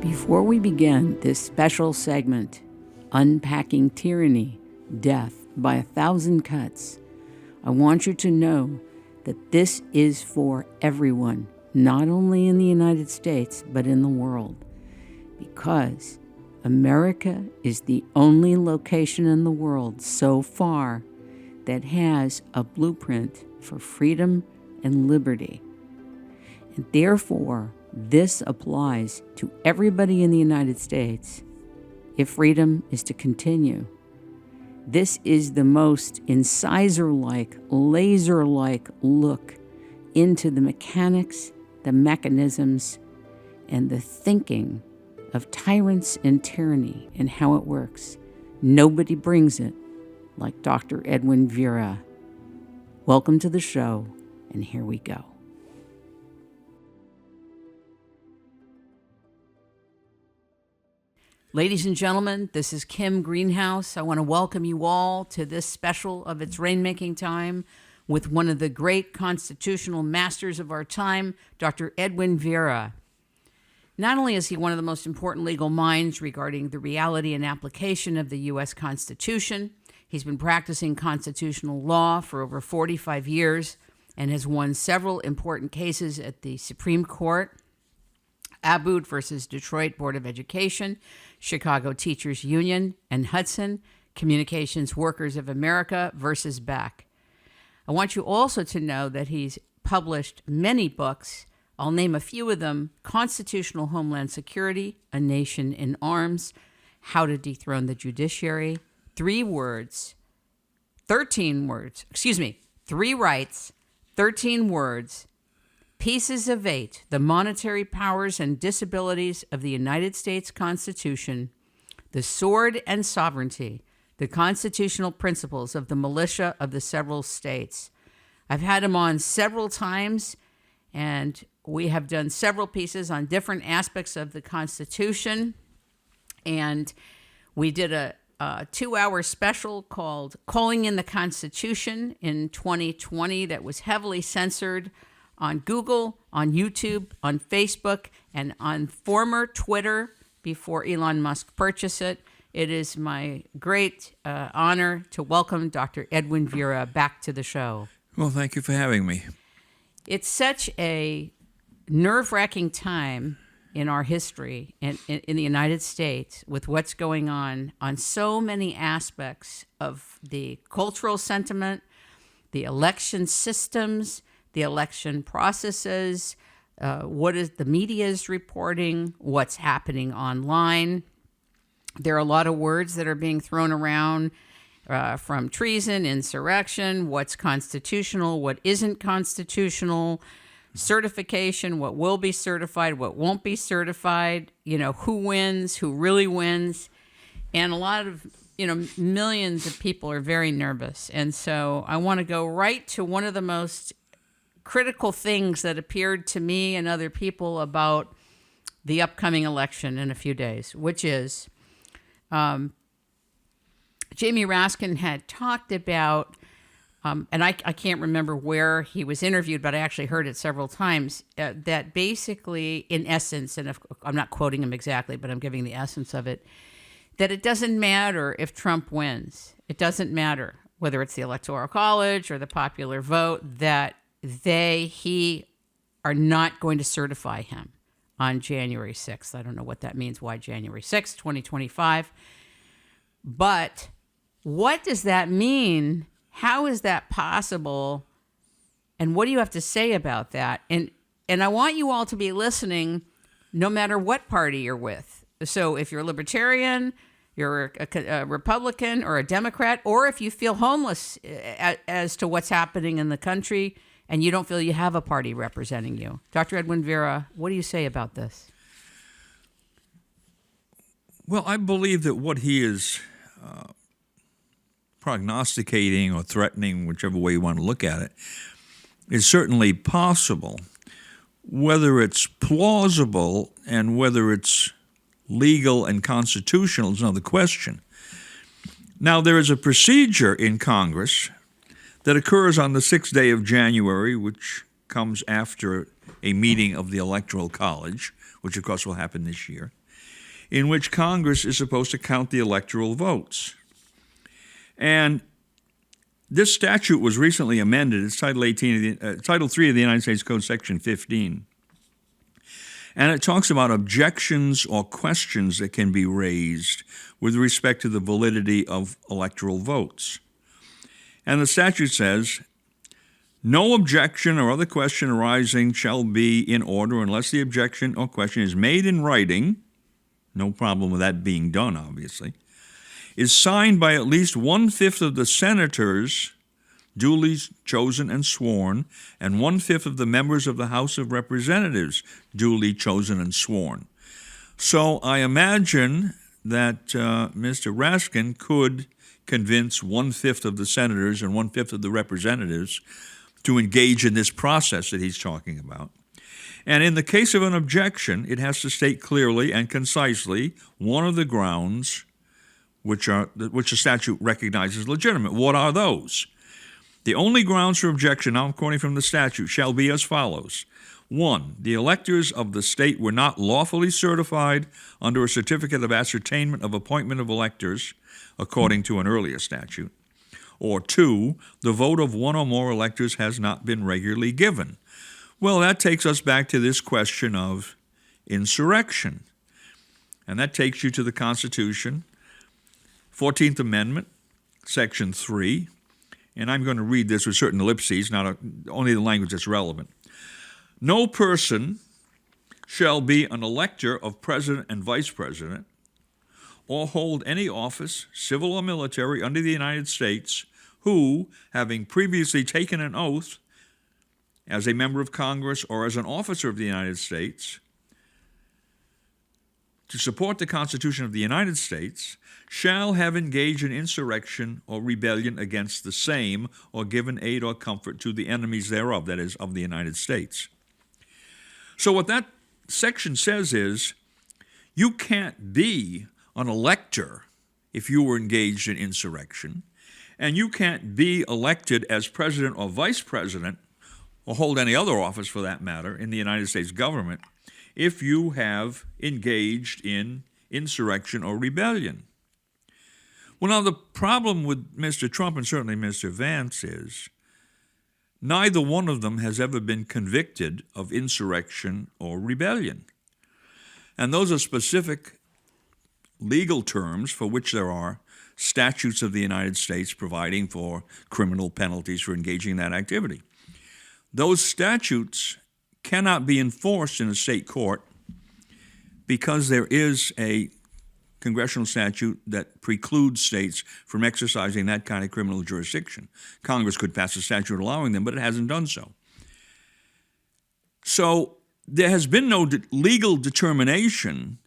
Before we begin this special segment, Unpacking Tyranny, Death by 1,000 Cuts, I want you to know that this is for everyone, not only in the United States, but in the world, because America is the only location in the world so far that has a blueprint for freedom and liberty. And therefore, this applies to everybody in the United States if freedom is to continue. This is the most incisor-like, laser-like look into the mechanics, the mechanisms, and the thinking of tyrants and tyranny and how it works. Nobody brings it like Dr. Edwin Vieira. Welcome to the show, and here we go. Ladies and gentlemen, this is Kim Greenhouse. I want to welcome you all to this special of its Rainmaking time with one of the great constitutional masters of our time, Dr. Edwin Vieira. Not only is he one of the most important legal minds regarding the reality and application of the U.S. Constitution, he's been practicing constitutional law for over 45 years and has won several important cases at the Supreme Court, Abood versus Detroit Board of Education, Chicago Teachers Union, and Hudson, Communications Workers of America versus Beck. I want you also to know that he's published many books. I'll name a few of them: Constitutional Homeland Security, A Nation in Arms, How to Dethrone the Judiciary, 3 Rights, 13 Words, Pieces of 8, The Monetary Powers and Disabilities of the United States Constitution, The Sword and Sovereignty, The Constitutional Principles of the Militia of the Several States. I've had him on several times, and we have done several pieces on different aspects of the Constitution, and we did a 2-hour special called Calling in the Constitution in 2020 that was heavily censored on Google, on YouTube, on Facebook, and on former Twitter before Elon Musk purchased it. It is my great honor to welcome Dr. Edwin Vieira back to the show. Well, thank you for having me. It's such a nerve-wracking time in our history in the United States with what's going on so many aspects of the cultural sentiment, the election systems, the election processes, what is the media is reporting, what's happening online. There are a lot of words that are being thrown around from treason, insurrection, what's constitutional, what isn't constitutional, certification, what will be certified, what won't be certified, who wins, who really wins. And a lot of, millions of people are very nervous. And so I want to go right to one of the most critical things that appeared to me and other people about the upcoming election in a few days, which is Jamie Raskin had talked about, and I can't remember where he was interviewed, but I actually heard it several times, that basically, in essence, and I'm not quoting him exactly, but I'm giving the essence of it, that it doesn't matter if Trump wins. It doesn't matter whether it's the Electoral College or the popular vote, that he are not going to certify him on January 6th. I don't know what that means, why January 6th, 2025. But what does that mean? How is that possible? And what do you have to say about that? And I want you all to be listening no matter what party you're with. So if you're a libertarian, you're a Republican or a Democrat, or if you feel homeless as to what's happening in the country and you don't feel you have a party representing you. Dr. Edwin Vieira, what do you say about this? Well, I believe that what he is prognosticating or threatening, whichever way you want to look at it, is certainly possible. Whether it's plausible and whether it's legal and constitutional is another question. Now, there is a procedure in Congress that occurs on the 6th day of January, which comes after a meeting of the Electoral College, which of course will happen this year. in which Congress is supposed to count the electoral votes. And this statute was recently amended. It's Title 3 of the United States Code, Section 15. And it talks about objections or questions that can be raised with respect to the validity of electoral votes. And the statute says, no objection or other question arising shall be in order unless the objection or question is made in writing, no problem with that being done, obviously, is signed by at least 1/5 of the senators duly chosen and sworn, and 1/5 of the members of the House of Representatives duly chosen and sworn. So I imagine that Mr. Raskin could convince 1/5 of the senators and 1/5 of the representatives to engage in this process that he's talking about. And in the case of an objection, it has to state clearly and concisely one of the grounds which the statute recognizes legitimate. What are those? The only grounds for objection, now I'm quoting from the statute, shall be as follows. 1, the electors of the state were not lawfully certified under a certificate of ascertainment of appointment of electors, according to an earlier statute. Or 2, the vote of one or more electors has not been regularly given. Well, that takes us back to this question of insurrection. And that takes you to the Constitution, 14th Amendment, Section 3. And I'm going to read this with certain ellipses, only the language that's relevant. No person shall be an elector of president and vice president, or hold any office, civil or military, under the United States, who, having previously taken an oath as a member of Congress or as an officer of the United States to support the Constitution of the United States, shall have engaged in insurrection or rebellion against the same, or given aid or comfort to the enemies thereof, that is, of the United States. So what that section says is, you can't be an elector if you were engaged in insurrection, and you can't be elected as president or vice president, or hold any other office for that matter, in the United States government, if you have engaged in insurrection or rebellion. Well, now the problem with Mr. Trump and certainly Mr. Vance is neither one of them has ever been convicted of insurrection or rebellion. And those are specific legal terms for which there are statutes of the United States providing for criminal penalties for engaging in that activity. Those statutes cannot be enforced in a state court because there is a congressional statute that precludes states from exercising that kind of criminal jurisdiction. Congress could pass a statute allowing them, but it hasn't done so. So there has been no legal determination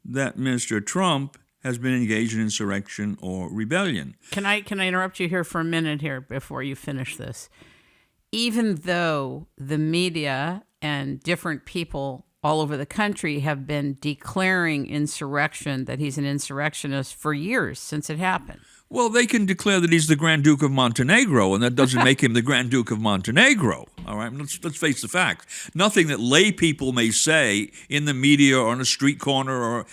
that Mr. Trump has been engaged in insurrection or rebellion. Can I interrupt you here for a minute here before you finish this? Even though the media and different people all over the country have been declaring insurrection, that he's an insurrectionist for years since it happened. Well, they can declare that he's the Grand Duke of Montenegro, and that doesn't make him the Grand Duke of Montenegro. All right, let's face the facts. Nothing that lay people may say in the media or on a street corner or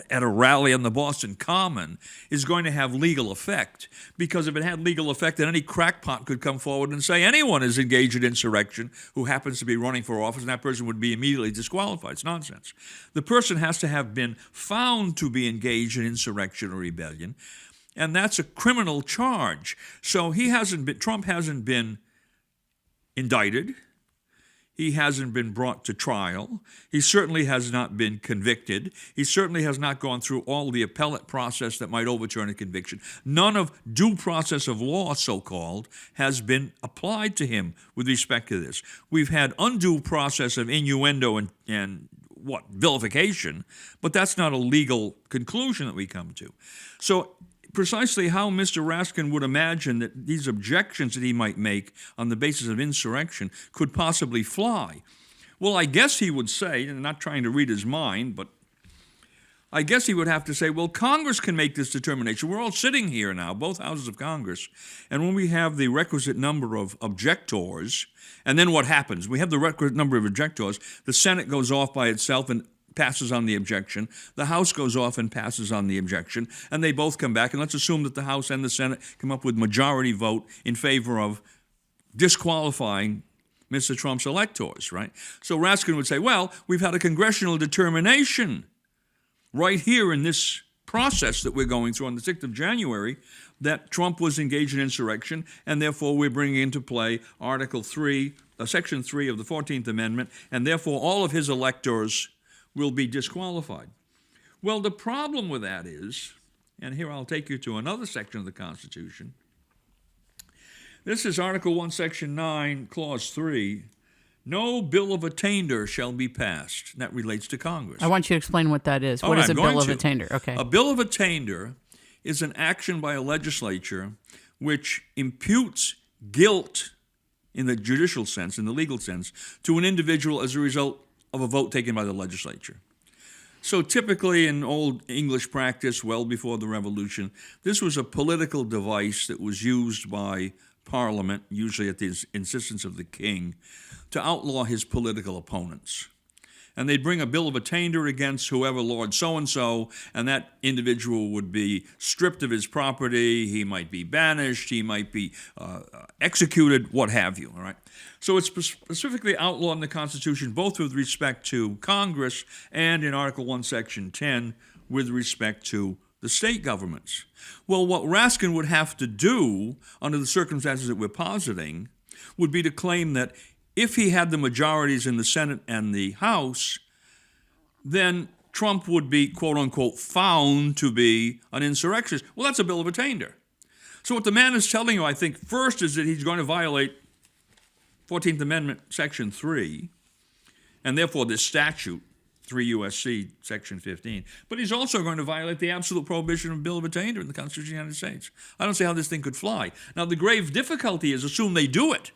at a rally on the Boston Common is going to have legal effect. Because if it had legal effect, then any crackpot could come forward and say anyone is engaged in insurrection who happens to be running for office, and that person would be immediately disqualified. It's nonsense. The person has to have been found to be engaged in insurrection or rebellion. And that's a criminal charge. So Trump hasn't been indicted. He hasn't been brought to trial. He certainly has not been convicted. He certainly has not gone through all the appellate process that might overturn a conviction. None of due process of law, so-called, has been applied to him with respect to this. We've had undue process of innuendo and vilification, but that's not a legal conclusion that we come to. So precisely how Mr. Raskin would imagine that these objections that he might make on the basis of insurrection could possibly fly. Well, I guess he would say, and I'm not trying to read his mind, but I guess he would have to say, well, Congress can make this determination. We're all sitting here now, both houses of Congress, and when we have the requisite number of objectors, and then what happens? We have the requisite number of objectors, the Senate goes off by itself and passes on the objection. The House goes off and passes on the objection, and they both come back. And let's assume that the House and the Senate come up with majority vote in favor of disqualifying Mr. Trump's electors, right? So Raskin would say, well, we've had a congressional determination right here in this process that we're going through on the 6th of January that Trump was engaged in insurrection, and therefore we're bringing into play Article 3, Section 3 of the 14th Amendment, and therefore all of his electors will be disqualified. Well, the problem with that is, and here I'll take you to another section of the Constitution. This is Article 1, Section 9, Clause 3. No bill of attainder shall be passed. That relates to Congress. I want you to explain what that is. What is a bill of attainder? Okay. A bill of attainder is an action by a legislature which imputes guilt in the judicial sense, in the legal sense, to an individual as a result of a vote taken by the legislature. So typically in old English practice, well before the Revolution, this was a political device that was used by Parliament, usually at the insistence of the king, to outlaw his political opponents. And they'd bring a bill of attainder against whoever, Lord so-and-so, and that individual would be stripped of his property, he might be banished, he might be executed, what have you, all right? So it's specifically outlawed in the Constitution, both with respect to Congress and in Article 1, Section 10, with respect to the state governments. Well, what Raskin would have to do, under the circumstances that we're positing, would be to claim that if he had the majorities in the Senate and the House, then Trump would be, quote-unquote, found to be an insurrectionist. Well, that's a bill of attainder. So what the man is telling you, I think, first is that he's going to violate 14th Amendment, Section 3, and therefore this statute, 3 U.S.C. Section 15. But he's also going to violate the absolute prohibition of bill of attainder in the Constitution of the United States. I don't see how this thing could fly. Now, the grave difficulty is, assume they do it.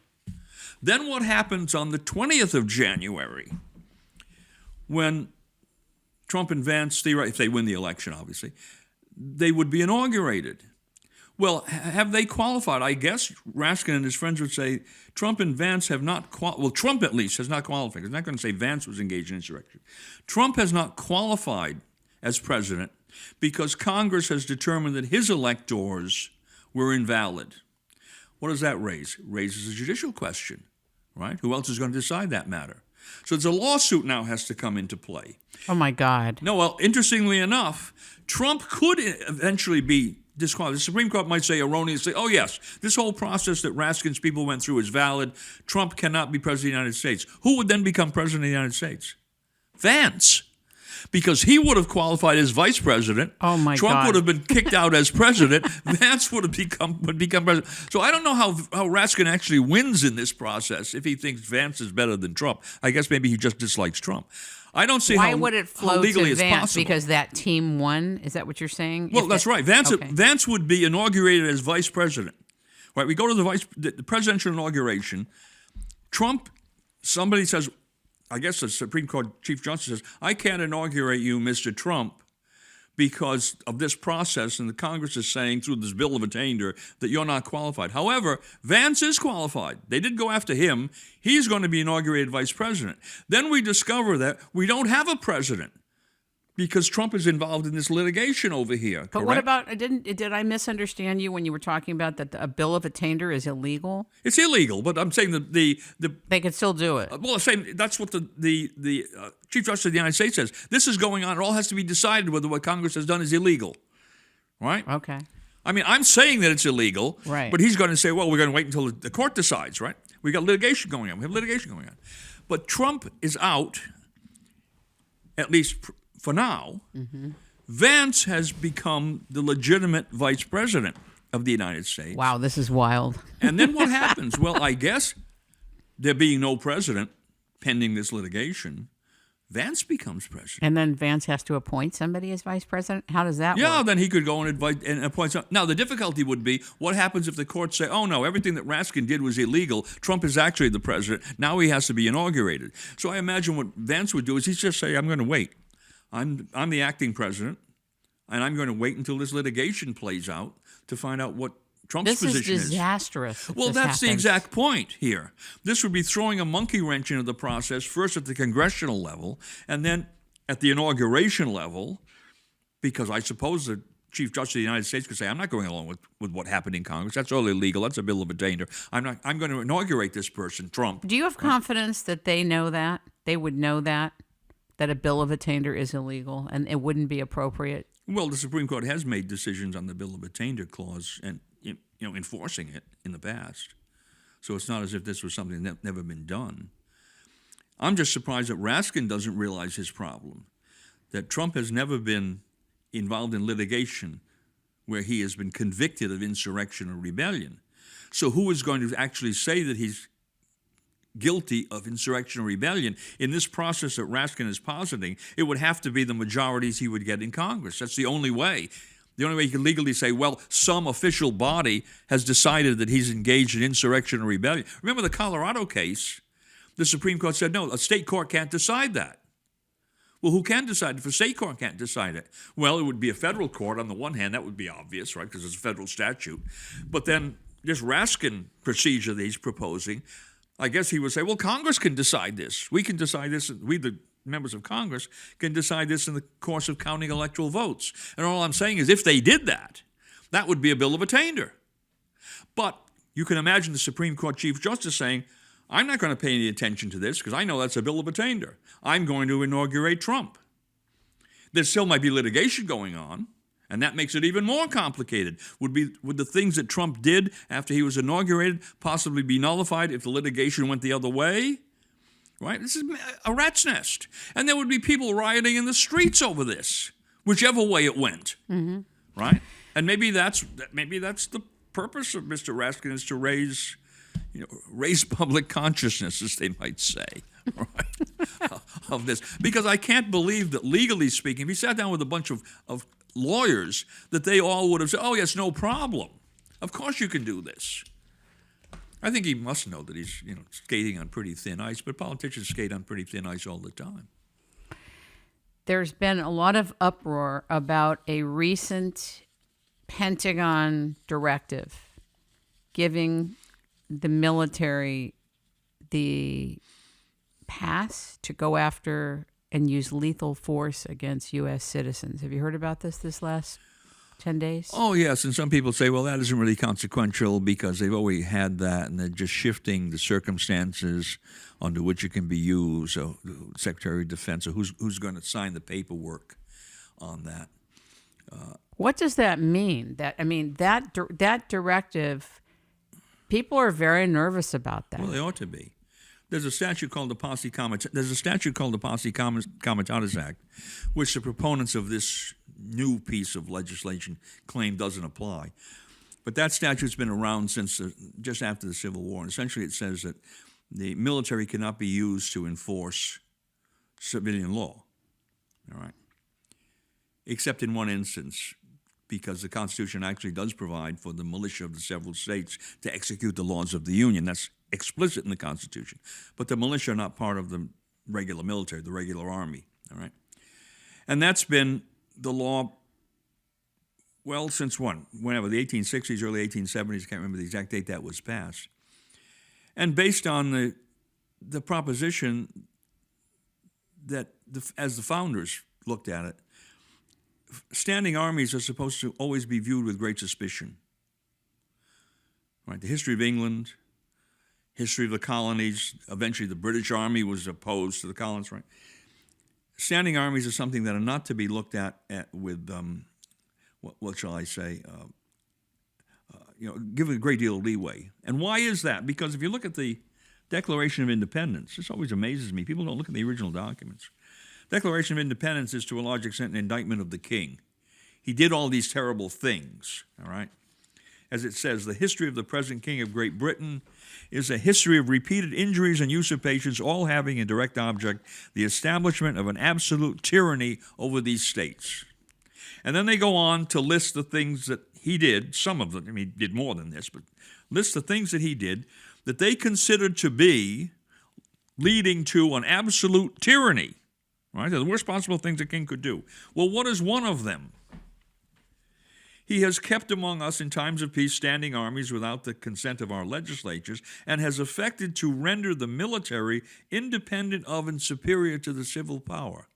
Then what happens on the 20th of January when Trump and Vance, if they win the election, obviously, they would be inaugurated. Well, have they qualified? I guess Raskin and his friends would say Trump and Vance have not well, Trump at least has not qualified. I'm not going to say Vance was engaged in insurrection. Trump has not qualified as president because Congress has determined that his electors were invalid. What does that raise? It raises a judicial question, right? Who else is going to decide that matter? So it's a lawsuit now has to come into play. Oh, my God. No, well, interestingly enough, Trump could eventually be disqualified. The Supreme Court might say erroneously, oh, yes, this whole process that Raskin's people went through is valid. Trump cannot be president of the United States. Who would then become president of the United States? Vance. Because he would have qualified as vice president. Oh, my Trump God. would have been kicked out as president. Vance would become president. So I don't know how Raskin actually wins in this process if he thinks Vance is better than Trump. I guess maybe he just dislikes Trump. I don't see Why how would it flow legally to it's Vance? possible. Because that team won? Is that what you're saying? Well, that's right. Vance Okay. Vance would be inaugurated as vice president. Right? We go to the presidential inauguration. Trump, somebody says, I guess the Supreme Court Chief Justice says, I can't inaugurate you, Mr. Trump, because of this process, and the Congress is saying through this bill of attainder that you're not qualified. However, Vance is qualified. They did go after him. He's going to be inaugurated vice president. Then we discover that we don't have a president because Trump is involved in this litigation over here. But correct? what about, did I misunderstand you when you were talking about that a bill of attainder is illegal? It's illegal, but I'm saying that the They could still do it. well, same. That's what the Chief Justice of the United States says. This is going on. It all has to be decided whether what Congress has done is illegal, right? Okay. I mean, I'm saying that it's illegal, Right. but he's going to say, well, we're going to wait until the court decides, right? We got litigation going on. We have litigation going on. But Trump is out, at least for now. Mm-hmm. Vance has become the legitimate vice president of the United States. Wow, this is wild. And then what happens? Well, I guess there being no president pending this litigation, Vance becomes president. And then Vance has to appoint somebody as vice president? How does that Yeah, work? then he could go and appoint some. Now, the difficulty would be, what happens if the courts say, oh, no, everything that Raskin did was illegal. Trump is actually the president. Now he has to be inaugurated. So I imagine what Vance would do is he'd just say, I'm going to wait. I'm the acting president, and I'm going to wait until this litigation plays out to find out what Trump's position This is disastrous. if Well, this that's the happens. exact point here. This would be throwing a monkey wrench into the process, first at the congressional level, and then at the inauguration level, because I suppose the Chief Justice of the United States could say, I'm not going along with what happened in Congress. That's all illegal. That's a bill of attainder. I'm going to inaugurate this person, Trump. Do you have confidence that they know that? They would know that a bill of attainder is illegal and it wouldn't be appropriate? Well, the Supreme Court has made decisions on the bill of attainder clause and enforcing it in the past. So it's not as if this was something that never been done. I'm just surprised that Raskin doesn't realize his problem, that Trump has never been involved in litigation where he has been convicted of insurrection or rebellion. So who is going to actually say that he's guilty of insurrection or rebellion? In this process that Raskin is positing, it would have to be the majorities he would get in Congress. That's the only way. The only way you can legally say, well, some official body has decided that he's engaged in insurrection or rebellion. Remember the Colorado case? The Supreme Court said, no, a state court can't decide that. Well, who can decide it? If a state court can't decide it, well, it would be a federal court. On the one hand, that would be obvious, right, because it's a federal statute. But then this Raskin procedure that he's proposing, I guess he would say, well, Congress can decide this. We can decide this. We, the members of Congress, can decide this in the course of counting electoral votes. And all I'm saying is if they did that, that would be a bill of attainder. But you can imagine the Supreme Court Chief Justice saying, I'm not going to pay any attention to this because I know that's a bill of attainder. I'm going to inaugurate Trump. There still might be litigation going on, and that makes it even more complicated. Would the things that Trump did after he was inaugurated possibly be nullified if the litigation went the other way? Right? This is a rat's nest. And there would be people rioting in the streets over this, whichever way it went. Mm-hmm. Right? And maybe that's the purpose of Mr. Raskin, is to raise public consciousness, as they might say, right, of this. Because I can't believe that, legally speaking, if he sat down with a bunch of lawyers, that they all would have said, oh, yes, no problem. Of course you can do this. I think he must know that he's skating on pretty thin ice, but politicians skate on pretty thin ice all the time. There's been a lot of uproar about a recent Pentagon directive giving the military the pass to go after and use lethal force against U.S. citizens. Have you heard about this last 10 days? Oh, yes, and some people say, well, that isn't really consequential because they've already had that, and they're just shifting the circumstances under which it can be used. So Secretary of Defense, or who's going to sign the paperwork on that. What does that mean? That directive, people are very nervous about that. Well, they ought to be. There's a statute called the Posse Comitatus Act, which the proponents of this new piece of legislation claim doesn't apply. But that statute's been around since just after the Civil War. And essentially it says that the military cannot be used to enforce civilian law, all right, except in one instance, because the Constitution actually does provide for the militia of the several states to execute the laws of the Union. That's explicit in the Constitution. But the militia are not part of the regular military, the regular army, all right? And that's been the law, well, since whenever, the 1860s, early 1870s, can't remember the exact date that was passed. And based on the proposition that, as the founders looked at it, standing armies are supposed to always be viewed with great suspicion. Right? The history of England, history of the colonies, eventually the British Army was opposed to the colonies, right? Standing armies are something that are not to be looked at with, what shall I say, given a great deal of leeway. And why is that? Because if you look at the Declaration of Independence, this always amazes me. People don't look at the original documents. Declaration of Independence is to a large extent an indictment of the king. He did all these terrible things, all right? As it says, the history of the present king of Great Britain is a history of repeated injuries and usurpations, all having a direct object the establishment of an absolute tyranny over these states. And then they go on to list the things that he did, some of them, I mean, he did more than this, but list the things that he did that they considered to be leading to an absolute tyranny. Right? They're the worst possible things a king could do. Well, what is one of them? He has kept among us in times of peace standing armies without the consent of our legislatures, and has affected to render the military independent of and superior to the civil power.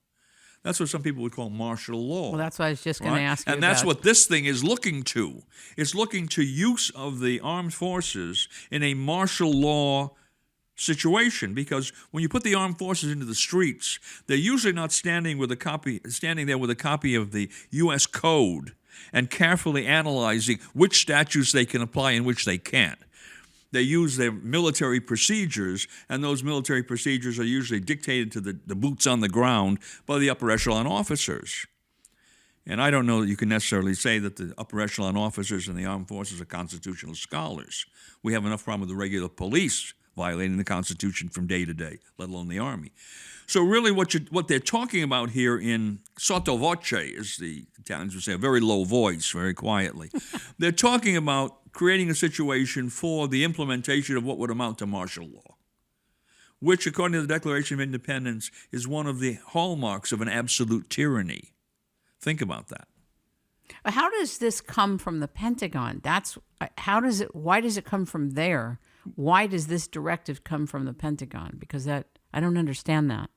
That's what some people would call martial law. Well, that's what I was just going to ask you And that's about. what this thing is looking to. It's looking to use of the armed forces in a martial law situation, because when you put the armed forces into the streets, they're usually not standing there with a copy of the U.S. Code and carefully analyzing which statutes they can apply and which they can't. They use their military procedures, and those military procedures are usually dictated to the boots on the ground by the upper echelon officers. And I don't know that you can necessarily say that the upper echelon officers in the armed forces are constitutional scholars. We have enough problem with the regular police violating the Constitution from day to day, let alone the Army. So really what they're talking about here in sotto voce, as the Italians would say, a very low voice, very quietly. They're talking about creating a situation for the implementation of what would amount to martial law, which, according to the Declaration of Independence, is one of the hallmarks of an absolute tyranny. Think about that. How does this come from the Pentagon? Why does it come from there? Why does this directive come from the Pentagon? Because I don't understand that.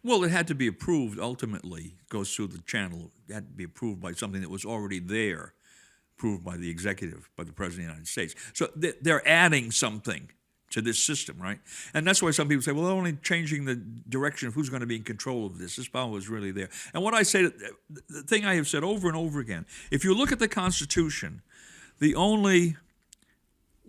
Well, it had to be approved ultimately. It goes through the channel. It had to be approved by something that was already there, approved by the executive, by the President of the United States. So they're adding something to this system, right? And that's why some people say, well, they're only changing the direction of who's going to be in control of this. This power is really there. And what I say, the thing I have said over and over again, if you look at the Constitution, the only,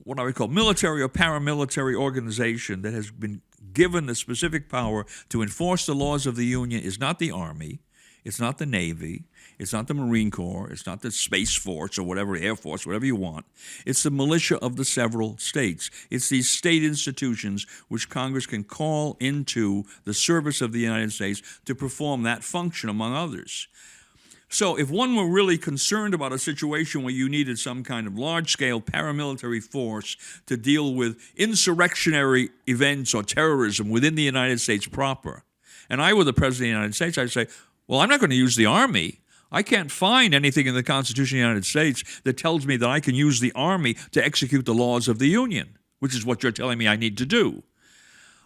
what I would call military or paramilitary organization that has been given the specific power to enforce the laws of the Union is not the Army, it's not the Navy, it's not the Marine Corps, it's not the Space Force or whatever, Air Force, whatever you want. It's the militia of the several states. It's these state institutions which Congress can call into the service of the United States to perform that function, among others. So if one were really concerned about a situation where you needed some kind of large-scale paramilitary force to deal with insurrectionary events or terrorism within the United States proper, and I were the President of the United States, I'd say, well, I'm not going to use the Army. I can't find anything in the Constitution of the United States that tells me that I can use the Army to execute the laws of the Union, which is what you're telling me I need to do.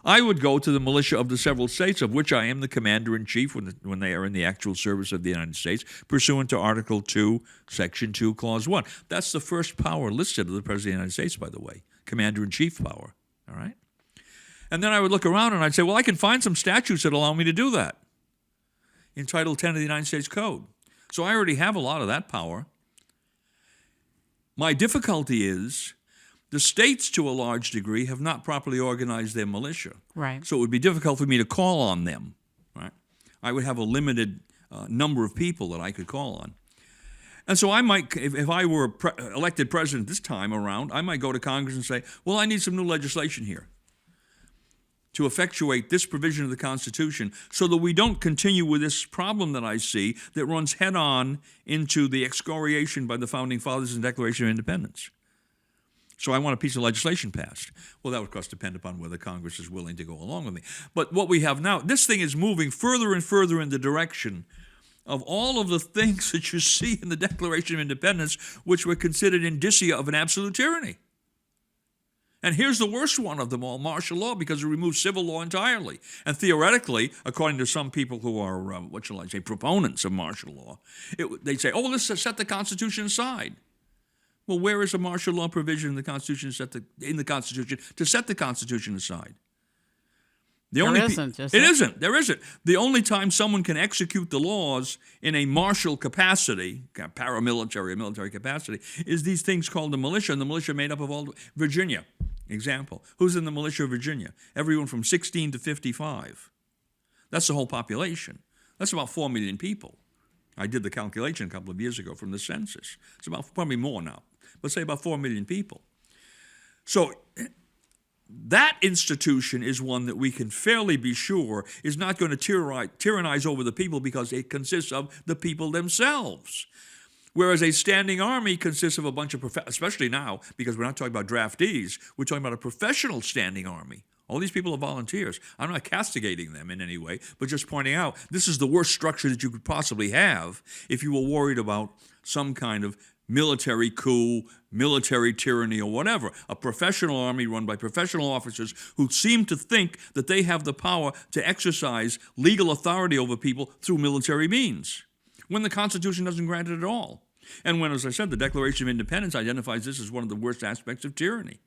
I would go to the militia of the several states, of which I am the commander-in-chief when they are in the actual service of the United States, pursuant to Article 2, Section 2, Clause 1. That's the first power listed of the President of the United States, by the way, commander-in-chief power, all right? And then I would look around and I'd say, well, I can find some statutes that allow me to do that in Title 10 of the United States Code. So I already have a lot of that power. My difficulty is the states, to a large degree, have not properly organized their militia. Right. So it would be difficult for me to call on them. Right. I would have a limited number of people that I could call on. And so I might, if I were elected president this time around, I might go to Congress and say, well, I need some new legislation here to effectuate this provision of the Constitution so that we don't continue with this problem that I see that runs head-on into the excoriation by the Founding Fathers in the Declaration of Independence. So I want a piece of legislation passed. Well, that would, of course, depend upon whether Congress is willing to go along with me. But what we have now, this thing is moving further and further in the direction of all of the things that you see in the Declaration of Independence, which were considered indicia of an absolute tyranny. And here's the worst one of them all, martial law, because it removes civil law entirely. And theoretically, according to some people who are, proponents of martial law, they say, oh, well, let's set the Constitution aside. Well, where is a martial law provision in the Constitution to set the Constitution aside? There isn't. The only time someone can execute the laws in a martial capacity, paramilitary or military capacity, is these things called the militia, and the militia made up of all Virginia. Example. Who's in the militia of Virginia? Everyone from 16 to 55. That's the whole population. That's about 4 million people. I did the calculation a couple of years ago from the census. It's about probably more now. Let's say about 4 million people. So that institution is one that we can fairly be sure is not going to tyrannize over the people because it consists of the people themselves. Whereas a standing army consists of a bunch of, especially now, because we're not talking about draftees, we're talking about a professional standing army. All these people are volunteers. I'm not castigating them in any way, but just pointing out this is the worst structure that you could possibly have if you were worried about some kind of military coup, military tyranny, or whatever. A professional army run by professional officers who seem to think that they have the power to exercise legal authority over people through military means, when the Constitution doesn't grant it at all. And when, as I said, the Declaration of Independence identifies this as one of the worst aspects of tyranny.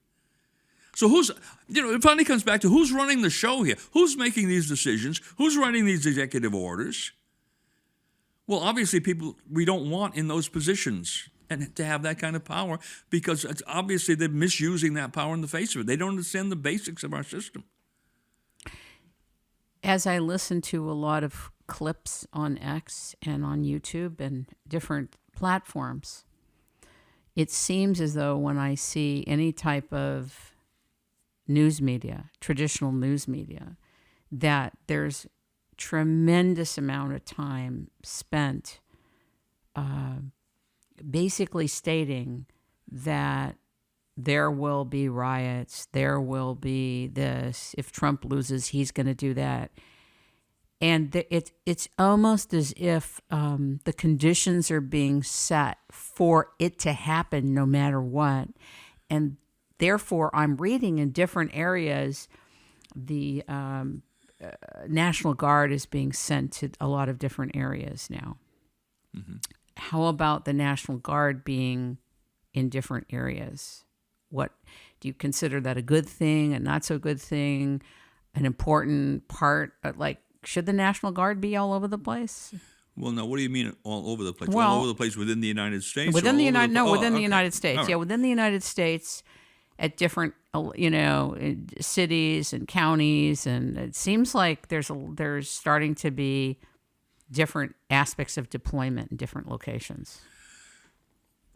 So it finally comes back to who's running the show here? Who's making these decisions? Who's writing these executive orders? Well, obviously people we don't want in those positions and to have that kind of power, because it's obviously they're misusing that power in the face of it. They don't understand the basics of our system. As I listen to a lot of clips on X and on YouTube and different platforms, it seems as though when I see any type of news media, traditional news media, that there's tremendous amount of time spent basically stating that there will be riots, there will be this, if Trump loses, he's going to do that. And it's almost as if the conditions are being set for it to happen no matter what. And therefore, I'm reading in different areas, the National Guard is being sent to a lot of different areas now. Mm-hmm. How about the National Guard being in different areas? What do you consider that a good thing, a not so good thing, an important part? Should the National Guard be all over the place? Well, no. What do you mean all over the place? Well, all over the place within the United States? Within the United okay. United States. Right. Yeah, within the United States, at different cities and counties, and it seems like there's starting to be different aspects of deployment in different locations.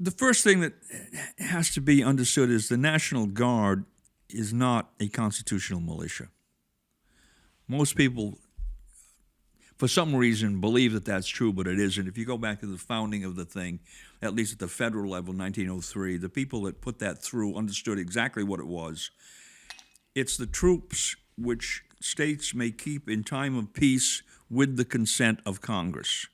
The first thing that has to be understood is the National Guard is not a constitutional militia. Most people, for some reason, believe that that's true, but it isn't. If you go back to the founding of the thing, at least at the federal level, 1903, the people that put that through understood exactly what it was. It's the troops which states may keep in time of peace with the consent of Congress.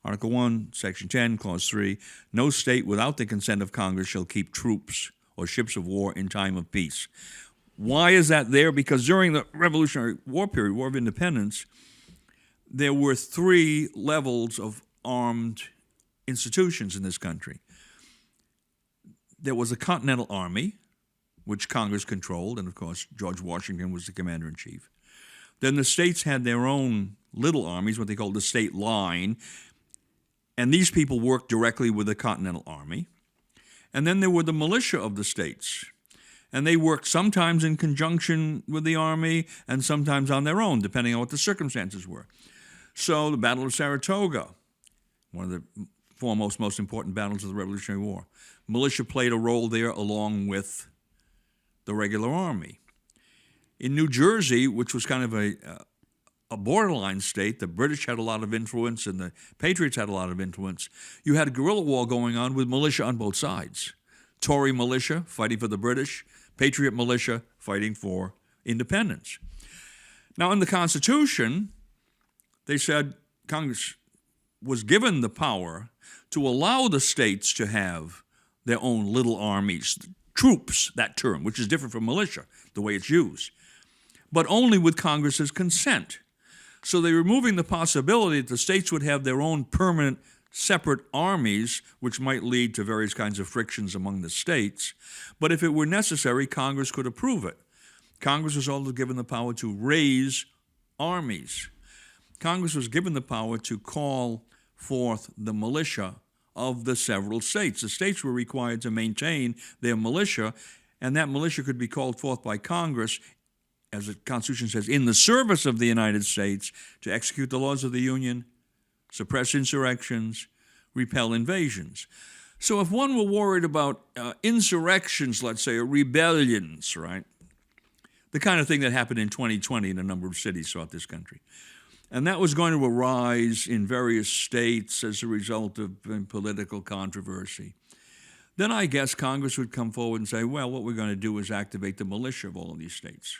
Article 1, Section 10, Clause 3, no state without the consent of Congress shall keep troops or ships of war in time of peace. Why is that there? Because during the Revolutionary War period, War of Independence, there were 3 levels of armed institutions in this country. There was a Continental Army, which Congress controlled, and of course George Washington was the commander-in-chief. Then the states had their own little armies, what they called the state line, and these people worked directly with the Continental Army. And then there were the militia of the states, and they worked sometimes in conjunction with the army and sometimes on their own, depending on what the circumstances were. So the Battle of Saratoga, one of the foremost, most important battles of the Revolutionary War, militia played a role there along with the regular army. In New Jersey, which was kind of a borderline state, the British had a lot of influence and the Patriots had a lot of influence. You had a guerrilla war going on with militia on both sides. Tory militia fighting for the British, Patriot militia fighting for independence. Now, in the Constitution, they said Congress was given the power to allow the states to have their own little armies, troops, that term, which is different from militia, the way it's used, but only with Congress's consent. So they're removing the possibility that the states would have their own permanent separate armies, which might lead to various kinds of frictions among the states. But if it were necessary, Congress could approve it. Congress was also given the power to raise armies. Congress was given the power to call forth the militia of the several states. The states were required to maintain their militia, and that militia could be called forth by Congress, as the Constitution says, in the service of the United States, to execute the laws of the Union, suppress insurrections, repel invasions. So if one were worried about insurrections, let's say, or rebellions, right, the kind of thing that happened in 2020 in a number of cities throughout this country, and that was going to arise in various states as a result of political controversy, then I guess Congress would come forward and say, well, what we're going to do is activate the militia of all of these states.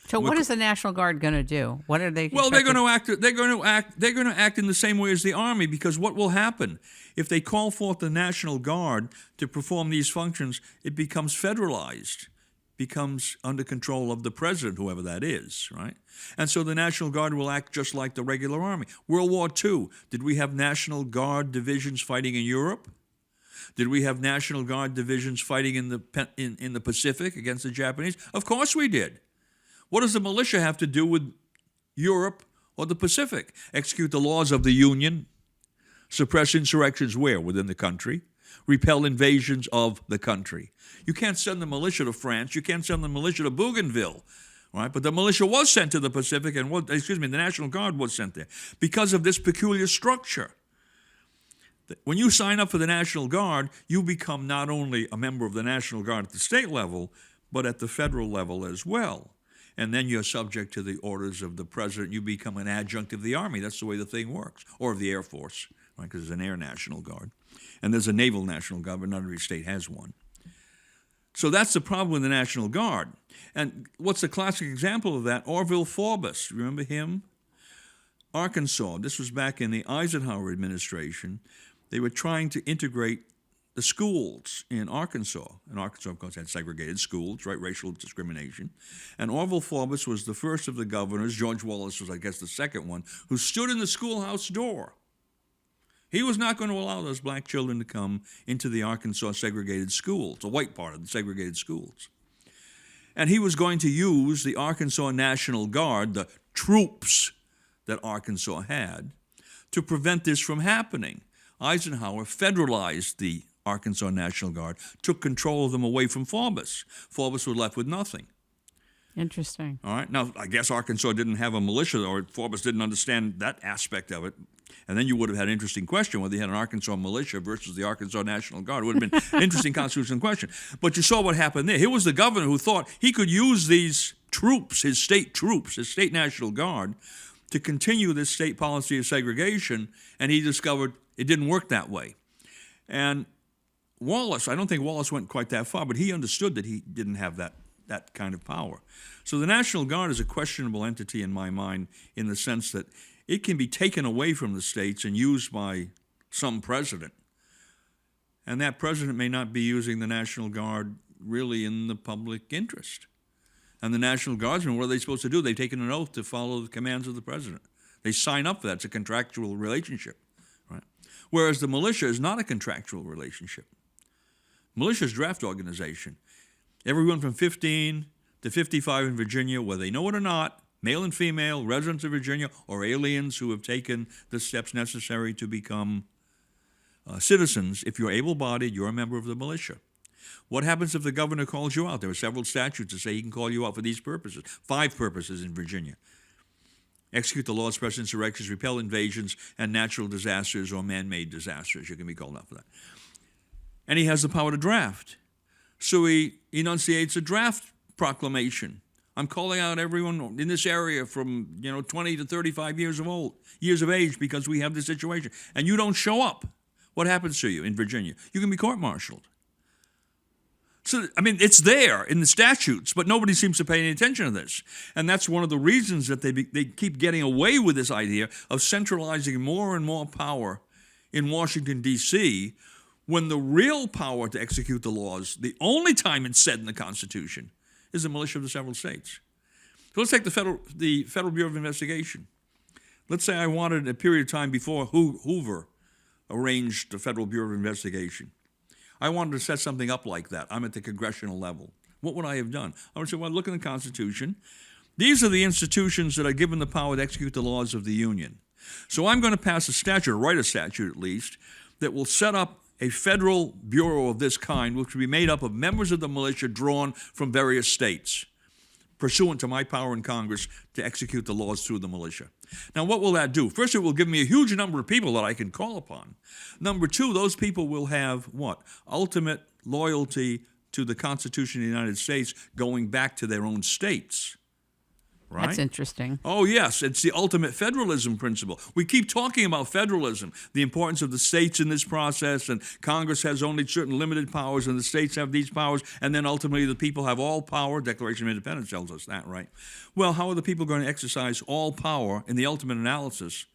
So what is the National Guard going to do? What are they? Well, they're going to act. They're going to act in the same way as the Army, because what will happen if they call forth the National Guard to perform these functions? It becomes federalized, becomes under control of the president, whoever that is, right? And so the National Guard will act just like the regular Army. World War II, did we have National Guard divisions fighting in Europe? Did we have National Guard divisions fighting in the Pacific against the Japanese? Of course we did. What does the militia have to do with Europe or the Pacific? Execute the laws of the Union, suppress insurrections where? Within the country, repel invasions of the country. You can't send the militia to France. You can't send the militia to Bougainville, right? But the militia was sent to the Pacific, and the National Guard was sent there because of this peculiar structure. When you sign up for the National Guard, you become not only a member of the National Guard at the state level, but at the federal level as well. And then you're subject to the orders of the president. You become an adjunct of the Army. That's the way the thing works. Or of the Air Force, right? Because there's an Air National Guard. And there's a Naval National Guard, but not every state has one. So that's the problem with the National Guard. And what's the classic example of that? Orville Forbes, remember him? Arkansas, this was back in the Eisenhower administration. They were trying to integrate the schools in Arkansas. And Arkansas, of course, had segregated schools, right? Racial discrimination. And Orville Forbes was the first of the governors. George Wallace was, I guess, the second one, who stood in the schoolhouse door. He was not going to allow those black children to come into the Arkansas segregated schools, the white part of the segregated schools. And he was going to use the Arkansas National Guard, the troops that Arkansas had, to prevent this from happening. Eisenhower federalized the Arkansas National Guard, took control of them away from Forbes. Forbes was left with nothing. Interesting. All right. Now, I guess Arkansas didn't have a militia, or Forbes didn't understand that aspect of it. And then you would have had an interesting question whether you had an Arkansas militia versus the Arkansas National Guard. It would have been an interesting constitutional question. But you saw what happened there. Here was the governor who thought he could use these troops, his state National Guard, to continue this state policy of segregation, and he discovered it didn't work that way. And Wallace, I don't think Wallace went quite that far, but he understood that he didn't have that kind of power. So the National Guard is a questionable entity in my mind, in the sense that it can be taken away from the states and used by some president. And that president may not be using the National Guard really in the public interest. And the National Guardsmen, what are they supposed to do? They've taken an oath to follow the commands of the president. They sign up for that. It's a contractual relationship, right? Whereas the militia is not a contractual relationship. Militia's draft organization. Everyone from 15 to 55 in Virginia, whether they know it or not, male and female, residents of Virginia, or aliens who have taken the steps necessary to become citizens, if you're able-bodied, you're a member of the militia. What happens if the governor calls you out? There are several statutes that say he can call you out for these purposes. 5 purposes in Virginia. Execute the laws, suppress insurrections, repel invasions, and natural disasters or man-made disasters. You can be called out for that. And he has the power to draft. So he enunciates a draft proclamation. I'm calling out everyone in this area from 20 to 35 years of age because we have this situation. And you don't show up. What happens to you in Virginia? You can be court-martialed. So, I mean, it's there in the statutes, but nobody seems to pay any attention to this. And that's one of the reasons that they keep getting away with this idea of centralizing more and more power in Washington, D.C., when the real power to execute the laws, the only time it's said in the Constitution, is the militia of the several states. So let's take the Federal Bureau of Investigation. Let's say I wanted a period of time before Hoover arranged the Federal Bureau of Investigation. I wanted to set something up like that. I'm at the congressional level. What would I have done? I would say, well, look in the Constitution. These are the institutions that are given the power to execute the laws of the Union. So I'm going to pass a statute, or write a statute at least, that will set up a federal bureau of this kind, which will be made up of members of the militia drawn from various states, pursuant to my power in Congress to execute the laws through the militia. Now, what will that do? First, it will give me a huge number of people that I can call upon. Number 2, those people will have what? Ultimate loyalty to the Constitution of the United States going back to their own states, right? That's interesting. Oh, yes, it's the ultimate federalism principle. We keep talking about federalism, the importance of the states in this process, and Congress has only certain limited powers, and the states have these powers, and then ultimately the people have all power. Declaration of Independence tells us that, right? Well, how are the people going to exercise all power in the ultimate analysis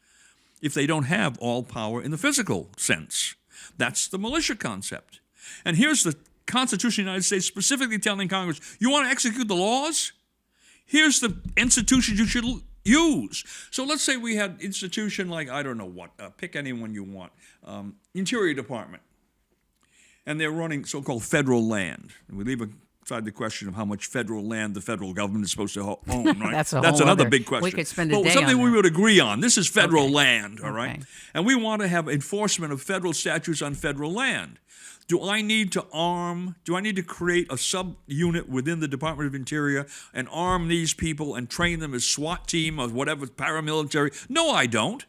if they don't have all power in the physical sense? That's the militia concept. And here's the Constitution of the United States specifically telling Congress, you want to execute the laws? Here's the institutions you should use. So let's say we had institution like, I don't know what, pick anyone you want, Interior Department, and they're running so-called federal land. And we leave aside the question of how much federal land the federal government is supposed to own, right? That's another other, big question. We could spend a day something on we that. would agree on. This is federal Okay. land, all right? Okay. And we want to have enforcement of federal statutes on federal land. Do I need to create a subunit within the Department of Interior and arm these people and train them as SWAT team or whatever, paramilitary? No, I don't.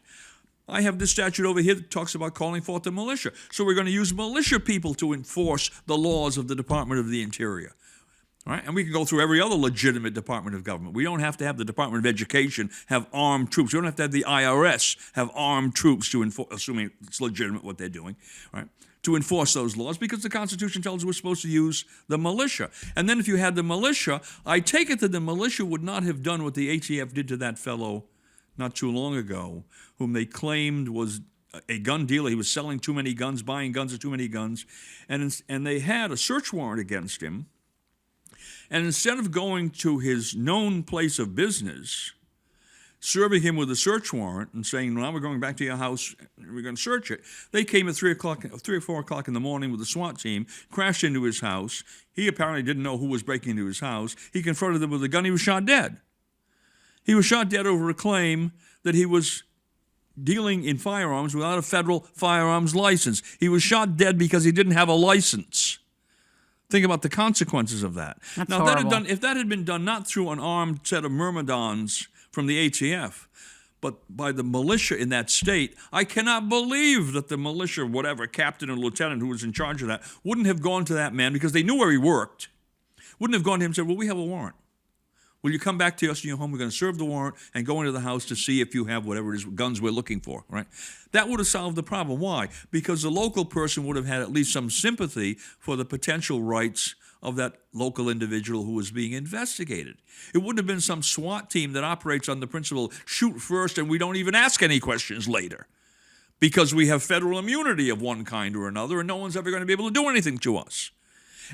I have this statute over here that talks about calling forth the militia. So we're going to use militia people to enforce the laws of the Department of the Interior. All right? And we can go through every other legitimate department of government. We don't have to have the Department of Education have armed troops. We don't have to have the IRS have armed troops to enforce, assuming it's legitimate what they're doing, right? To enforce those laws, because the Constitution tells us we're supposed to use the militia. And then if you had the militia, I take it that the militia would not have done what the ATF did to that fellow not too long ago, whom they claimed was a gun dealer. He was selling too many guns, buying guns or too many guns, and they had a search warrant against him. And instead of going to his known place of business, serving him with a search warrant and saying, now we're going back to your house and we're going to search it, they came at 3 or 4 o'clock in the morning with a SWAT team, crashed into his house. He apparently didn't know who was breaking into his house. He confronted them with a gun. He was shot dead. He was shot dead over a claim that he was dealing in firearms without a federal firearms license. He was shot dead because he didn't have a license. Think about the consequences of that. That's now, horrible. if that had been done not through an armed set of myrmidons from the ATF, but by the militia in that state, I cannot believe that the militia, whatever, captain or lieutenant who was in charge of that, wouldn't have gone to that man because they knew where he worked, wouldn't have gone to him and said, well, we have a warrant. Will you come back to us in your home? We're going to serve the warrant and go into the house to see if you have whatever it is, guns we're looking for, right? That would have solved the problem. Why? Because the local person would have had at least some sympathy for the potential rights of that local individual who was being investigated. It wouldn't have been some SWAT team that operates on the principle, shoot first and we don't even ask any questions later, because we have federal immunity of one kind or another and no one's ever going to be able to do anything to us.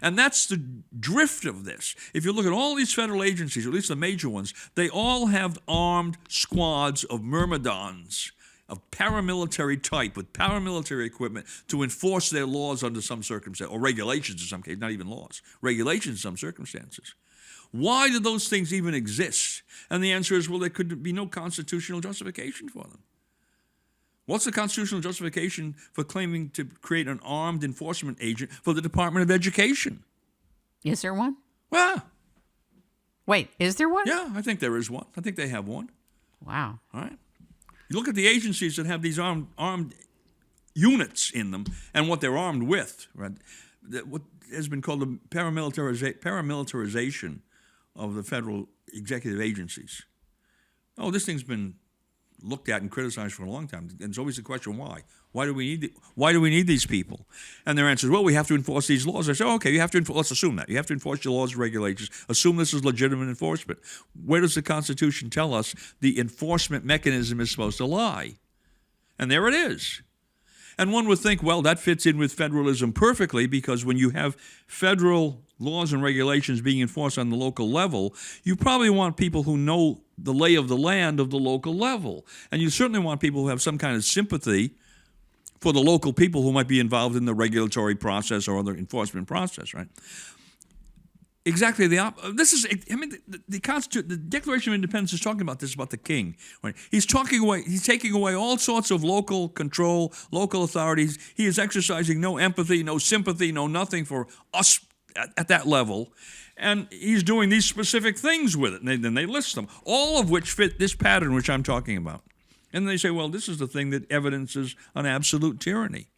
And that's the drift of this. If you look at all these federal agencies, or at least the major ones, they all have armed squads of myrmidons of paramilitary type with paramilitary equipment to enforce their laws under some circumstances, or regulations in some cases, not even laws, regulations in some circumstances. Why do those things even exist? And the answer is, well, there could be no constitutional justification for them. What's the constitutional justification for claiming to create an armed enforcement agent for the Department of Education? Is there one? Well, Wait, is there one? yeah, I think there is one. I think they have one. Wow. All right. You look at the agencies that have these armed units in them and what they're armed with, right? What has been called the paramilitarization of the federal executive agencies. Oh, this thing's been looked at and criticized for a long time. And it's always the question, why? Why do we need these people? And their answer is, well, we have to enforce these laws. I say, okay, you have to let's assume that. You have to enforce your laws and regulations. Assume this is legitimate enforcement. Where does the Constitution tell us the enforcement mechanism is supposed to lie? And there it is. And one would think, well, that fits in with federalism perfectly, because when you have federal laws and regulations being enforced on the local level, you probably want people who know the lay of the land of the local level. And you certainly want people who have some kind of sympathy for the local people who might be involved in the regulatory process or other enforcement process, right? Exactly the Declaration of Independence is talking about this, about the king. Right? He's taking away all sorts of local control, local authorities. He is exercising no empathy, no sympathy, no nothing for us at that level. And he's doing these specific things with it. And then they list them, all of which fit this pattern which I'm talking about. And they say, well, this is the thing that evidences an absolute tyranny.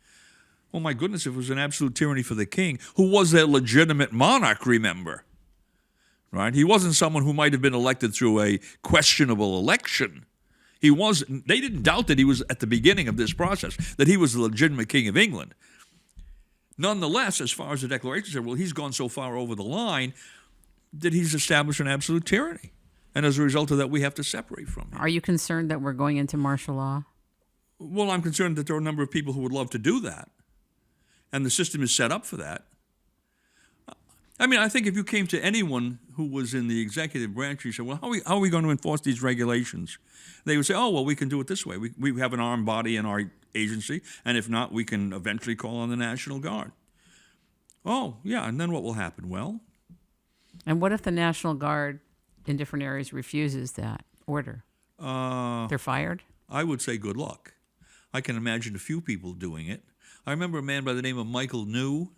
Oh, my goodness, if it was an absolute tyranny for the king, who was their legitimate monarch, remember. right? He wasn't someone who might have been elected through a questionable election. They didn't doubt that he was at the beginning of this process, that he was the legitimate king of England. Nonetheless, as far as the Declaration said, well, he's gone so far over the line that he's established an absolute tyranny. And as a result of that, we have to separate from him. Are you concerned that we're going into martial law? Well, I'm concerned that there are a number of people who would love to do that. And the system is set up for that. I mean, I think if you came to anyone who was in the executive branch, you said, well, how are we going to enforce these regulations? They would say, oh, well, we can do it this way. We have an armed body in our agency, and if not, we can eventually call on the National Guard. Oh, yeah, and then what will happen? Well? And what if the National Guard in different areas refuses that order? They're fired? I would say good luck. I can imagine a few people doing it. I remember a man by the name of Michael New.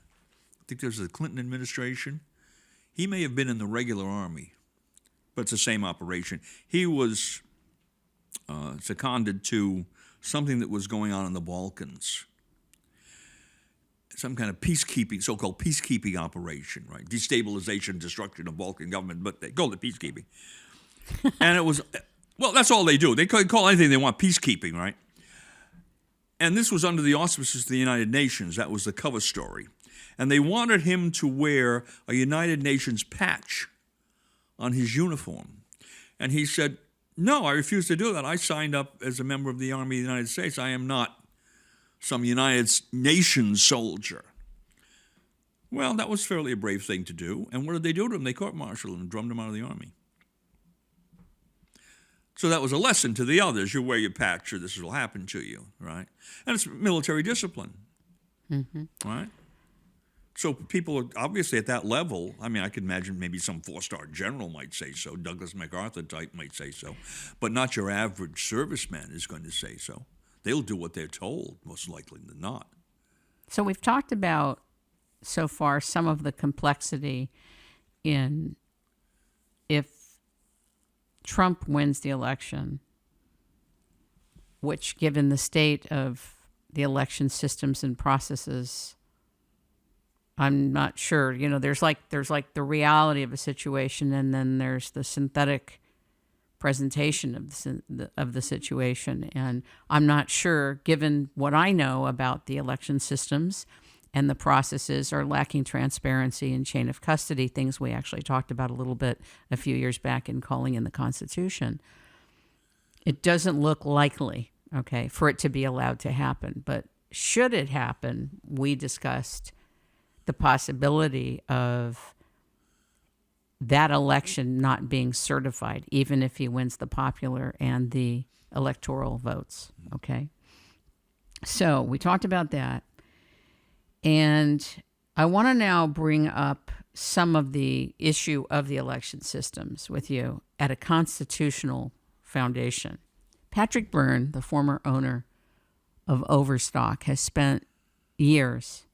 I think there's the Clinton administration. He may have been in the regular army, but it's the same operation. He was seconded to something that was going on in the Balkans, some kind of peacekeeping, so-called peacekeeping operation, right? Destabilization, destruction of Balkan government, but they call it peacekeeping. And it was, well, that's all they do. They call anything they want peacekeeping, right? And this was under the auspices of the United Nations. That was the cover story. And they wanted him to wear a United Nations patch on his uniform. And he said, no, I refuse to do that. I signed up as a member of the Army of the United States. I am not some United Nations soldier. Well, that was fairly a brave thing to do. And what did they do to him? They court-martialed him and drummed him out of the Army. So that was a lesson to the others. You wear your patch or this will happen to you, right? And it's military discipline, right? So people are obviously at that level. I mean, I could imagine maybe some four-star general might say so. Douglas MacArthur type might say so. But not your average serviceman is going to say so. They'll do what they're told, most likely than not. So we've talked about, so far, some of the complexity in if Trump wins the election, which, given the state of the election systems and processes, I'm not sure. You know, there's like the reality of a situation, and then there's the synthetic presentation of the situation. And I'm not sure, given what I know about the election systems and the processes are lacking transparency and chain of custody, things we actually talked about a little bit a few years back in Calling in the Constitution. It doesn't look likely, okay, for it to be allowed to happen. But should it happen, we discussed the possibility of that election not being certified, even if he wins the popular and the electoral votes, okay? So we talked about that. And I want to now bring up some of the issue of the election systems with you at a constitutional foundation. Patrick Byrne, the former owner of Overstock, has spent years.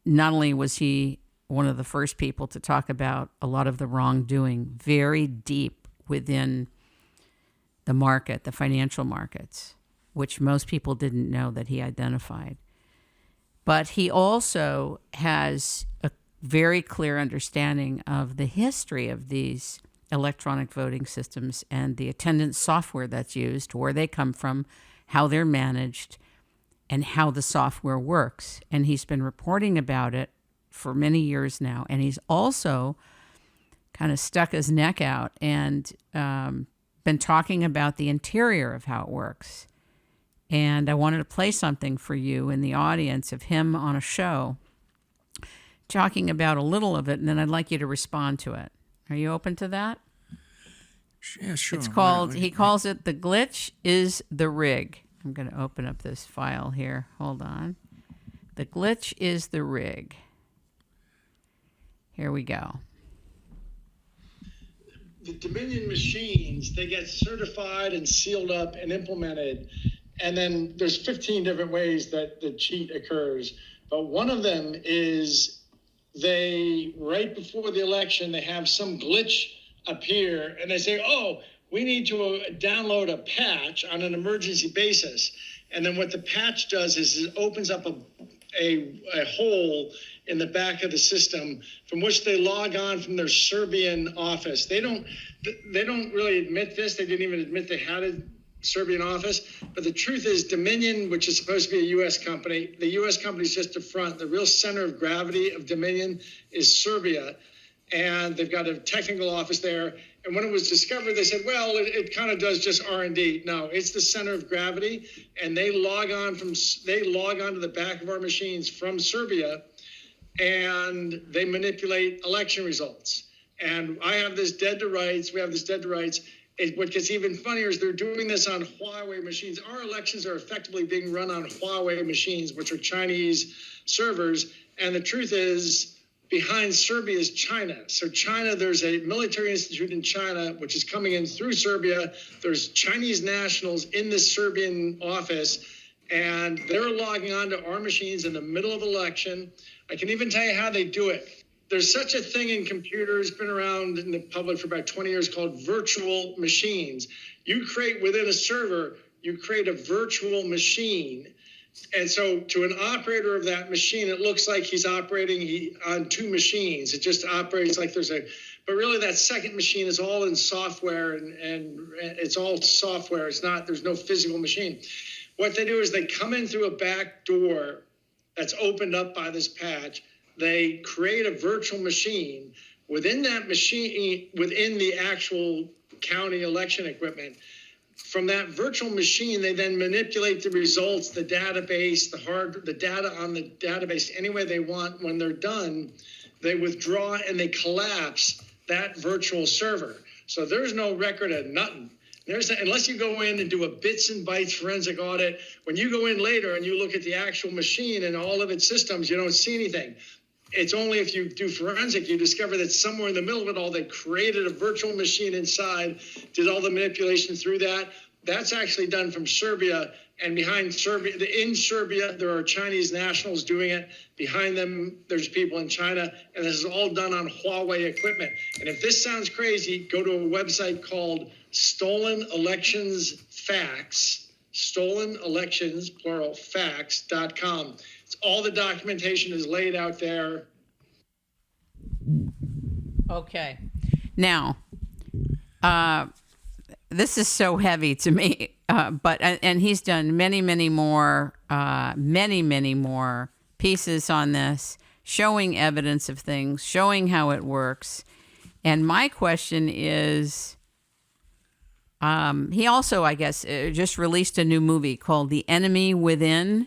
Not only was he one of the first people to talk about a lot of the wrongdoing very deep within the market, the financial markets, which most people didn't know that he identified. But he also has a very clear understanding of the history of these electronic voting systems and the attendance software that's used, where they come from, how they're managed, and how the software works. And he's been reporting about it for many years now. And he's also kind of stuck his neck out and been talking about the interior of how it works. And I wanted to play something for you in the audience of him on a show talking about a little of it, and then I'd like you to respond to it. Are you open to that? Yeah, sure. It's called, he calls it The Glitch is the Rig. I'm going to open up this file here. Hold on. The Glitch is the Rig. Here we go. The Dominion machines, they get certified and sealed up and implemented. And then there's 15 different ways that the cheat occurs. But one of them is they, right before the election, they have some glitch appear and they say, oh, we need to download a patch on an emergency basis. And then what the patch does is it opens up a hole in the back of the system from which they log on from their Serbian office. They don't really admit this. They didn't even admit they had a Serbian office. But the truth is, Dominion, which is supposed to be a U.S. company, the U.S. company is just a front. The real center of gravity of Dominion is Serbia. And they've got a technical office there. And when it was discovered, they said, well, it kind of does just R&D. No, it's the center of gravity. And they log on to the back of our machines from Serbia, and they manipulate election results. And I have this dead to rights. We have this dead to rights. What gets even funnier is they're doing this on Huawei machines. Our elections are effectively being run on Huawei machines, which are Chinese servers. And the truth is, behind Serbia is China. So China, there's a military institute in China, which is coming in through Serbia. There's Chinese nationals in this Serbian office, and they're logging onto our machines in the middle of election. I can even tell you how they do it. There's such a thing in computers, been around in the public for about 20 years, called virtual machines. You create within a server, you create a virtual machine. And so to an operator of that machine, it looks like he's operating on two machines. It just operates like but really that second machine is all in software, and it's all software. There's no physical machine. What they do is they come in through a back door that's opened up by this patch. They create a virtual machine. Within that machine, within the actual county election equipment, from that virtual machine, they then manipulate the results, the database, the data on the database any way they want. When they're done, they withdraw and they collapse that virtual server. So there's no record of nothing. Unless you go in and do a bits and bytes forensic audit, when you go in later and you look at the actual machine and all of its systems, you don't see anything. It's only if you do forensic, you discover that somewhere in the middle of it all, they created a virtual machine inside, did all the manipulation through that. That's actually done from Serbia. And behind Serbia, in Serbia, there are Chinese nationals doing it. Behind them, there's people in China. And this is all done on Huawei equipment. And if this sounds crazy, go to a website called Stolen Elections Facts, Stolen Elections, plural, facts.com. All the documentation is laid out there. Okay. Now, this is so heavy to me, but he's done many more pieces on this, showing evidence of things, showing how it works. And my question is, he also, I guess, just released a new movie called The Enemy Within.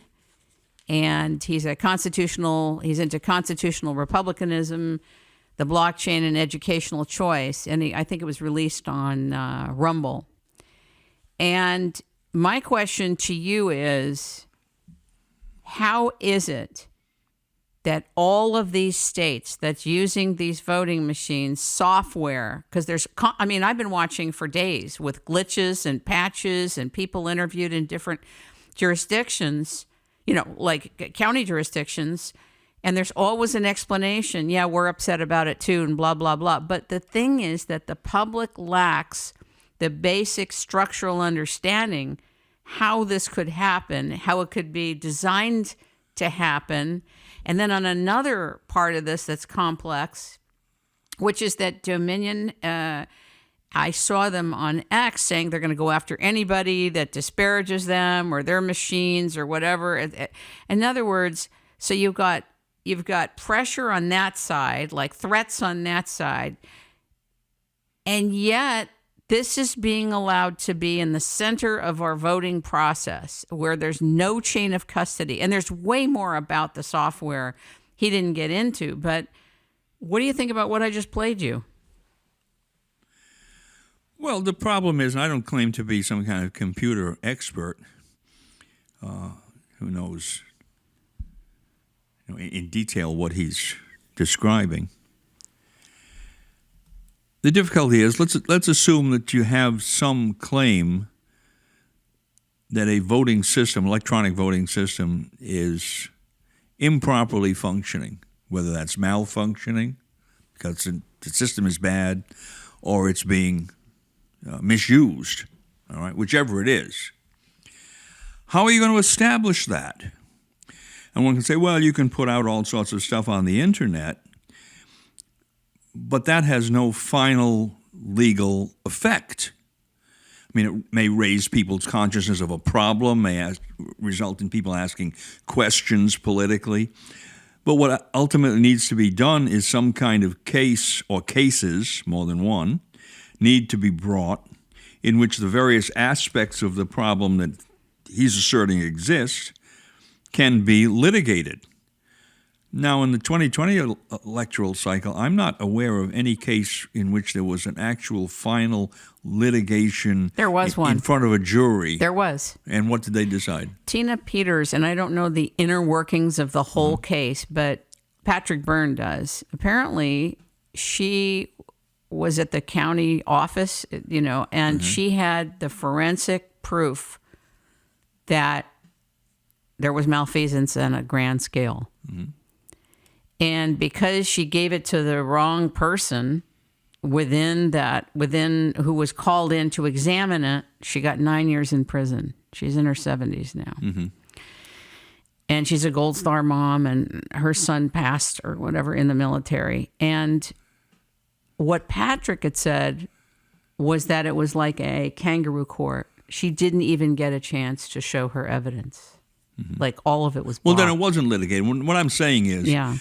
And he's into constitutional republicanism, the blockchain, and educational choice. And I think it was released on Rumble. And my question to you is, how is it that all of these states that's using these voting machines software, because I've been watching for days with glitches and patches and people interviewed in different jurisdictions, like county jurisdictions, and there's always an explanation. Yeah, we're upset about it too, and blah, blah, blah. But the thing is that the public lacks the basic structural understanding how this could happen, how it could be designed to happen. And then on another part of this that's complex, which is that Dominion, I saw them on X saying they're going to go after anybody that disparages them or their machines or whatever. In other words, so you've got pressure on that side, like threats on that side, and yet this is being allowed to be in the center of our voting process where there's no chain of custody. And there's way more about the software he didn't get into. But what do you think about what I just played you? Well, the problem is, I don't claim to be some kind of computer expert who knows in detail what he's describing. The difficulty is, let's assume that you have some claim that a voting system, electronic voting system, is improperly functioning, whether that's malfunctioning because the system is bad or it's being misused, all right, whichever it is. How are you going to establish that? And one can say, well, you can put out all sorts of stuff on the internet, but that has no final legal effect. I mean, it may raise people's consciousness of a problem, may result in people asking questions politically. But what ultimately needs to be done is some kind of case or cases, more than one, need to be brought in which the various aspects of the problem that he's asserting exist can be litigated. Now, in the 2020 electoral cycle, I'm not aware of any case in which there was an actual final litigation. There was one. In front of a jury. There was. And what did they decide? Tina Peters, and I don't know the inner workings of the whole case, but Patrick Byrne does. Apparently, she was at the county office, and she had the forensic proof that there was malfeasance on a grand scale. And because she gave it to the wrong person within who was called in to examine it, she got 9 years in prison. She's in her 70s now. And she's a Gold Star mom, and her son passed or whatever in the military. And what Patrick had said was that it was like a kangaroo court. She didn't even get a chance to show her evidence. Like all of it was blocked. Well, then it wasn't litigated. What I'm saying is... Yeah.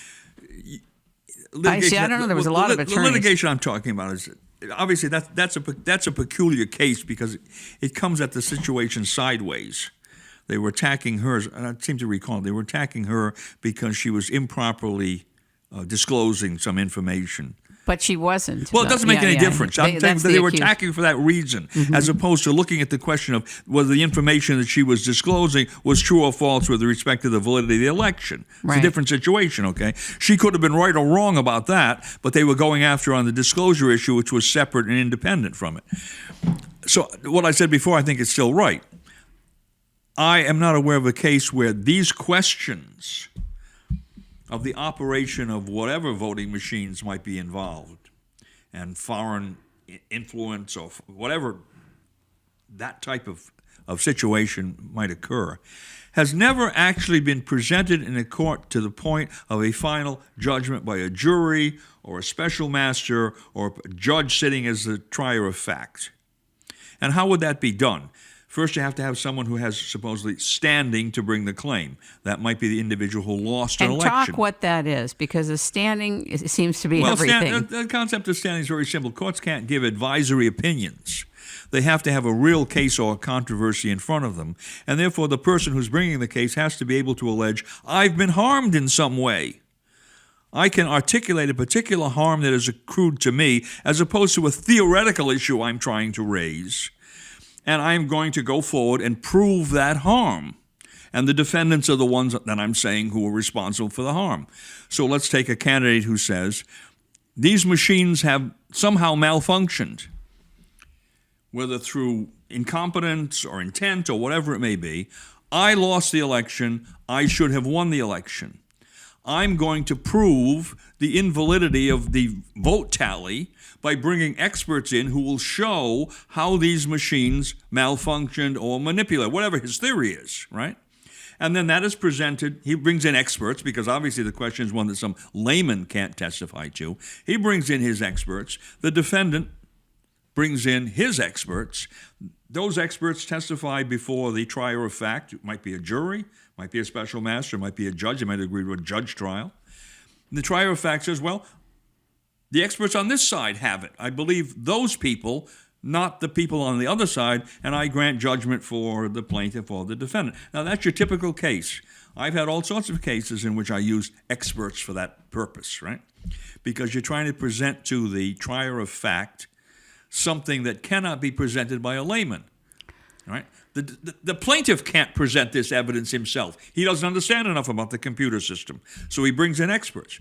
I don't know. There was a lot of attorneys. The litigation I'm talking about is obviously that's a peculiar case because it comes at the situation sideways. They were attacking her, and I seem to recall they were attacking her because she was improperly disclosing some information. But she wasn't. Well, it doesn't make any difference. I'm saying that they were attacking for that reason, as opposed to looking at the question of whether the information that she was disclosing was true or false with respect to the validity of the election. It's a different situation, okay? She could have been right or wrong about that, but they were going after her on the disclosure issue, which was separate and independent from it. So what I said before, I think is still right. I am not aware of a case where these questions of the operation of whatever voting machines might be involved and foreign influence or whatever that type of situation might occur has never actually been presented in a court to the point of a final judgment by a jury or a special master or a judge sitting as the trier of fact. And how would that be done? First, you have to have someone who has supposedly standing to bring the claim. That might be the individual who lost an election. And talk what that is, because a standing it seems to be everything. The concept of standing is very simple. Courts can't give advisory opinions. They have to have a real case or controversy in front of them, and therefore the person who's bringing the case has to be able to allege, I've been harmed in some way. I can articulate a particular harm that has accrued to me, as opposed to a theoretical issue I'm trying to raise. And I'm going to go forward and prove that harm. And the defendants are the ones that I'm saying who are responsible for the harm. So let's take a candidate who says, these machines have somehow malfunctioned, whether through incompetence or intent or whatever it may be. I lost the election. I should have won the election. I'm going to prove the invalidity of the vote tally by bringing experts in who will show how these machines malfunctioned or manipulated, whatever his theory is, right? And then that is presented. He brings in experts because obviously the question is one that some layman can't testify to. He brings in his experts. The defendant brings in his experts. Those experts testify before the trier of fact. It might be a jury, might be a special master, might be a judge. It might agree to a judge trial. And the trier of fact says, well, the experts on this side have it. I believe those people, not the people on the other side, and I grant judgment for the plaintiff or the defendant. Now, that's your typical case. I've had all sorts of cases in which I use experts for that purpose, right? Because you're trying to present to the trier of fact something that cannot be presented by a layman, right? The plaintiff can't present this evidence himself. He doesn't understand enough about the computer system, so he brings in experts.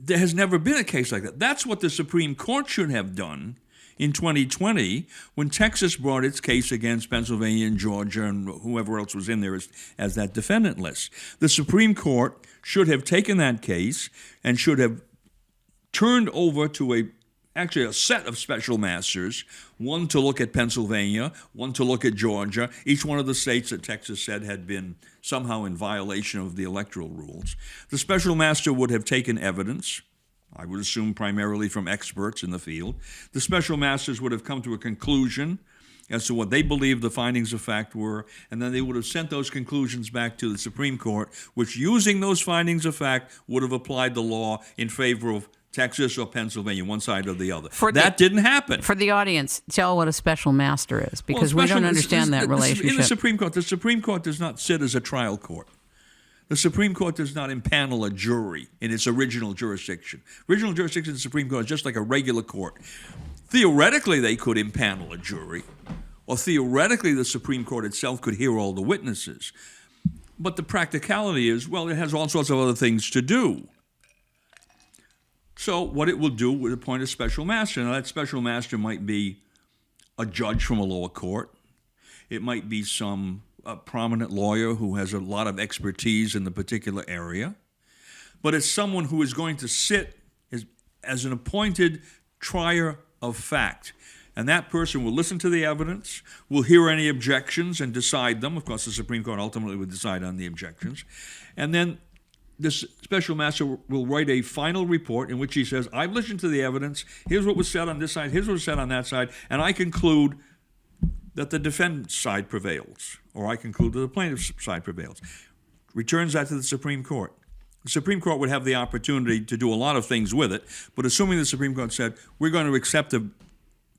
There has never been a case like that. That's what the Supreme Court should have done in 2020 when Texas brought its case against Pennsylvania and Georgia and whoever else was in there as that defendant list. The Supreme Court should have taken that case and should have turned over to a actually a set of special masters, one to look at Pennsylvania, one to look at Georgia, each one of the states that Texas said had been somehow in violation of the electoral rules. The special master would have taken evidence, I would assume primarily from experts in the field. The special masters would have come to a conclusion as to what they believed the findings of fact were, and then they would have sent those conclusions back to the Supreme Court, which, using those findings of fact, would have applied the law in favor of Texas or Pennsylvania, one side or the other. That didn't happen. For the audience, tell what a special master is, because we don't understand that relationship. In the Supreme Court does not sit as a trial court. The Supreme Court does not impanel a jury in its original jurisdiction. Original jurisdiction of the Supreme Court is just like a regular court. Theoretically, they could impanel a jury, or theoretically, the Supreme Court itself could hear all the witnesses. But the practicality is, well, it has all sorts of other things to do. So what it will do would appoint a special master. Now, that special master might be a judge from a lower court. It might be some prominent lawyer who has a lot of expertise in the particular area. But it's someone who is going to sit as an appointed trier of fact. And that person will listen to the evidence, will hear any objections and decide them. Of course, the Supreme Court ultimately would decide on the objections. And then this special master will write a final report in which he says, I've listened to the evidence, here's what was said on this side, here's what was said on that side, and I conclude that the defendant's side prevails, or I conclude that the plaintiff's side prevails. Returns that to the Supreme Court. The Supreme Court would have the opportunity to do a lot of things with it, but assuming the Supreme Court said, we're going to accept the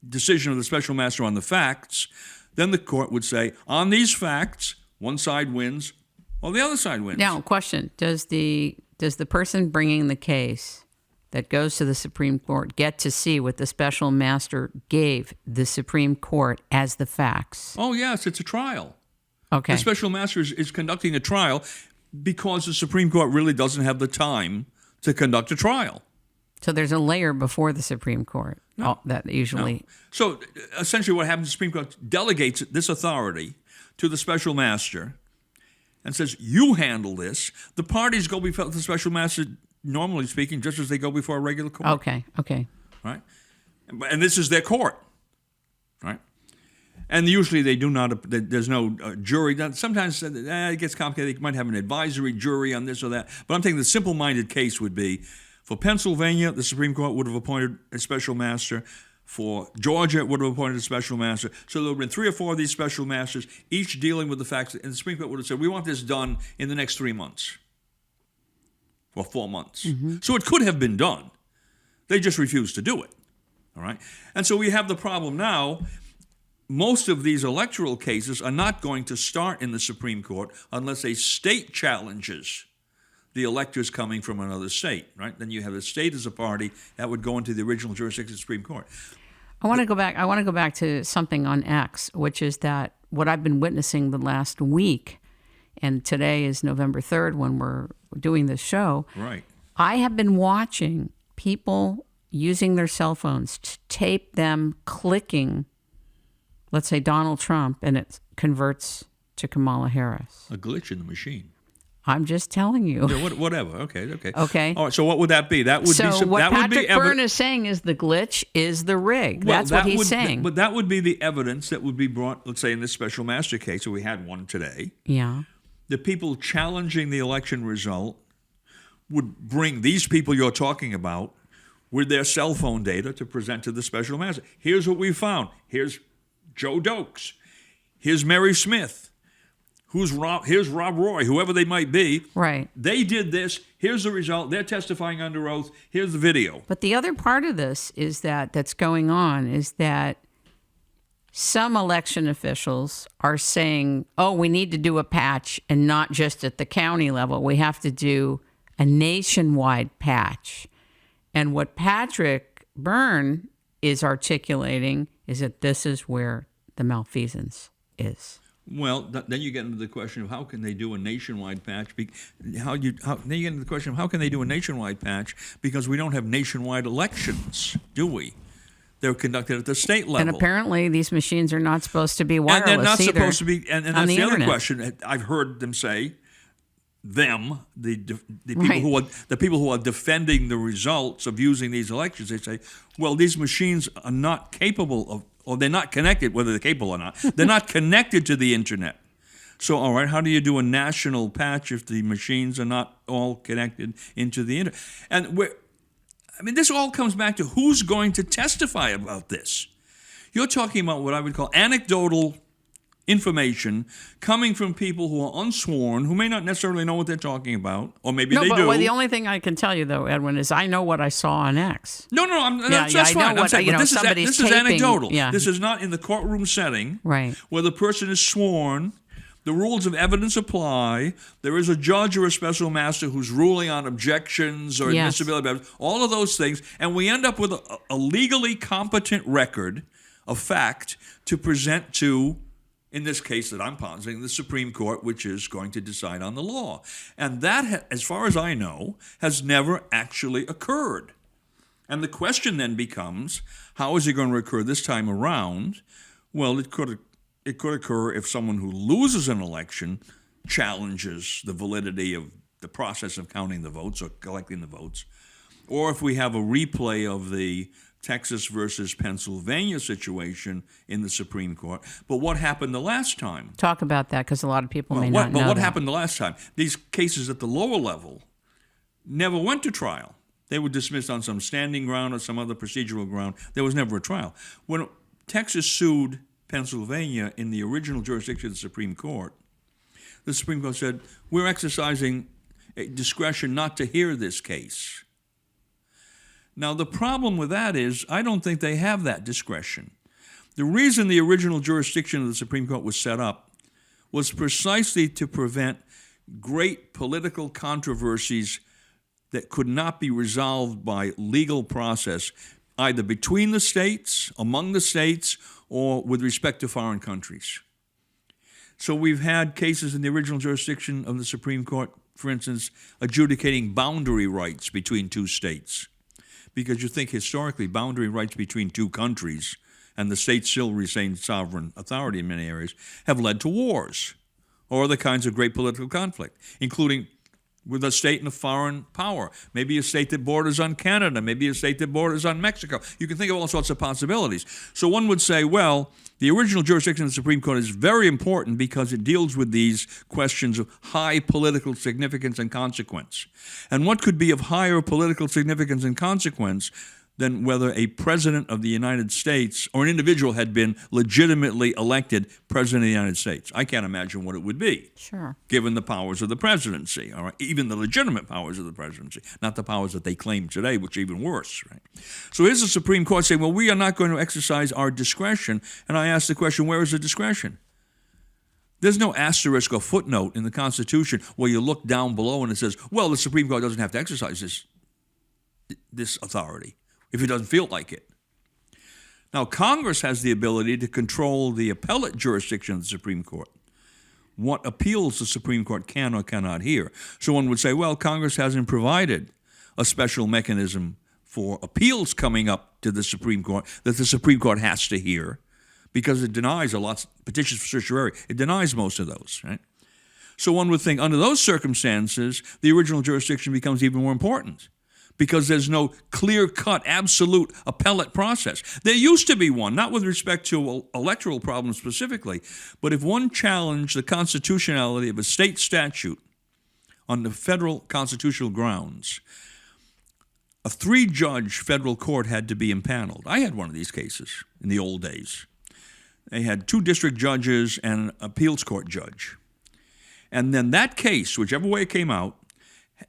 decision of the special master on the facts, then the court would say, on these facts, one side wins, or the other side wins. Now, question, does the person bringing the case that goes to the Supreme Court get to see what the special master gave the Supreme Court as the facts? Oh, yes, it's a trial. Okay. The special master is conducting a trial because the Supreme Court really doesn't have the time to conduct a trial. So there's a layer before the Supreme Court that usually... No. So essentially what happens, the Supreme Court delegates this authority to the special master and says, you handle this. The parties go before the special master, normally speaking, just as they go before a regular court. Okay. Right? And this is their court. Right? And usually they do not, there's no jury. Sometimes it gets complicated. They might have an advisory jury on this or that. But I'm thinking the simple-minded case would be, for Pennsylvania, the Supreme Court would have appointed a special master. For Georgia, it would have appointed a special master. So there would have been 3 or 4 of these special masters, each dealing with the facts. And the Supreme Court would have said, we want this done in the next 3 months. Or 4 months. Mm-hmm. So it could have been done. They just refused to do it. All right? And so we have the problem now. Most of these electoral cases are not going to start in the Supreme Court unless a state challenges the electors coming from another state, right? Then you have a state as a party that would go into the original jurisdiction of the Supreme Court. I want to go back to something on X, which is that what I've been witnessing the last week, and today is November 3rd when we're doing this show. Right. I have been watching people using their cell phones to tape them clicking, let's say Donald Trump, and it converts to Kamala Harris. A glitch in the machine. I'm just telling you. Yeah, whatever. Okay. Okay. All right. So what would that be? That would be so what that Patrick would be Byrne is saying is the glitch is the rig. Well, That's what he's saying. But that would be the evidence that would be brought, let's say, in this special master case, so we had one today. Yeah. The people challenging the election result would bring these people you're talking about with their cell phone data to present to the special master. Here's what we found. Here's Joe Dokes. Here's Mary Smith. Here's Rob Roy, whoever they might be. Right. They did this. Here's the result. They're testifying under oath. Here's the video. But the other part of this is that's going on is that some election officials are saying, oh, we need to do a patch and not just at the county level. We have to do a nationwide patch. And what Patrick Byrne is articulating is that this is where the malfeasance is. Well, then you get into the question of how can they do a nationwide patch? Then you get into the question of how can they do a nationwide patch because we don't have nationwide elections, do we? They're conducted at the state level. And apparently these machines are not supposed to be wireless and they're not either supposed to be. And that's the other internet. question. I've heard them say them, the people Right. who are defending the results of using these elections, they say, well, these machines are not capable of, or they're not connected, whether they're capable or not, they're not connected to the internet. So, all right, how do you do a national patch if the machines are not all connected into the internet? And this all comes back to who's going to testify about this. You're talking about what I would call anecdotal information coming from people who are unsworn, who may not necessarily know what they're talking about, or maybe they do. Well, the only thing I can tell you, though, Edwin, is I know what I saw on X. No, that's I fine. know I'm saying, what, but this is anecdotal. Yeah. This is not in the courtroom setting, Right. where the person is sworn. The rules of evidence apply. There is a judge or a special master who's ruling on objections or Yes. admissibility of evidence, all of those things, and we end up with a legally competent record of fact to present to, in this case that I'm positing, the Supreme Court, which is going to decide on the law. And that, as far as I know, has never actually occurred. And the question then becomes, how is it going to occur this time around? Well, it could occur if someone who loses an election challenges the validity of the process of counting the votes or collecting the votes, or if we have a replay of the Texas versus Pennsylvania situation in the Supreme Court. But what happened the last time? Talk about that, because a lot of people may not know But what that. happened the last time? These cases at the lower level never went to trial. They were dismissed on some standing ground or some other procedural ground. There was never a trial. When Texas sued Pennsylvania in the original jurisdiction of the Supreme Court said, we're exercising discretion not to hear this case. Now, the problem with that is I don't think they have that discretion. The reason the original jurisdiction of the Supreme Court was set up was precisely to prevent great political controversies that could not be resolved by legal process, either between the states, among the states, or with respect to foreign countries. So we've had cases in the original jurisdiction of the Supreme Court, for instance, adjudicating boundary rights between two states. Because you think historically boundary rights between two countries, and the states still retain sovereign authority in many areas, have led to wars or other kinds of great political conflict, including with a state and a foreign power, maybe a state that borders on Canada, maybe a state that borders on Mexico. You can think of all sorts of possibilities. So one would say, well, the original jurisdiction of the Supreme Court is very important because it deals with these questions of high political significance and consequence. And what could be of higher political significance and consequence than whether a president of the United States or an individual had been legitimately elected president of the United States? I can't imagine what it would be. Sure. Given the powers of the presidency, all right, even the legitimate powers of the presidency, not the powers that they claim today, which are even worse, right? So here's the Supreme Court saying, well, we are not going to exercise our discretion. And I ask the question, where is the discretion? There's no asterisk or footnote in the Constitution where you look down below and it says, well, the Supreme Court doesn't have to exercise this authority if it doesn't feel like it. Now, Congress has the ability to control the appellate jurisdiction of the Supreme Court, what appeals the Supreme Court can or cannot hear. So one would say, well, Congress hasn't provided a special mechanism for appeals coming up to the Supreme Court that the Supreme Court has to hear because it denies a lot of petitions for certiorari. It denies most of those, right? So one would think under those circumstances, the original jurisdiction becomes even more important, because there's no clear-cut, absolute appellate process. There used to be one, not with respect to electoral problems specifically, but if one challenged the constitutionality of a state statute on the federal constitutional grounds, a 3-judge federal court had to be impaneled. I had one of these cases in the old days. They had 2 district judges and an appeals court judge. And then that case, whichever way it came out,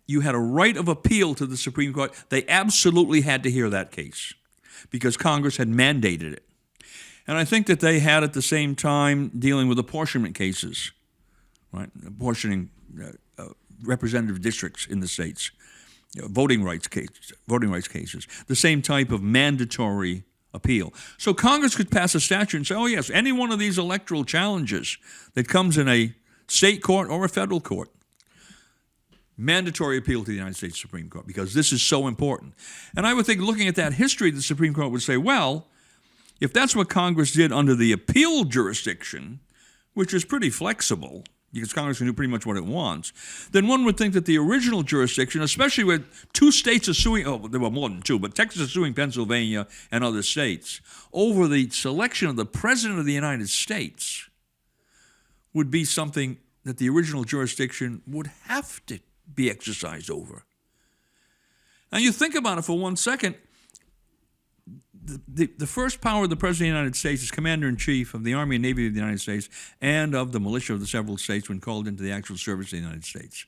you had a right of appeal to the Supreme Court. They absolutely had to hear that case because Congress had mandated it. And I think that they had at the same time dealing with apportionment cases, right? Apportioning representative districts in the states, voting rights cases, the same type of mandatory appeal. So Congress could pass a statute and say, oh yes, any one of these electoral challenges that comes in a state court or a federal court, mandatory appeal to the United States Supreme Court, because this is so important. And I would think, looking at that history, the Supreme Court would say, well, if that's what Congress did under the appeal jurisdiction, which is pretty flexible, because Congress can do pretty much what it wants, then one would think that the original jurisdiction, especially where two states are suing, there were more than two, but Texas is suing Pennsylvania and other states over the selection of the President of the United States, would be something that the original jurisdiction would have to be exercised over. Now you think about it for 1 second. The first power of the President of the United States is Commander-in-Chief of the Army and Navy of the United States and of the militia of the several states when called into the actual service of the United States.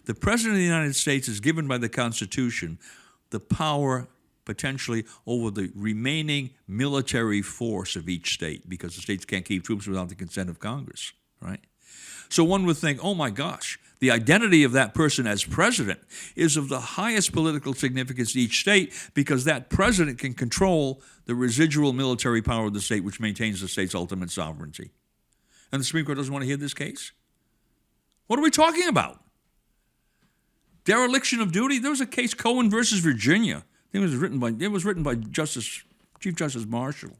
The President of the United States is given by the Constitution the power potentially over the remaining military force of each state, because the states can't keep troops without the consent of Congress, right? So one would think, oh my gosh, the identity of that person as president is of the highest political significance to each state, because that president can control the residual military power of the state, which maintains the state's ultimate sovereignty. And the Supreme Court doesn't want to hear this case? What are we talking about? Dereliction of duty? There was a case, Cohen versus Virginia. It was written by Chief Justice Marshall,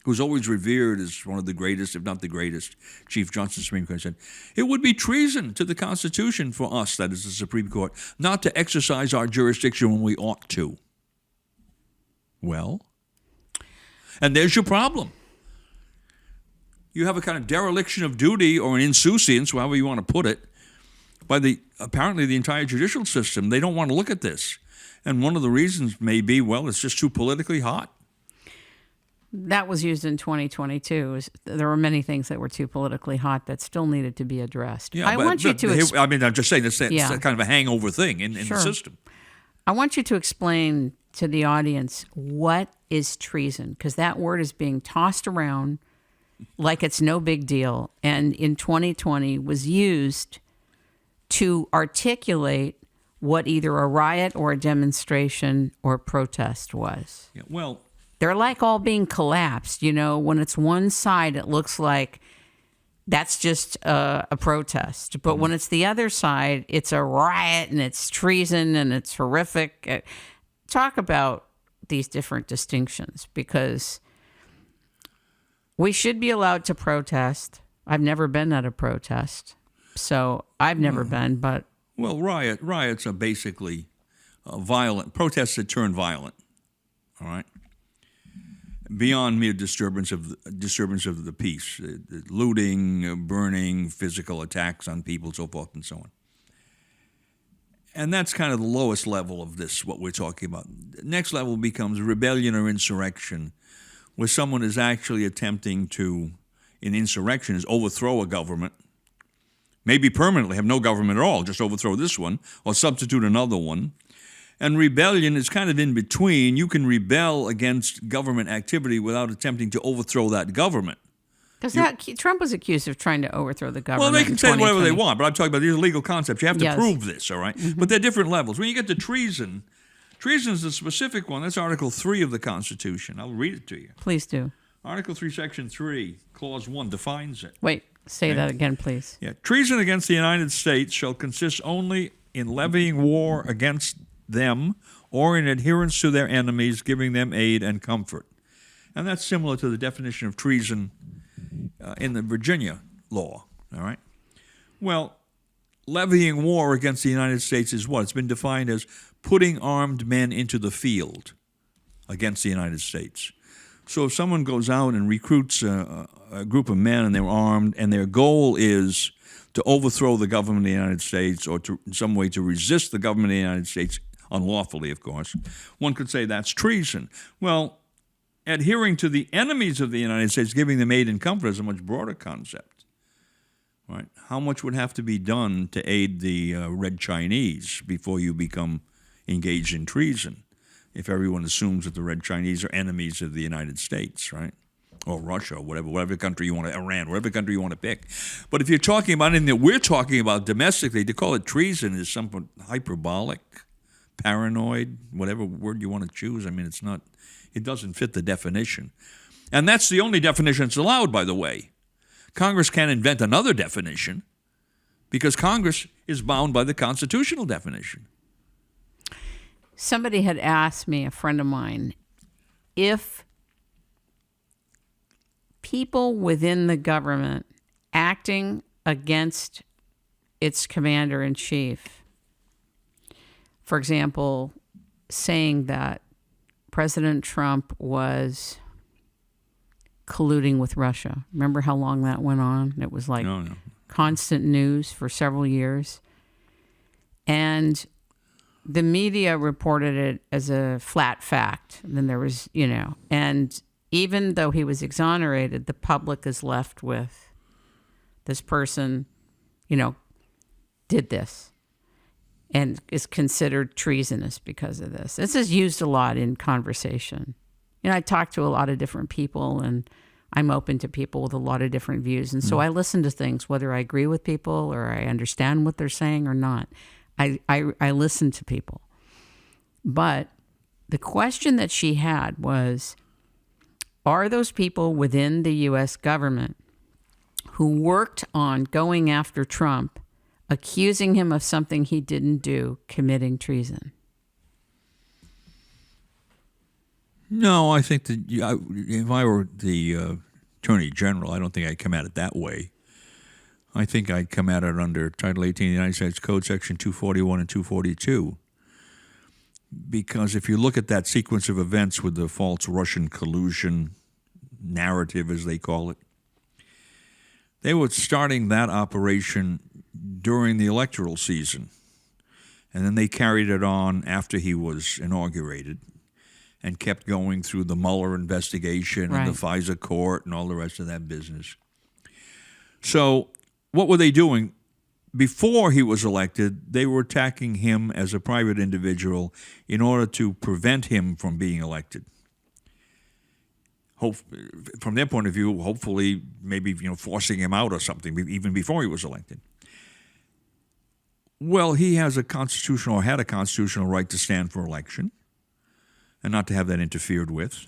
who's always revered as one of the greatest, if not the greatest, Chief Justice of the Supreme Court. Said, it would be treason to the Constitution for us, that is the Supreme Court, not to exercise our jurisdiction when we ought to. Well, and there's your problem. You have a kind of dereliction of duty, or an insouciance, however you want to put it, by apparently the entire judicial system. They don't want to look at this. And one of the reasons may be, well, it's just too politically hot. That was used in 2022. There were many things that were too politically hot that still needed to be addressed. Yeah, I'm just saying it's kind of a hangover thing in the system. I want you to explain to the audience what is treason, because that word is being tossed around like it's no big deal, and in 2020 was used to articulate what either a riot or a demonstration or protest was. Yeah, well, they're like all being collapsed. You know, when it's one side, it looks like that's just a protest. But when it's the other side, it's a riot and it's treason and it's horrific. Talk about these different distinctions, because we should be allowed to protest. I've never been at a protest, so I've never been, but... Well, riots are basically violent, protests that turn violent, all right? Beyond mere disturbance of the peace, looting, burning, physical attacks on people, so forth and so on. And that's kind of the lowest level of this, what we're talking about. Next level becomes rebellion or insurrection, where someone is actually attempting to, in insurrection, is overthrow a government, maybe permanently have no government at all, just overthrow this one, or substitute another one. And rebellion is kind of in between. You can rebel against government activity without attempting to overthrow that government. Because Trump was accused of trying to overthrow the government. Well, they can say whatever they want, but I'm talking about these are legal concepts. You have to prove this, all right? Mm-hmm. But they're different levels. When you get to treason is the specific one. That's Article 3 of the Constitution. I'll read it to you. Please do. Article 3, Section 3, Clause 1 defines it. Wait, say that again, please. Yeah. Treason against the United States shall consist only in levying war against them or in adherence to their enemies, giving them aid and comfort. And that's similar to the definition of treason in the Virginia law, all right? Well, levying war against the United States is what? It's been defined as putting armed men into the field against the United States. So if someone goes out and recruits a group of men and they're armed and their goal is to overthrow the government of the United States or to, in some way to resist the government of the United States, unlawfully, of course, one could say that's treason. Well, adhering to the enemies of the United States, giving them aid and comfort, is a much broader concept. Right? How much would have to be done to aid the Red Chinese before you become engaged in treason? If everyone assumes that the Red Chinese are enemies of the United States, right? Or Russia, or whatever country you want to, Iran, whatever country you want to pick. But if you're talking about anything that we're talking about domestically, to call it treason is somewhat hyperbolic, paranoid, whatever word you want to choose. I mean, it doesn't fit the definition. And that's the only definition that's allowed, by the way. Congress can't invent another definition because Congress is bound by the constitutional definition. Somebody had asked me, a friend of mine, if people within the government acting against its commander-in-chief, for example, saying that President Trump was colluding with Russia. Remember how long that went on? It was like constant news for several years. And the media reported it as a flat fact. And then there was, and even though he was exonerated, the public is left with this person, did this and is considered treasonous because of this. This is used a lot in conversation. I talk to a lot of different people, and I'm open to people with a lot of different views. And so I listen to things, whether I agree with people or I understand what they're saying or not. I listen to people. But the question that she had was, are those people within the U.S. government who worked on going after Trump, accusing him of something he didn't do, committing treason? No, I think that if I were the Attorney General, I don't think I'd come at it that way. I think I'd come at it under Title 18 of the United States Code, Section 241 and 242. Because if you look at that sequence of events with the false Russian collusion narrative, as they call it, they were starting that operation during the electoral season. And then they carried it on after he was inaugurated, and kept going through the Mueller investigation and the FISA court and all the rest of that business. So what were they doing? Before he was elected, they were attacking him as a private individual in order to prevent him from being elected. From their point of view, hopefully, maybe forcing him out or something, even before he was elected. Well, he has had a constitutional right to stand for election and not to have that interfered with.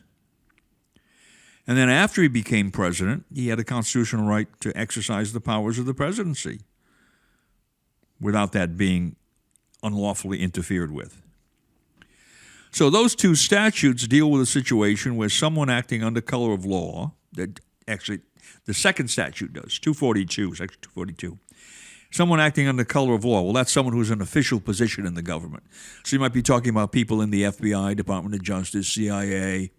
And then after he became president, he had a constitutional right to exercise the powers of the presidency without that being unlawfully interfered with. So those two statutes deal with a situation where someone acting under color of law, that actually the second statute does, 242, Section 242, someone acting under color of law, well, that's someone who's in an official position in the government. So you might be talking about people in the FBI, Department of Justice, CIA.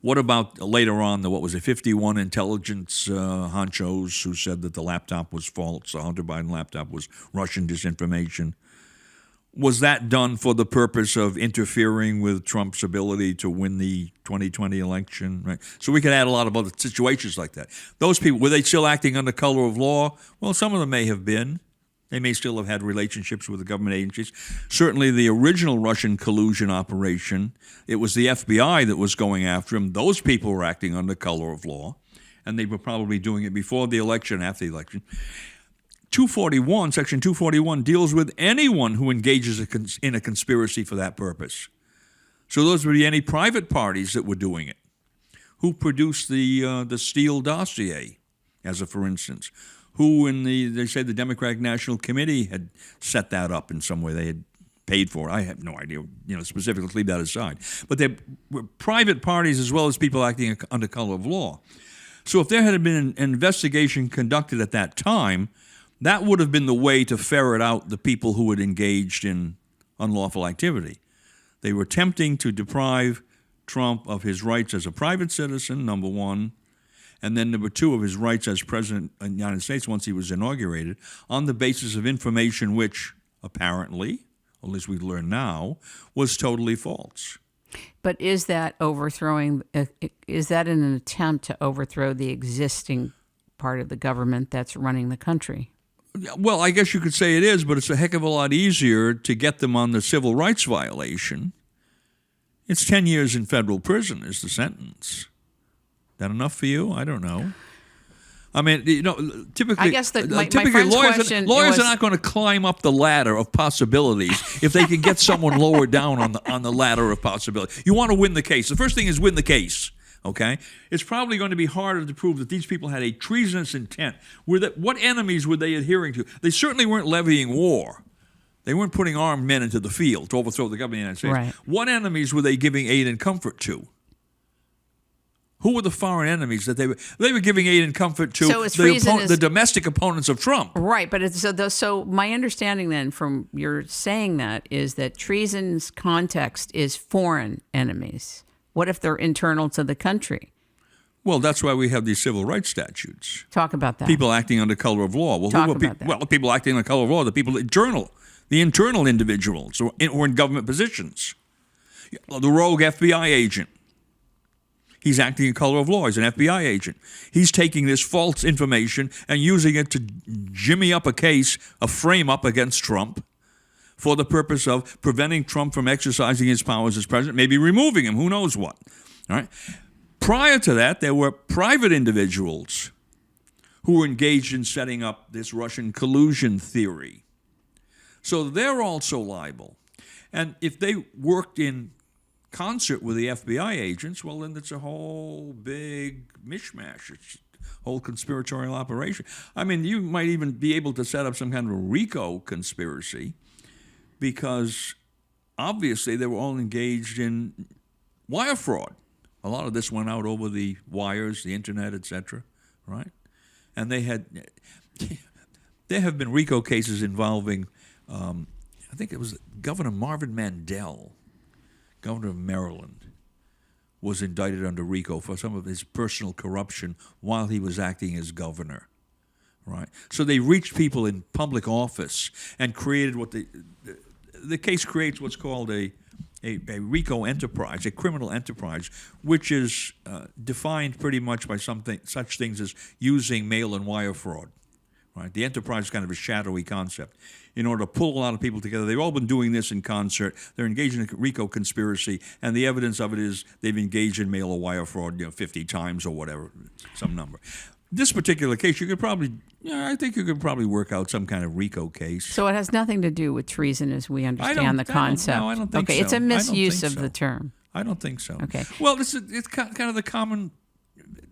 What about later on, 51 intelligence honchos who said that the laptop was false, the Hunter Biden laptop was Russian disinformation? Was that done for the purpose of interfering with Trump's ability to win the 2020 election? Right. So we could add a lot of other situations like that. Those people, were they still acting under color of law? Well, some of them may have been. They may still have had relationships with the government agencies. Certainly the original Russian collusion operation, it was the FBI that was going after him. Those people were acting under color of law, and they were probably doing it before the election, after the election. 241, Section 241, deals with anyone who engages in a conspiracy for that purpose. So those would be any private parties that were doing it, who produced the Steele dossier, as a for instance, who they say the Democratic National Committee had set that up in some way. They had paid for it. I have no idea, specifically, leave that aside. But they were private parties as well as people acting under color of law. So if there had been an investigation conducted at that time, that would have been the way to ferret out the people who had engaged in unlawful activity. They were attempting to deprive Trump of his rights as a private citizen, number one, and then number two, of his rights as president of the United States once he was inaugurated, on the basis of information which apparently, or at least we learn now, was totally false. But is that overthrowing, is that in an attempt to overthrow the existing part of the government that's running the country? Well, I guess you could say it is, but it's a heck of a lot easier to get them on the civil rights violation. It's 10 years in federal prison is the sentence. That enough for you? I don't know. I mean, typically, I guess that my friend's lawyers are not going to climb up the ladder of possibilities if they can get someone lower down on the ladder of possibilities. You want to win the case. The first thing is win the case. Okay, it's probably going to be harder to prove that these people had a treasonous intent. What enemies were they adhering to? They certainly weren't levying war. They weren't putting armed men into the field to overthrow the government of the United States. Right. What enemies were they giving aid and comfort to? Who were the foreign enemies that they were giving aid and comfort to? So the domestic opponents of Trump. Right, but so my understanding then from your saying that is that treason's context is foreign enemies. What if they're internal to the country? Well, that's why we have these civil rights statutes. Talk about that. People acting under color of law. Well, Talk about that. Well, people acting under color of law, the internal individuals or in government positions. The rogue FBI agent. He's acting in color of law. He's an FBI agent. He's taking this false information and using it to jimmy up a frame up against Trump for the purpose of preventing Trump from exercising his powers as president, maybe removing him, who knows what. All right. Prior to that, there were private individuals who were engaged in setting up this Russian collusion theory. So they're also liable. And if they worked in concert with the FBI agents, well, then it's a whole big mishmash. It's a whole conspiratorial operation. I mean, you might even be able to set up some kind of a RICO conspiracy because obviously they were all engaged in wire fraud. A lot of this went out over the wires, the internet, etc., right? And there have been RICO cases involving, I think it was Governor Marvin Mandel, governor of Maryland, was indicted under RICO for some of his personal corruption while he was acting as governor, right? So they reached people in public office and created what the case creates what's called a RICO enterprise, a criminal enterprise, which is defined pretty much by such things as using mail and wire fraud. Right? The enterprise is kind of a shadowy concept. In order to pull a lot of people together, they've all been doing this in concert. They're engaged in a RICO conspiracy, and the evidence of it is they've engaged in mail or wire fraud 50 times or whatever, some number. This particular case, I think you could probably work out some kind of RICO case. So it has nothing to do with treason as we understand the concept. I don't think so. Okay, it's a misuse of the term. I don't think so. Okay. Well, it's kind of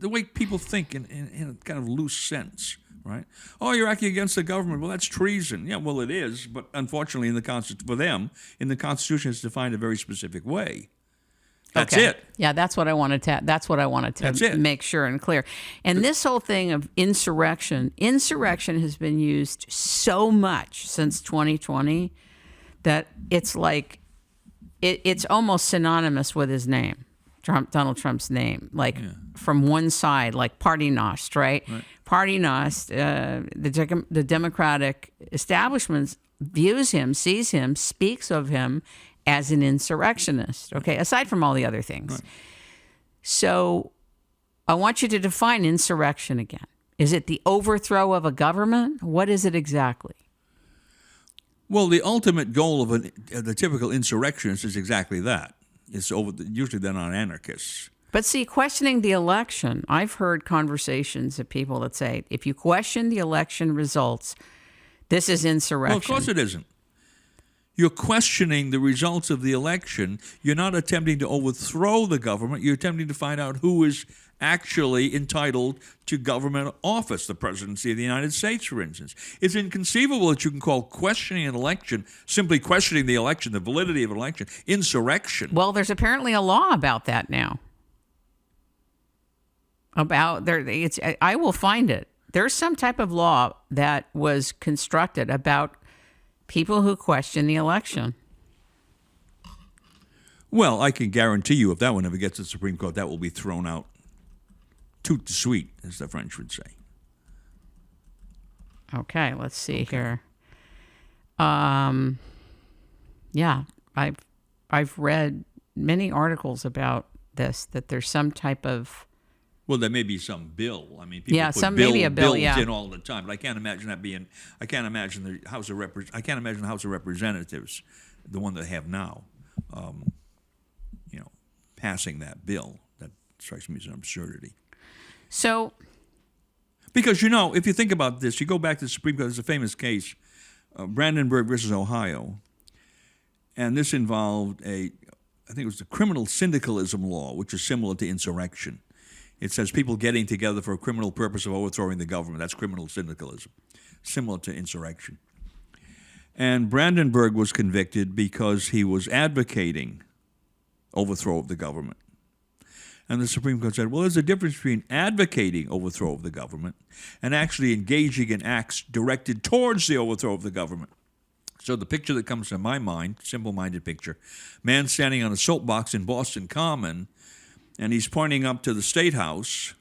the way people think in a kind of loose sense, right? Oh, you're acting against the government. Well, that's treason. Yeah, well, it is, but unfortunately, for them, in the Constitution, it's defined a very specific way. That's it. Yeah, that's what I wanted to make sure and clear. And this whole thing of insurrection has been used so much since 2020 that it's like it's almost synonymous with his name, Donald Trump's name. From one side, like Party Nost, right? Party Nost, the Democratic establishment views him, sees him, speaks of him as an insurrectionist, okay, aside from all the other things. Right. So I want you to define insurrection again. Is it the overthrow of a government? What is it exactly? Well, the ultimate goal of the typical insurrectionist is exactly that. It's usually they're not anarchists. But see, questioning the election, I've heard conversations of people that say, if you question the election results, this is insurrection. Well, of course it isn't. You're questioning the results of the election. You're not attempting to overthrow the government. You're attempting to find out who is actually entitled to government office, the presidency of the United States, for instance. It's inconceivable that you can call questioning an election, simply questioning the election, the validity of an election, insurrection. Well, there's apparently a law about that now. I will find it. There's some type of law that was constructed about people who question the election. Well, I can guarantee you if that one ever gets to the Supreme Court, that will be thrown out tout de suite, as the French would say. Okay, let's see here. Yeah, I've read many articles about this, that there's some type of... Well, there may be some bill. I mean, people put bills in all the time, but I can't imagine that being. I can't imagine the House of Representatives, the one they have now, passing that bill. That strikes me as an absurdity. So, because if you think about this, you go back to the Supreme Court. There's a famous case, Brandenburg versus Ohio, and this involved I think it was the criminal syndicalism law, which is similar to insurrection. It says people getting together for a criminal purpose of overthrowing the government. That's criminal syndicalism, similar to insurrection. And Brandenburg was convicted because he was advocating overthrow of the government. And the Supreme Court said, well, there's a difference between advocating overthrow of the government and actually engaging in acts directed towards the overthrow of the government. So the picture that comes to my mind, simple-minded picture, man standing on a soapbox in Boston Common, and he's pointing up to the State House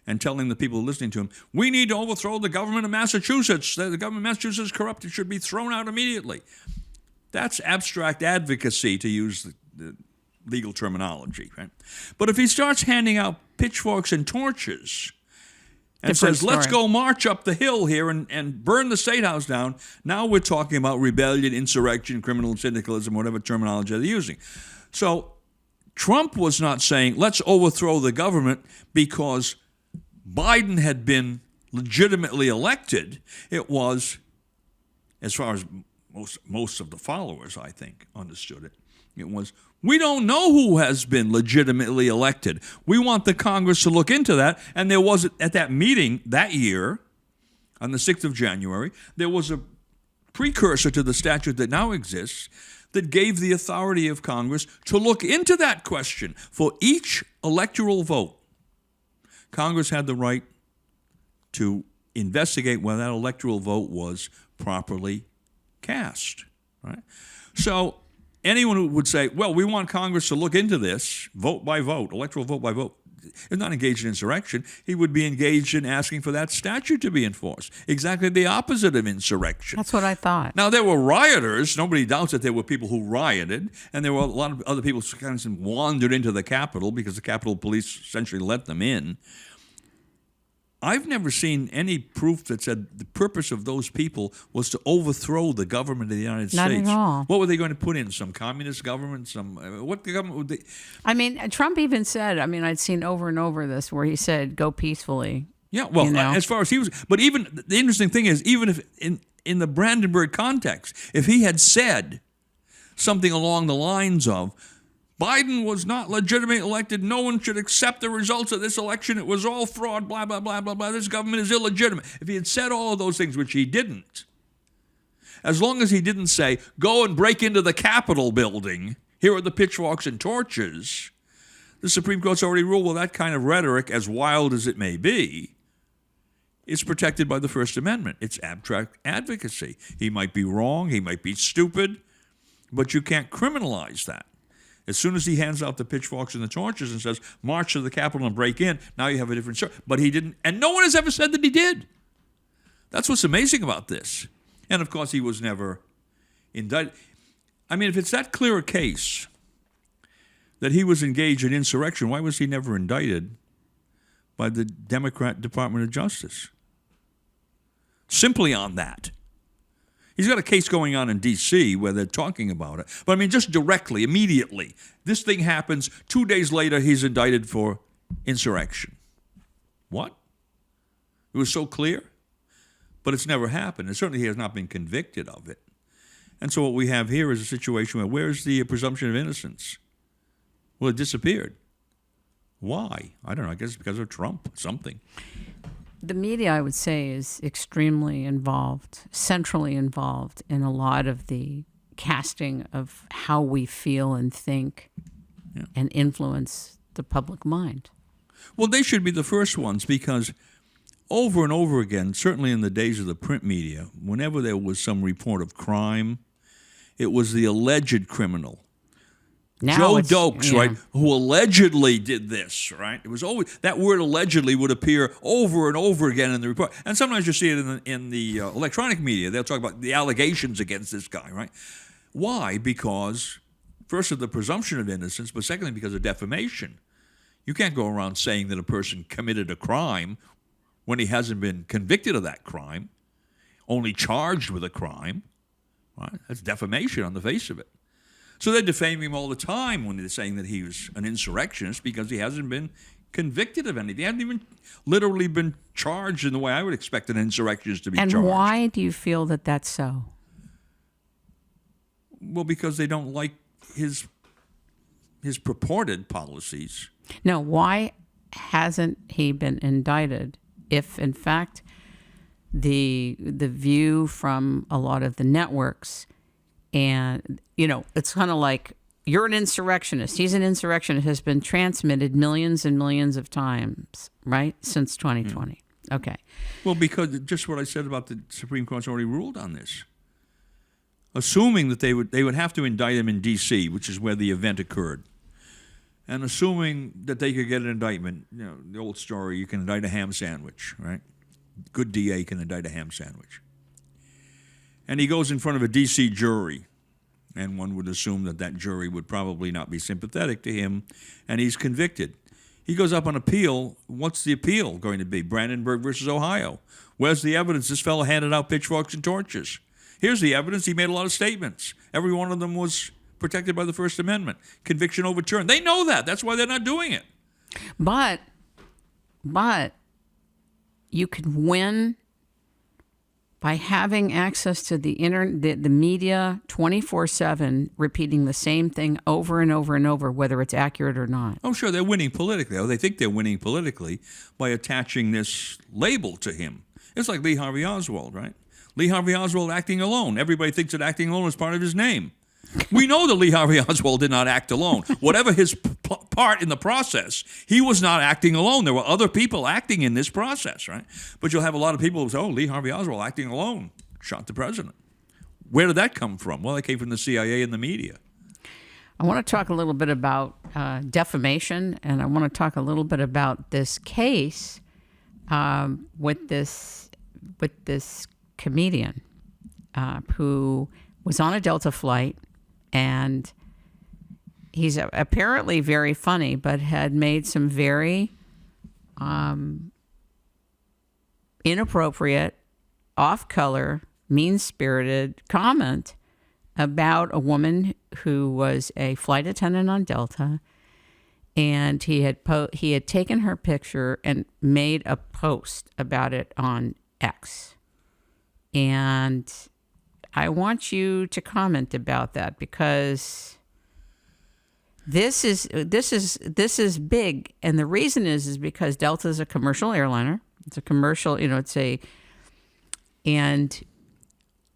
and telling the people listening to him, we need to overthrow the government of Massachusetts. The government of Massachusetts is corrupt. It should be thrown out immediately. That's abstract advocacy, to use the legal terminology, right? But if he starts handing out pitchforks and torches and says, let's go march up the hill here and burn the State House down, now we're talking about rebellion, insurrection, criminal syndicalism, whatever terminology they're using. So Trump was not saying, let's overthrow the government because Biden had been legitimately elected. It was, as far as most of the followers, I think, understood it, it was, we don't know who has been legitimately elected. We want the Congress to look into that. And there was, at that meeting that year, on the 6th of January, there was a precursor to the statute that now exists that gave the authority of Congress to look into that question. For each electoral vote, Congress had the right to investigate whether that electoral vote was properly cast. Right? So anyone who would say, well, we want Congress to look into this, vote by vote, electoral vote by vote, is not engaged in insurrection. He would be engaged in asking for that statute to be enforced. Exactly the opposite of insurrection. That's what I thought. Now, there were rioters. Nobody doubts that there were people who rioted, and there were a lot of other people who kind of wandered into the Capitol because the Capitol Police essentially let them in. I've never seen any proof that said the purpose of those people was to overthrow the government of the United States. Not at all. What were they going to put in? Some communist government? What government would they? I mean, Trump even said, I'd seen over and over this where he said, go peacefully. Yeah, well, as far as he was, but even the interesting thing is, even if in the Brandenburg context, if he had said something along the lines of, Biden was not legitimately elected. No one should accept the results of this election. It was all fraud, blah, blah, blah, blah, blah. This government is illegitimate. If he had said all of those things, which he didn't, as long as he didn't say, go and break into the Capitol building, here are the pitchforks and torches, the Supreme Court's already ruled, well, that kind of rhetoric, as wild as it may be, is protected by the First Amendment. It's abstract advocacy. He might be wrong. He might be stupid, but you can't criminalize that. As soon as he hands out the pitchforks and the torches and says, march to the Capitol and break in, now you have a different story. But he didn't, and no one has ever said that he did. That's what's amazing about this. And, of course, he was never indicted. I mean, if it's that clear a case that he was engaged in insurrection, why was he never indicted by the Democrat Department of Justice? Simply on that. He's got a case going on in D.C. where they're talking about it. But, just directly, immediately, this thing happens. 2 days later, he's indicted for insurrection. What? It was so clear? But it's never happened. And certainly he has not been convicted of it. And so what we have here is a situation where's the presumption of innocence? Well, it disappeared. Why? I don't know. I guess because of Trump or something. The media, I would say, is extremely involved, centrally involved in a lot of the casting of how we feel and think and influence the public mind. Well, they should be the first ones because over and over again, certainly in the days of the print media, whenever there was some report of crime, it was the alleged criminal. Now Joe Dokes, right, who allegedly did this, right? It was always that word allegedly would appear over and over again in the report, and sometimes you see it in the electronic media. They'll talk about the allegations against this guy, right? Why? Because first of the presumption of innocence, but secondly because of defamation. You can't go around saying that a person committed a crime when he hasn't been convicted of that crime, only charged with a crime. Right? That's defamation on the face of it. So they defame him all the time when they're saying that he was an insurrectionist because he hasn't been convicted of anything. He hasn't even literally been charged in the way I would expect an insurrectionist to be charged. And why do you feel that that's so? Well, because they don't like his purported policies. No, why hasn't he been indicted if, in fact, the view from a lot of the networks, and, it's kind of like you're an insurrectionist. He's an insurrectionist. Has been transmitted millions and millions of times, right, since 2020. Okay. Well, because just what I said about the Supreme Court's already ruled on this. Assuming that they would have to indict him in D.C., which is where the event occurred, and assuming that they could get an indictment, the old story, you can indict a ham sandwich, right? Good DA can indict a ham sandwich. And he goes in front of a D.C. jury, and one would assume that jury would probably not be sympathetic to him, and he's convicted. He goes up on appeal. What's the appeal going to be? Brandenburg versus Ohio. Where's the evidence? This fellow handed out pitchforks and torches. Here's the evidence. He made a lot of statements. Every one of them was protected by the First Amendment. Conviction overturned. They know that. That's why they're not doing it. But you can win by having access to the media 24/7, repeating the same thing over and over and over, whether it's accurate or not. Oh, sure, they're winning politically. Oh, they think they're winning politically by attaching this label to him. It's like Lee Harvey Oswald, right? Lee Harvey Oswald acting alone. Everybody thinks that acting alone is part of his name. We know that Lee Harvey Oswald did not act alone. Whatever his part in the process, he was not acting alone. There were other people acting in this process, right? But you'll have a lot of people who say, Lee Harvey Oswald acting alone, shot the president. Where did that come from? Well, it came from the CIA and the media. I want to talk a little bit about defamation, and I want to talk a little bit about this case with this comedian who was on a Delta flight. And he's apparently very funny, but had made some very inappropriate, off-color, mean-spirited comment about a woman who was a flight attendant on Delta, and he had taken her picture and made a post about it on X. And I want you to comment about that, because this is big, and the reason is because Delta is a commercial airliner. It's a commercial, and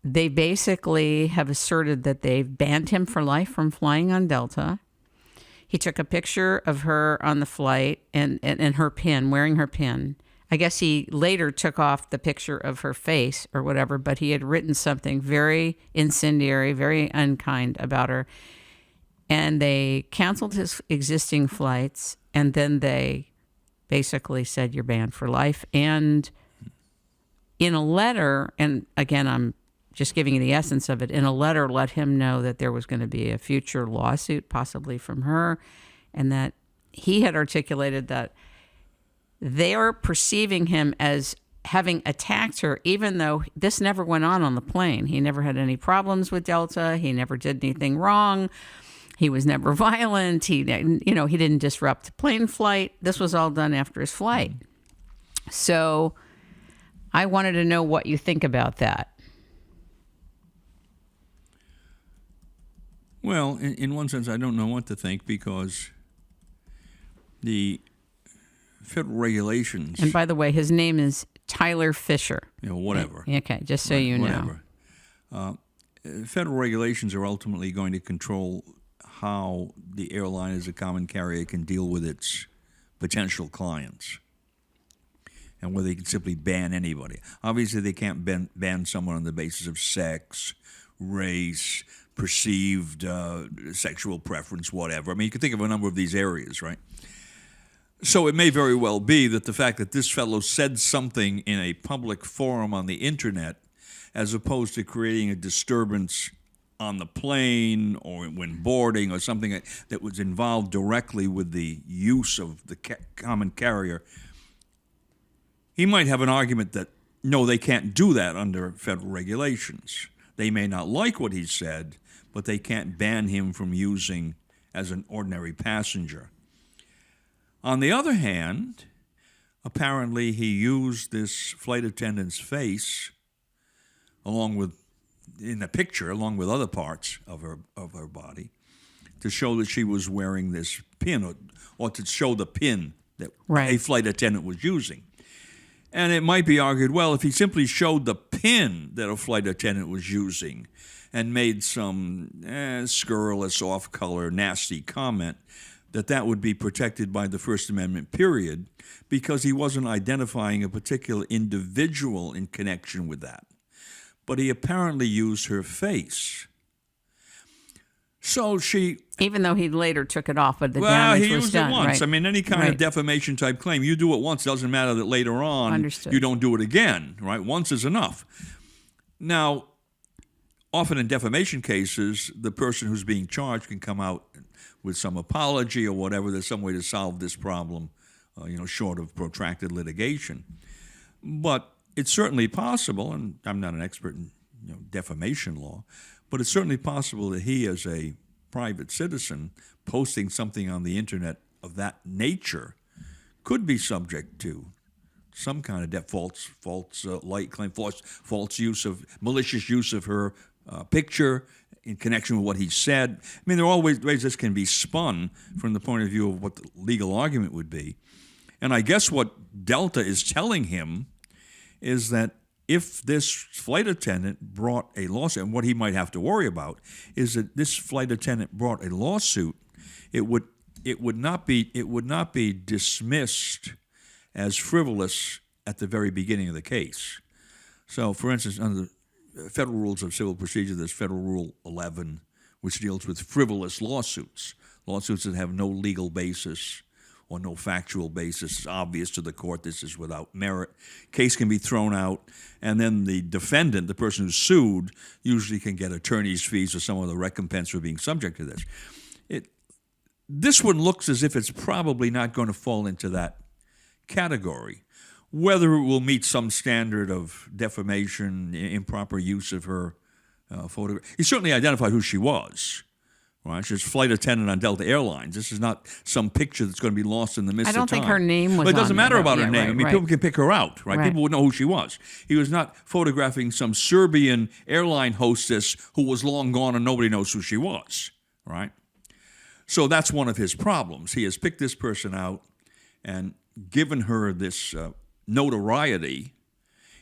they basically have asserted that they've banned him for life from flying on Delta. He took a picture of her on the flight and her pin, wearing her pin. I guess he later took off the picture of her face or whatever, but he had written something very incendiary, very unkind about her. And they canceled his existing flights, and then they basically said, you're banned for life. And in a letter, and again, I'm just giving you the essence of it, in a letter let him know that there was going to be a future lawsuit, possibly from her, and that he had articulated that they are perceiving him as having attacked her, even though this never went on the plane. He never had any problems with Delta. He never did anything wrong. He was never violent. He didn't disrupt the plane flight. This was all done after his flight. So I wanted to know what you think about that. Well, in one sense, I don't know what to think, because the federal regulations. And by the way, his name is Tyler Fisher. Whatever. Okay, just so you know. Federal regulations are ultimately going to control how the airline as a common carrier can deal with its potential clients, and whether they can simply ban anybody. Obviously, they can't ban someone on the basis of sex, race, perceived sexual preference, whatever. I mean, you can think of a number of these areas, right? So it may very well be that the fact that this fellow said something in a public forum on the internet, as opposed to creating a disturbance on the plane or when boarding or something that was involved directly with the use of the common carrier, he might have an argument that, no, they can't do that under federal regulations. They may not like what he said, but they can't ban him from using as an ordinary passenger. On the other hand, apparently he used this flight attendant's face in the picture, along with other parts of her body, to show that she was wearing this pin, or to show the pin that a flight attendant was using. And it might be argued, well, if he simply showed the pin that a flight attendant was using, and made some scurrilous, off-color, nasty comment, that would be protected by the First Amendment, period, because he wasn't identifying a particular individual in connection with that. But he apparently used her face. So she... Even though he later took it off, but the well, damage he was used done. it once. Right. I mean, any kind of Right. defamation type claim, you do it once, doesn't matter that later on Understood. you don't do it again, right? Once is enough. Now, often in defamation cases, the person who's being charged can come out with some apology or whatever. There's some way to solve this problem, short of protracted litigation. But it's certainly possible, and I'm not an expert in defamation law, but it's certainly possible that he, as a private citizen, posting something on the internet of that nature, could be subject to some kind of false light claim, false use of malicious use of her picture in connection with what he said. I mean, there are always ways this can be spun from the point of view of what the legal argument would be. And I guess what Delta is telling him is that if this flight attendant brought a lawsuit, and what he might have to worry about is that this flight attendant brought a lawsuit, it would not be dismissed as frivolous at the very beginning of the case. So, for instance, under the Federal Rules of Civil Procedure, there's Federal Rule 11, which deals with frivolous lawsuits that have no legal basis or no factual basis. It's obvious to the court this is without merit. Case can be thrown out, and then the defendant, the person who's sued, usually can get attorney's fees or some other recompense for being subject to this. This one looks as if it's probably not going to fall into that category. Whether it will meet some standard of defamation, improper use of her photograph. He certainly identified who she was. Right? She's a flight attendant on Delta Airlines. This is not some picture that's going to be lost in the mist of time. I don't think her name was But it doesn't on matter there. about her Yeah, name. right, I mean, right. people can pick her out, right? Right. People would know who she was. He was not photographing some Serbian airline hostess who was long gone and nobody knows who she was, right? So that's one of his problems. He has picked this person out and given her this notoriety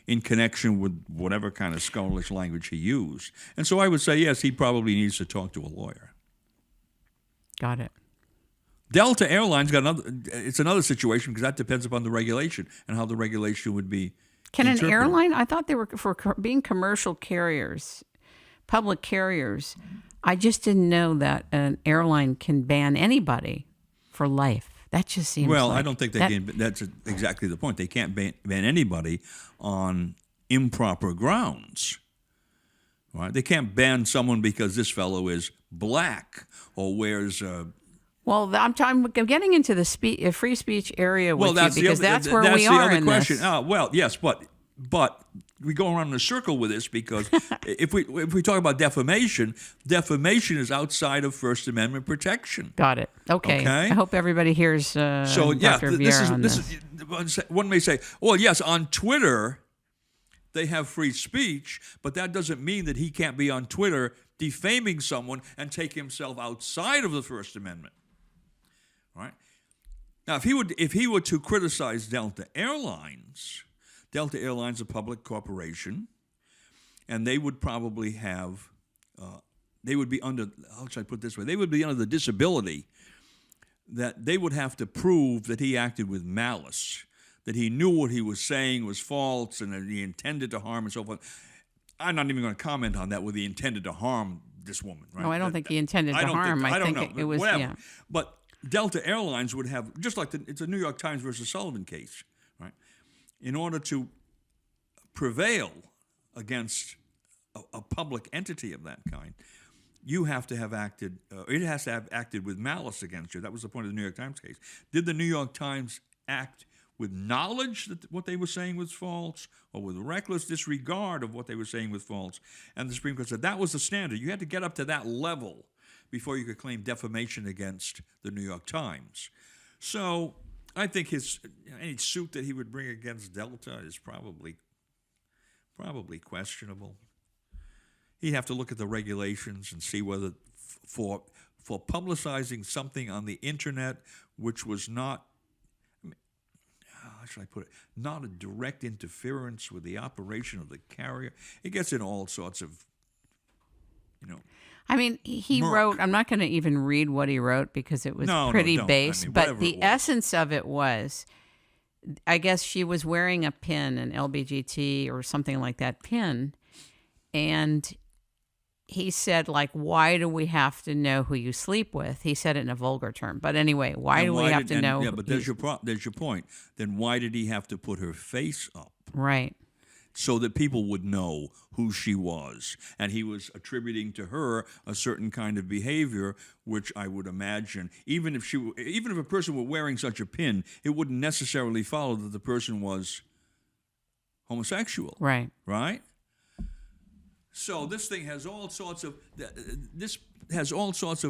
in connection with whatever kind of scurrilous language he used. And so I would say, yes, he probably needs to talk to a lawyer. Got it. Delta Airlines it's another situation because that depends upon the regulation and how the regulation would be Can interpreted. an airline, I thought they were for being commercial carriers, public carriers. I just didn't know that an airline can ban anybody for life. That just seems Well, like I don't think they can. That's exactly the point. They can't ban anybody on improper grounds. Right? They can't ban someone because this fellow is black or wears. Well, I'm getting into the free speech area with you because that's where we are the other in question. this. Oh, well, yes, but we go around in a circle with this because if we talk about defamation is outside of First Amendment protection. Got it. Okay. I hope everybody hears so yeah, Dr. Vieira on this. One may say, well, yes, on Twitter they have free speech, but that doesn't mean that he can't be on Twitter defaming someone and take himself outside of the First Amendment. Right? Now, if he were to criticize Delta Airlines, Delta Airlines is a public corporation, and they would probably have, they would be under, how should I put it this way? They would be under the disability that they would have to prove that he acted with malice, that he knew what he was saying was false and that he intended to harm and so forth. I'm not even going to comment on that, whether he intended to harm this woman. Right? No, I don't think he intended to harm. I think it was, whatever. yeah. But Delta Airlines would have, just like it's a New York Times versus Sullivan case, right? In order to prevail against a public entity of that kind, you have to have acted, it has to have acted with malice against you. That was the point of the New York Times case. Did the New York Times act with knowledge that what they were saying was false or with reckless disregard of what they were saying was false? And the Supreme Court said that was the standard. You had to get up to that level before you could claim defamation against the New York Times. So I think any suit that he would bring against Delta is probably questionable. He'd have to look at the regulations and see whether for publicizing something on the internet which was not, how should I put it, not a direct interference with the operation of the carrier. It gets into all sorts of I mean, he Merc. wrote, I'm not going to even read what he wrote because it was pretty don't. base, I mean, but whatever the it was. essence of it was, I guess she was wearing a pin, an LBGT or something like that pin, and he said, like, why do we have to know who you sleep with? He said it in a vulgar term. But anyway, why do we have to know? Yeah, but there's your point. Then why did he have to put her face up? Right. So that people would know who she was. And he was attributing to her a certain kind of behavior, which I would imagine, even if a person were wearing such a pin, it wouldn't necessarily follow that the person was homosexual. Right. Right? So this thing has all sorts of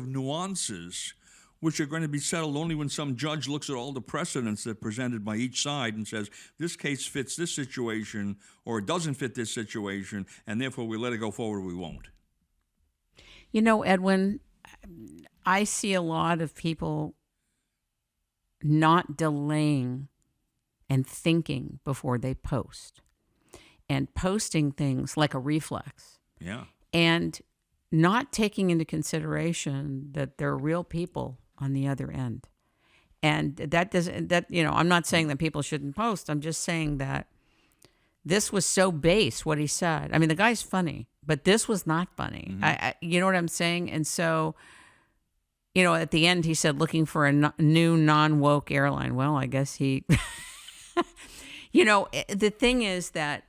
nuances, which are going to be settled only when some judge looks at all the precedents that are presented by each side and says, this case fits this situation or it doesn't fit this situation, and therefore we let it go forward or we won't. You know, Edwin, I see a lot of people not delaying and thinking before they post, and posting things like a reflex. Yeah. And not taking into consideration that there are real people on the other end. And I'm not saying that people shouldn't post. I'm just saying that this was so base, what he said. I mean, the guy's funny, but this was not funny. Mm-hmm. You know what I'm saying? And so, at the end, he said, looking for a new non-woke airline. Well, I guess he, the thing is that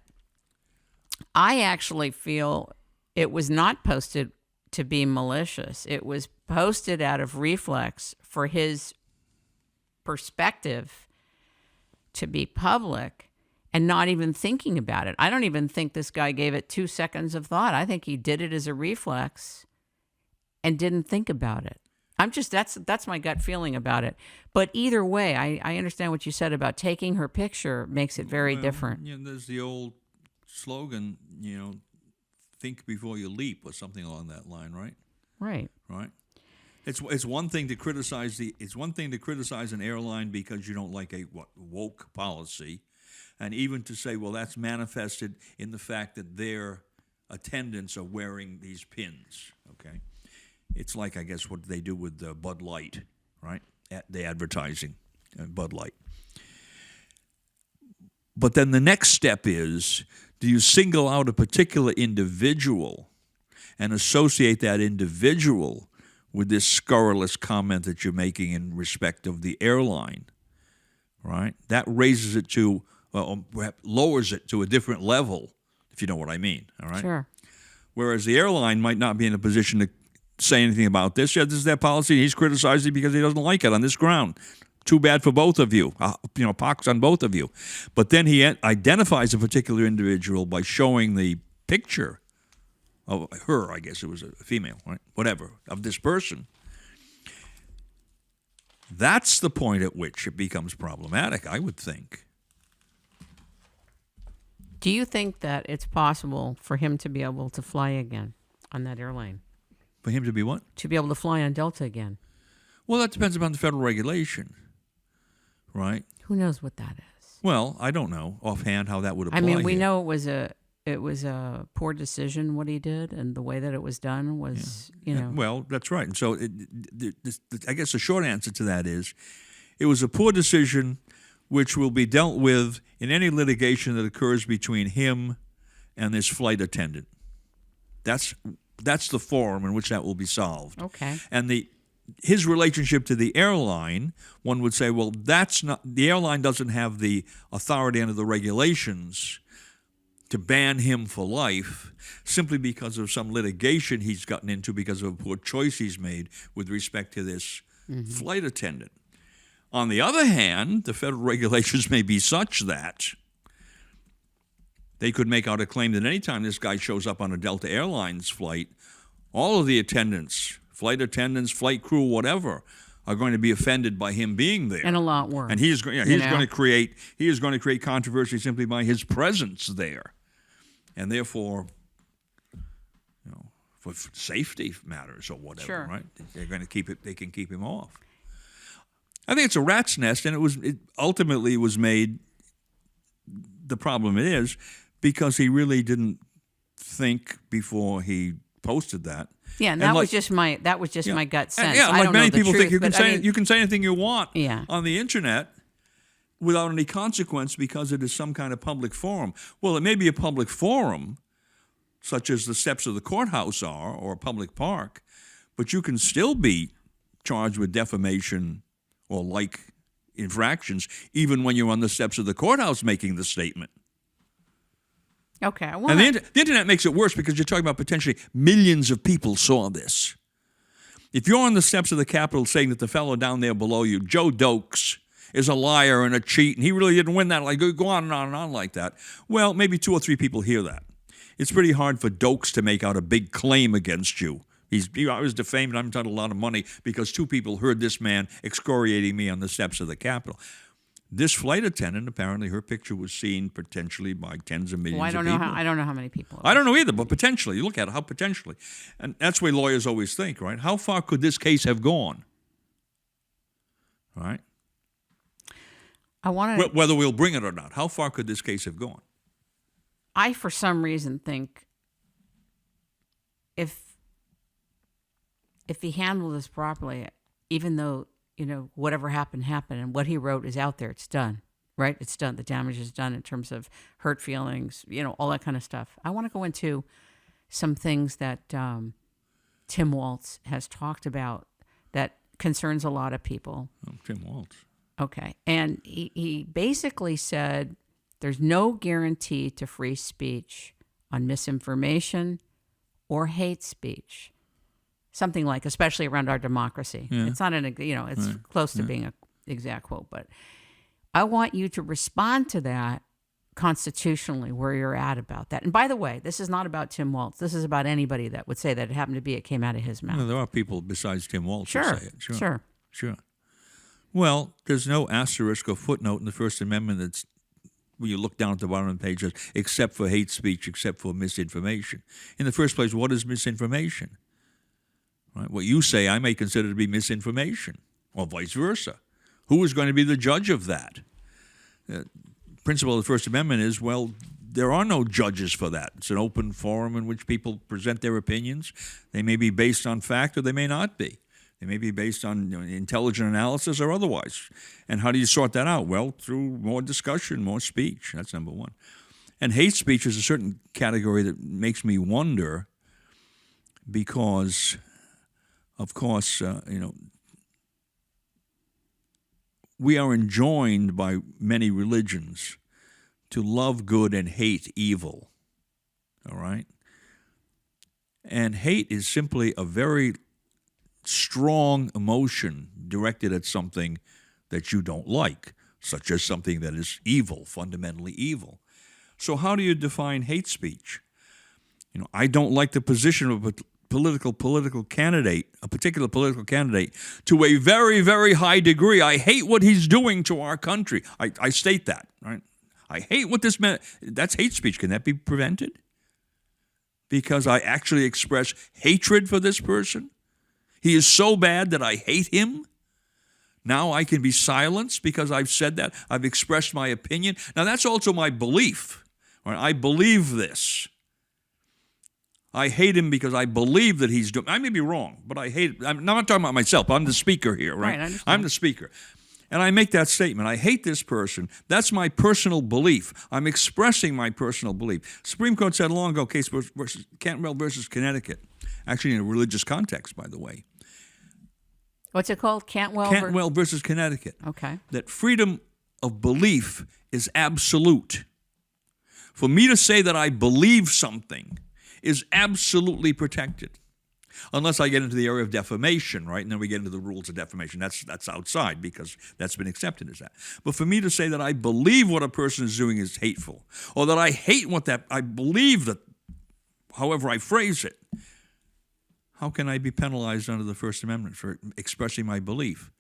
I actually feel it was not posted to be malicious. It was posted out of reflex for his perspective to be public and not even thinking about it. I don't even think this guy gave it 2 seconds of thought. I think he did it as a reflex and didn't think about it. That's my gut feeling about it. But either way, I understand what you said about taking her picture makes it very different. There's the old slogan, think before you leap, or something along that line, right? Right. Right. It's one thing to criticize an airline because you don't like a woke policy, and even to say, well, that's manifested in the fact that their attendants are wearing these pins. Okay, it's like, I guess, what they do with Bud Light, right? The advertising, Bud Light. But then the next step is, do you single out a particular individual and associate that individual with this scurrilous comment that you're making in respect of the airline, right? That raises it to, perhaps lowers it to a different level, if you know what I mean, all right? Sure. Whereas the airline might not be in a position to say anything about this. Yeah, this is their policy. He's criticizing because he doesn't like it on this ground. Too bad for both of you. Pox on both of you. But then he identifies a particular individual by showing the picture of her, I guess it was a female, right? Whatever, of this person. That's the point at which it becomes problematic, I would think. Do you think that it's possible for him to be able to fly again on that airline? For him to be what? To be able to fly on Delta again? Well, that depends upon the federal regulation, right? Who knows what that is? Well, I don't know offhand how that would apply. I mean, we here. know it was a poor decision what he did, and the way that it was done was, Well, that's right. And so I guess the short answer to that is it was a poor decision which will be dealt with in any litigation that occurs between him and this flight attendant. That's the forum in which that will be solved. Okay. And his relationship to the airline, one would say, well, the airline doesn't have the authority under the regulations to ban him for life simply because of some litigation he's gotten into because of a poor choice he's made with respect to this flight attendant. On the other hand, the federal regulations may be such that they could make out a claim that any time this guy shows up on a Delta Airlines flight, all of the attendants, flight crew, whatever, are going to be offended by him being there, and a lot worse. And he's going to create controversy simply by his presence there, and therefore, for safety matters or whatever, sure. Right? They're going to keep it. They can keep him off. I think it's a rat's nest, and it ultimately was made. The problem is because he really didn't think before he posted that. Yeah, and that was just my gut sense. Yeah, I like don't many know the people truth, think you can say anything you want Yeah. on the internet without any consequence because it is some kind of public forum. Well, it may be a public forum, such as the steps of the courthouse are, or a public park, but you can still be charged with defamation or like infractions even when you're on the steps of the courthouse making the statement. Okay. And the internet makes it worse because you're talking about potentially millions of people saw this. If you're on the steps of the Capitol saying that the fellow down there below you, Joe Dokes, is a liar and a cheat, and he really didn't win that, like go on and on and on like that, well, maybe 2 or 3 people hear that. It's pretty hard for Dokes to make out a big claim against you. I was defamed and I'm entitled to a lot of money because 2 people heard this man excoriating me on the steps of the Capitol. This flight attendant, apparently her picture was seen potentially by tens of millions of people. I don't know how many people. I don't know either, but potentially. You look at it, how potentially. And that's the way lawyers always think, right? How far could this case have gone? Right? Whether we'll bring it or not, how far could this case have gone? I, for some reason, think if he handled this properly, even though, whatever happened, and what he wrote is out there, it's done, right? It's done. The damage is done in terms of hurt feelings, all that kind of stuff. I want to go into some things that Tim Waltz has talked about that concerns a lot of people. Oh, Tim Waltz. Okay. And he basically said there's no guarantee to free speech on misinformation or hate speech. Something like, especially around our democracy. Yeah. It's not it's close to being an exact quote, but I want you to respond to that constitutionally where you're at about that. And by the way, this is not about Tim Waltz. This is about anybody that would say that it happened to be, it came out of his mouth. Well, there are people besides Tim Waltz who say it. Sure. Well, there's no asterisk or footnote in the First Amendment that's when you look down at the bottom of the page, except for hate speech, except for misinformation. In the first place, what is misinformation? Right? What you say, I may consider to be misinformation, or vice versa. Who is going to be the judge of that? Principle of the First Amendment is, well, there are no judges for that. It's an open forum in which people present their opinions. They may be based on fact or they may not be. They may be based on intelligent analysis or otherwise. And how do you sort that out? Well, through more discussion, more speech. That's number one. And hate speech is a certain category that makes me wonder because, of course, we are enjoined by many religions to love good and hate evil. All right? And hate is simply a very strong emotion directed at something that you don't like, such as something that is evil, fundamentally evil. So how do you define hate speech? I don't like the position of a political candidate, a particular political candidate, to a very, very high degree. I hate what he's doing to our country. I state that, right? I hate what this man, that's hate speech. Can that be prevented? Because I actually express hatred for this person? He is so bad that I hate him? Now I can be silenced because I've said that. I've expressed my opinion. Now that's also my belief. Right? I believe this. I hate him because I believe that he's doing. I may be wrong, but I hate. I'm not talking about myself. I'm the speaker here, right? I'm the speaker. And I make that statement. I hate this person. That's my personal belief. I'm expressing my personal belief. Supreme Court said long ago, case versus Cantwell versus Connecticut, actually in a religious context, by the way. What's it called? Cantwell versus Connecticut. Okay. That freedom of belief is absolute. For me to say that I believe something is absolutely protected. Unless I get into the area of defamation, right? And then we get into the rules of defamation. That's outside because that's been accepted as that. But for me to say that I believe what a person is doing is hateful, or that I hate I believe that, however I phrase it, how can I be penalized under the First Amendment for expressing my belief?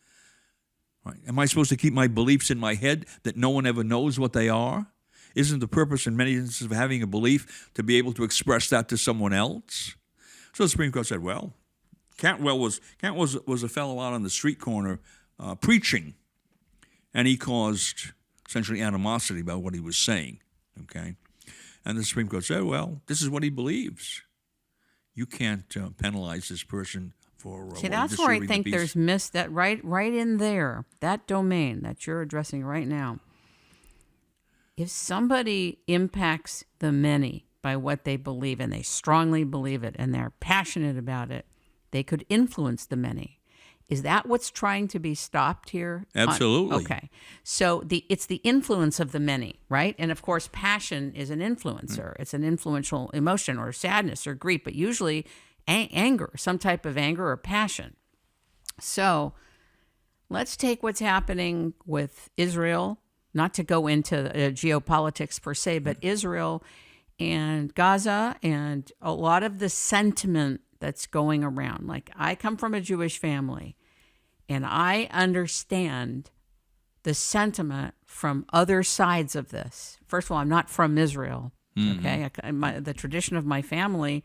Right? Am I supposed to keep my beliefs in my head that no one ever knows what they are? Isn't the purpose in many instances of having a belief to be able to express that to someone else? So the Supreme Court said, well, Cantwell was a fellow out on the street corner preaching, and he caused essentially animosity about what he was saying, okay? And the Supreme Court said, well, this is what he believes. you can't penalize this person for See, that's where I think there's missed that right in there, that domain that you're addressing right now. If somebody impacts the many by what they believe, and they strongly believe it, and they're passionate about it, they could influence the many. Is that what's trying to be stopped here? Absolutely. Okay. So it's the influence of the many, right? And of course, passion is an influencer. It's an influential emotion, or sadness or grief, but usually anger, some type of anger or passion. So let's take what's happening with Israel, not to go into geopolitics per se, but Israel and Gaza and a lot of the sentiment that's going around. Like, I come from a Jewish family, and I understand the sentiment from other sides of this. First of all, I'm not from Israel, okay? The tradition of my family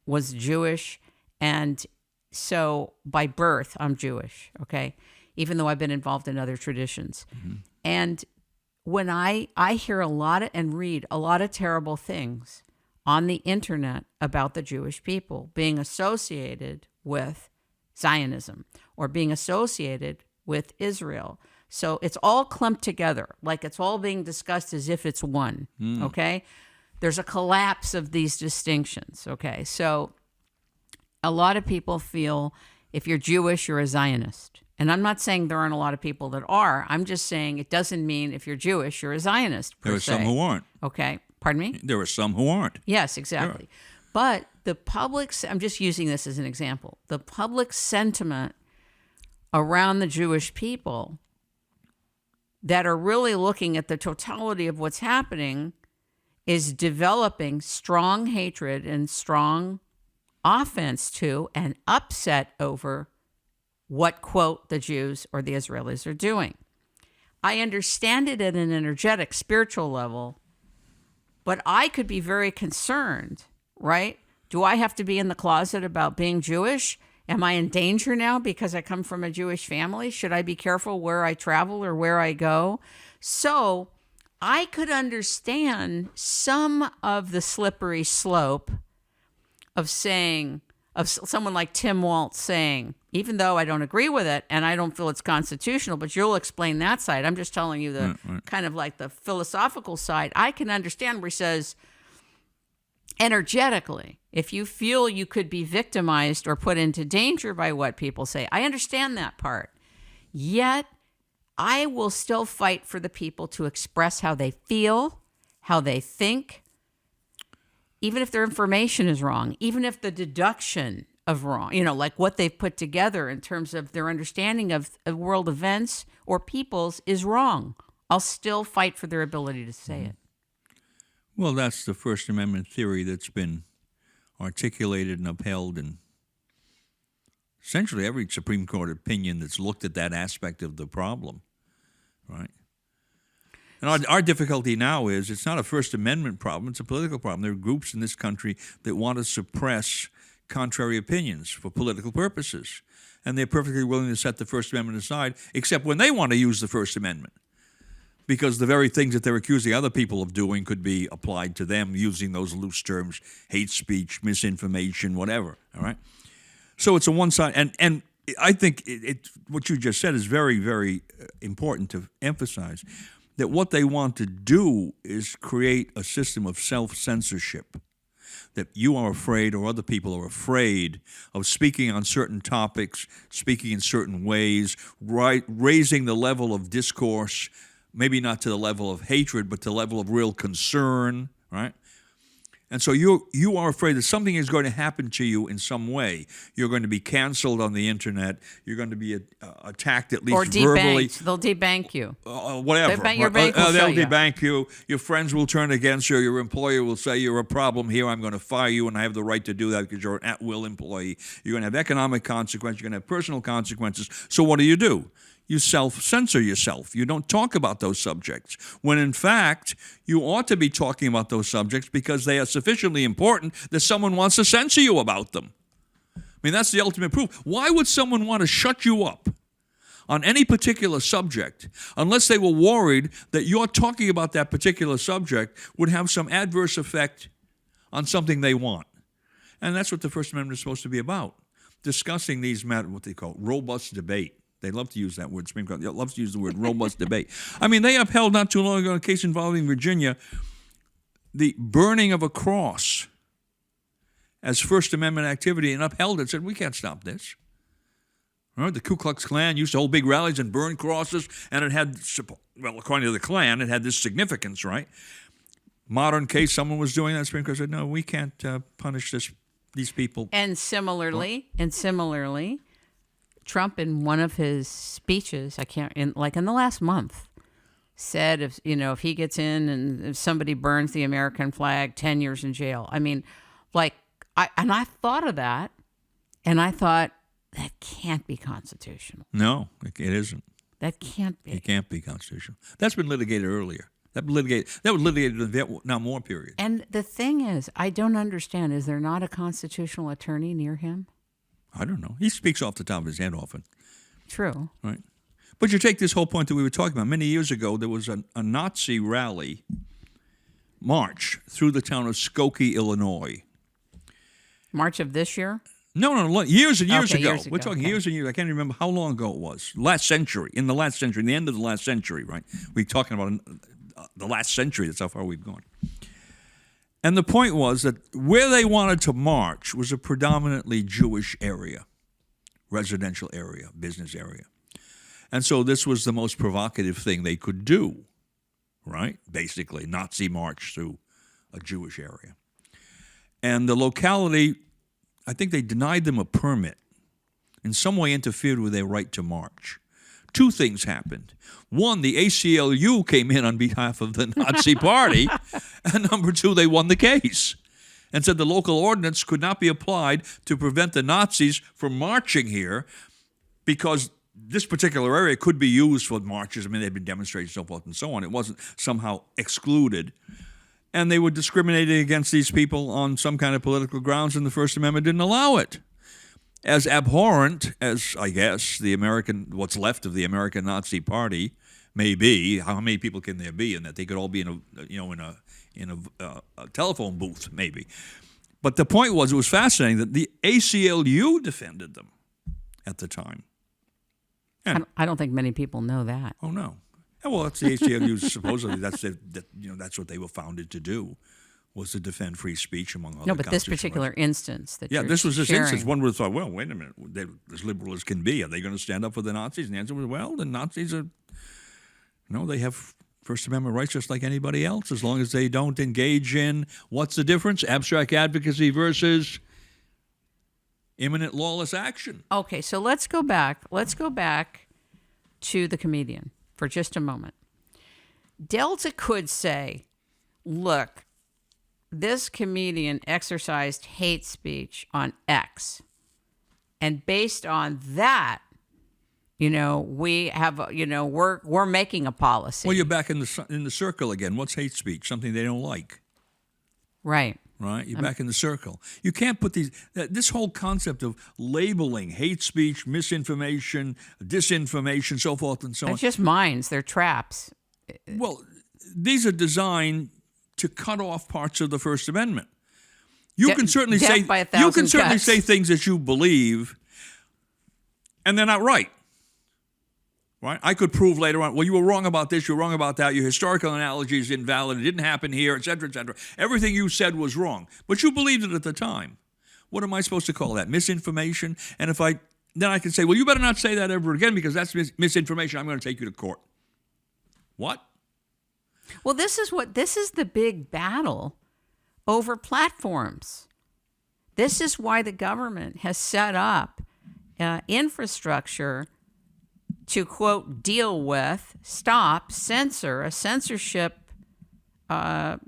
was Jewish, and so by birth, I'm Jewish, okay? Even though I've been involved in other traditions. And when I hear a lot and read a lot of terrible things on the internet about the Jewish people being associated with Zionism or being associated with Israel. So it's all clumped together, like it's all being discussed as if it's one, okay? There's a collapse of these distinctions, okay? So a lot of people feel if you're Jewish, you're a Zionist. And I'm not saying there aren't a lot of people that are. I'm just saying it doesn't mean if you're Jewish, you're a Zionist, per There are se. some who aren't. Okay. Pardon me? There are some who aren't. Yes, exactly. Sure. But the public, I'm just using this as an example, the public sentiment around the Jewish people that are really looking at the totality of what's happening is developing strong hatred and strong offense to and upset over what, quote, the Jews or the Israelis are doing. I understand it at an energetic, spiritual level, but I could be very concerned, right? Do I have to be in the closet about being Jewish? Am I in danger now because I come from a Jewish family? Should I be careful where I travel or where I go? So I could understand some of the slippery slope of saying, of someone like Tim Waltz saying, even though I don't agree with it and I don't feel it's constitutional, but you'll explain that side. I'm just telling you the kind of like the philosophical side. I can understand where he says, energetically, if you feel you could be victimized or put into danger by what people say, I understand that part. Yet, I will still fight for the people to express how they feel, how they think, even if their information is wrong, even if the deduction of wrong, like what they've put together in terms of their understanding of world events or people's is wrong. I'll still fight for their ability to say it. Well, that's the First Amendment theory that's been articulated and upheld in essentially every Supreme Court opinion that's looked at that aspect of the problem, right? And our difficulty now is it's not a First Amendment problem, it's a political problem. There are groups in this country that want to suppress contrary opinions for political purposes, and they're perfectly willing to set the First Amendment aside, except when they want to use the First Amendment, because the very things that they're accusing other people of doing could be applied to them using those loose terms, hate speech, misinformation, whatever, all right? So it's a one-side, and I think what you just said is very, very important to emphasize, that what they want to do is create a system of self-censorship, that you are afraid or other people are afraid of speaking on certain topics, speaking in certain ways, raising the level of discourse, maybe not to the level of hatred, but to the level of real concern, right? And so you are afraid that something is going to happen to you in some way. You're going to be canceled on the internet. You're going to be attacked at least or verbally. They'll debank you. Whatever. Your bank will they'll you. debank you. Your friends will turn against you. Your employer will say you're a problem here. I'm going to fire you, and I have the right to do that because you're an at-will employee. You're going to have economic consequences. You're going to have personal consequences. So what do? You self-censor yourself. You don't talk about those subjects, when in fact, you ought to be talking about those subjects because they are sufficiently important that someone wants to censor you about them. I mean, that's the ultimate proof. Why would someone want to shut you up on any particular subject unless they were worried that your talking about that particular subject would have some adverse effect on something they want? And that's what the First Amendment is supposed to be about, discussing these matters, what they call robust debate. They love to use that word. Supreme Court loves to use the word robust debate. I mean, they upheld not too long ago in a case involving Virginia the burning of a cross as First Amendment activity and upheld it, said, we can't stop this. Right? The Ku Klux Klan used to hold big rallies and burn crosses, and it had, well, according to the Klan, it had this significance, right? Modern case, someone was doing that, the Supreme Court said, no, we can't punish these people. And similarly, Trump, in one of his speeches, in the last month, said if he gets in and if somebody burns the American flag, 10 years in jail. I mean, I thought of that, and I thought that can't be constitutional. No, it isn't. That can't be. It can't be constitutional. That's been litigated earlier. That was litigated in the Vietnam War period. And the thing is, I don't understand. Is there not a constitutional attorney near him? I don't know. He speaks off the top of his head often. True. Right. But you take this whole point that we were talking about. Many years ago, there was a Nazi rally march through the town of Skokie, Illinois. March of this year? No, years and years ago. Years ago. We're talking years and years. I can't even remember how long ago it was. Last century, the end of the last century, right? We're talking about the last century. That's how far we've gone. And the point was that where they wanted to march was a predominantly Jewish area, residential area, business area. And so this was the most provocative thing they could do, right? Basically, Nazi march through a Jewish area. And the locality, I think they denied them a permit, in some way interfered with their right to march. Two things happened. One, the ACLU came in on behalf of the Nazi party, and number two, they won the case and said the local ordinance could not be applied to prevent the Nazis from marching here because this particular area could be used for marches. I mean, they'd been demonstrations, so forth and so on. It wasn't somehow excluded. And they were discriminating against these people on some kind of political grounds, and the First Amendment didn't allow it. As abhorrent as, I guess, what's left of the American Nazi Party may be, how many people can there be in that? They could all be in a telephone booth, maybe. But the point was, it was fascinating that the ACLU defended them at the time. And I don't think many people know that. Oh no. Well, that's the ACLU. Supposedly, that's what they were founded to do, was to defend free speech among other. No, but this particular instance that this was this sharing. instance. One would have thought, well, wait a minute, they're as liberal as can be. Are they going to stand up for the Nazis? And the answer was, well, the Nazis are, they have First Amendment rights just like anybody else, as long as they don't engage in, what's the difference? Abstract advocacy versus imminent lawless action. Okay, so let's go back to the comedian for just a moment. Delta could say, look, this comedian exercised hate speech on X. And based on that, we have, we're making a policy. Well, you're back in the circle again. What's hate speech? Something they don't like. Right. Right? You're back in the circle. You can't put this whole concept of labeling hate speech, misinformation, disinformation, so forth and so on. It's just minds. They're traps. Well, these are designed to cut off parts of the First Amendment. You can certainly say things that you believe, and they're not right. Right? I could prove later on, well, you were wrong about this, you were wrong about that, your historical analogy is invalid, it didn't happen here, et cetera, et cetera. Everything you said was wrong. But you believed it at the time. What am I supposed to call that? Misinformation? And then I can say, well, you better not say that ever again because that's misinformation. I'm going to take you to court. What? Well, this is the big battle over platforms. This is why the government has set up infrastructure to, quote, deal with, stop, censor, a censorship, not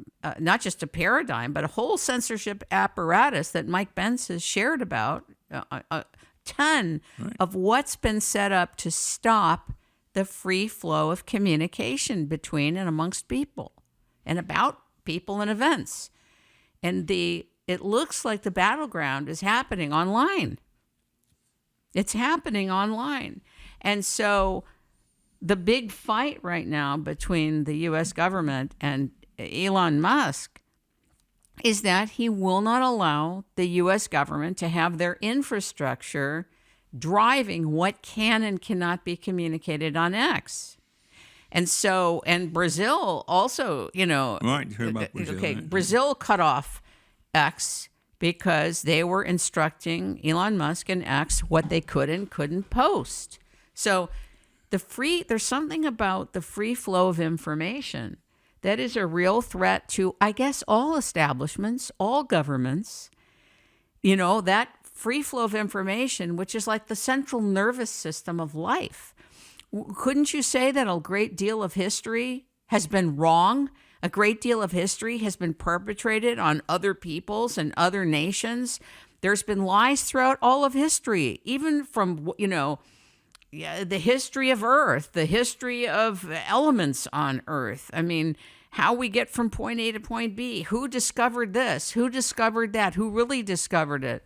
just a paradigm, but a whole censorship apparatus that Mike Benz has shared about, a ton of what's been set up to stop the free flow of communication between and amongst people and about people and events. And it looks like the battleground is happening online. It's happening online. And so the big fight right now between the U.S. government and Elon Musk is that he will not allow the U.S. government to have their infrastructure driving what can and cannot be communicated on X. And so, and Brazil also, Right, you heard about Brazil. Okay, right? Brazil cut off X because they were instructing Elon Musk and X what they could and couldn't post. So there's something about the free flow of information that is a real threat to, I guess, all establishments, all governments. That free flow of information, which is like the central nervous system of life. Couldn't you say that a great deal of history has been wrong? A great deal of history has been perpetrated on other peoples and other nations. There's been lies throughout all of history, even from, the history of Earth, the history of elements on Earth. I mean, how we get from point A to point B, who discovered this, who discovered that, who really discovered it.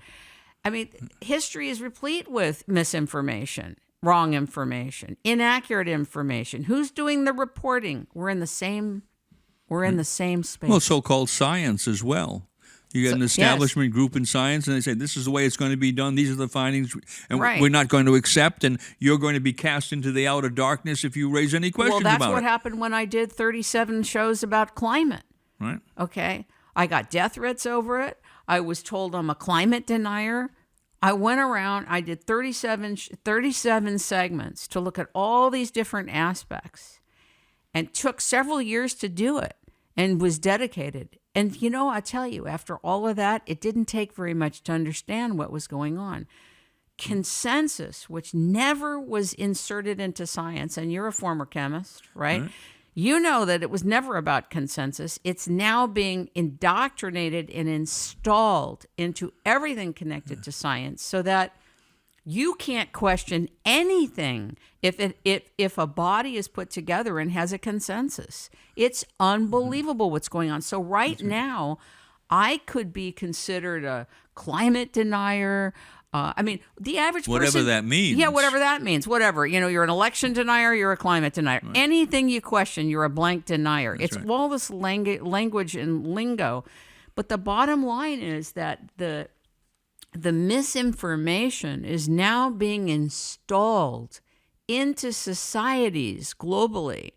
I mean, history is replete with misinformation, wrong information, inaccurate information. Who's doing the reporting? We're in the same space. Well, so-called science as well. You get an establishment group in science, and they say, this is the way it's going to be done. These are the findings, and we're not going to accept, and you're going to be cast into the outer darkness if you raise any questions about it. Well, that's what happened when I did 37 shows about climate. Right. Okay? I got death threats over it. I was told I'm a climate denier. I went around, I did 37 segments to look at all these different aspects, and took several years to do it, and was dedicated. And, I tell you, after all of that, it didn't take very much to understand what was going on. Consensus, which never was inserted into science, and you're a former chemist, right? You know that it was never about consensus. It's now being indoctrinated and installed into everything connected to science so that you can't question anything if a body is put together and has a consensus. It's unbelievable what's going on. So right now, I could be considered a climate denier. The average person... Whatever that means. Yeah, whatever that means. Whatever. You're an election denier, you're a climate denier. Right. Anything you question, you're a blank denier. It's all this language and lingo. But the bottom line is that the misinformation is now being installed into societies globally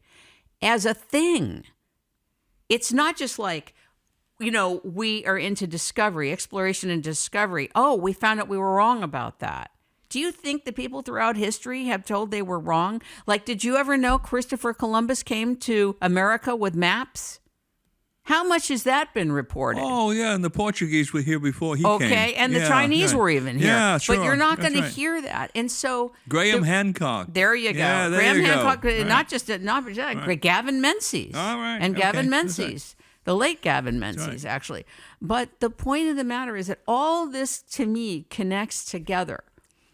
as a thing. It's not just like, we are into discovery, exploration and discovery. Oh, we found out we were wrong about that. Do you think the people throughout history have told they were wrong? Like, did you ever know Christopher Columbus came to America with maps? How much has that been reported? Oh, yeah, and the Portuguese were here before he came. Okay, and the Chinese were even here. Yeah, sure. But you're not going to hear that. And so... Graham Hancock. There you go. Yeah, there Graham you go. Hancock, Right. not just Gavin Menzies. All right. And Okay. Gavin That's Menzies. The late Gavin Menzies, actually. But the point of the matter is that all this, to me, connects together.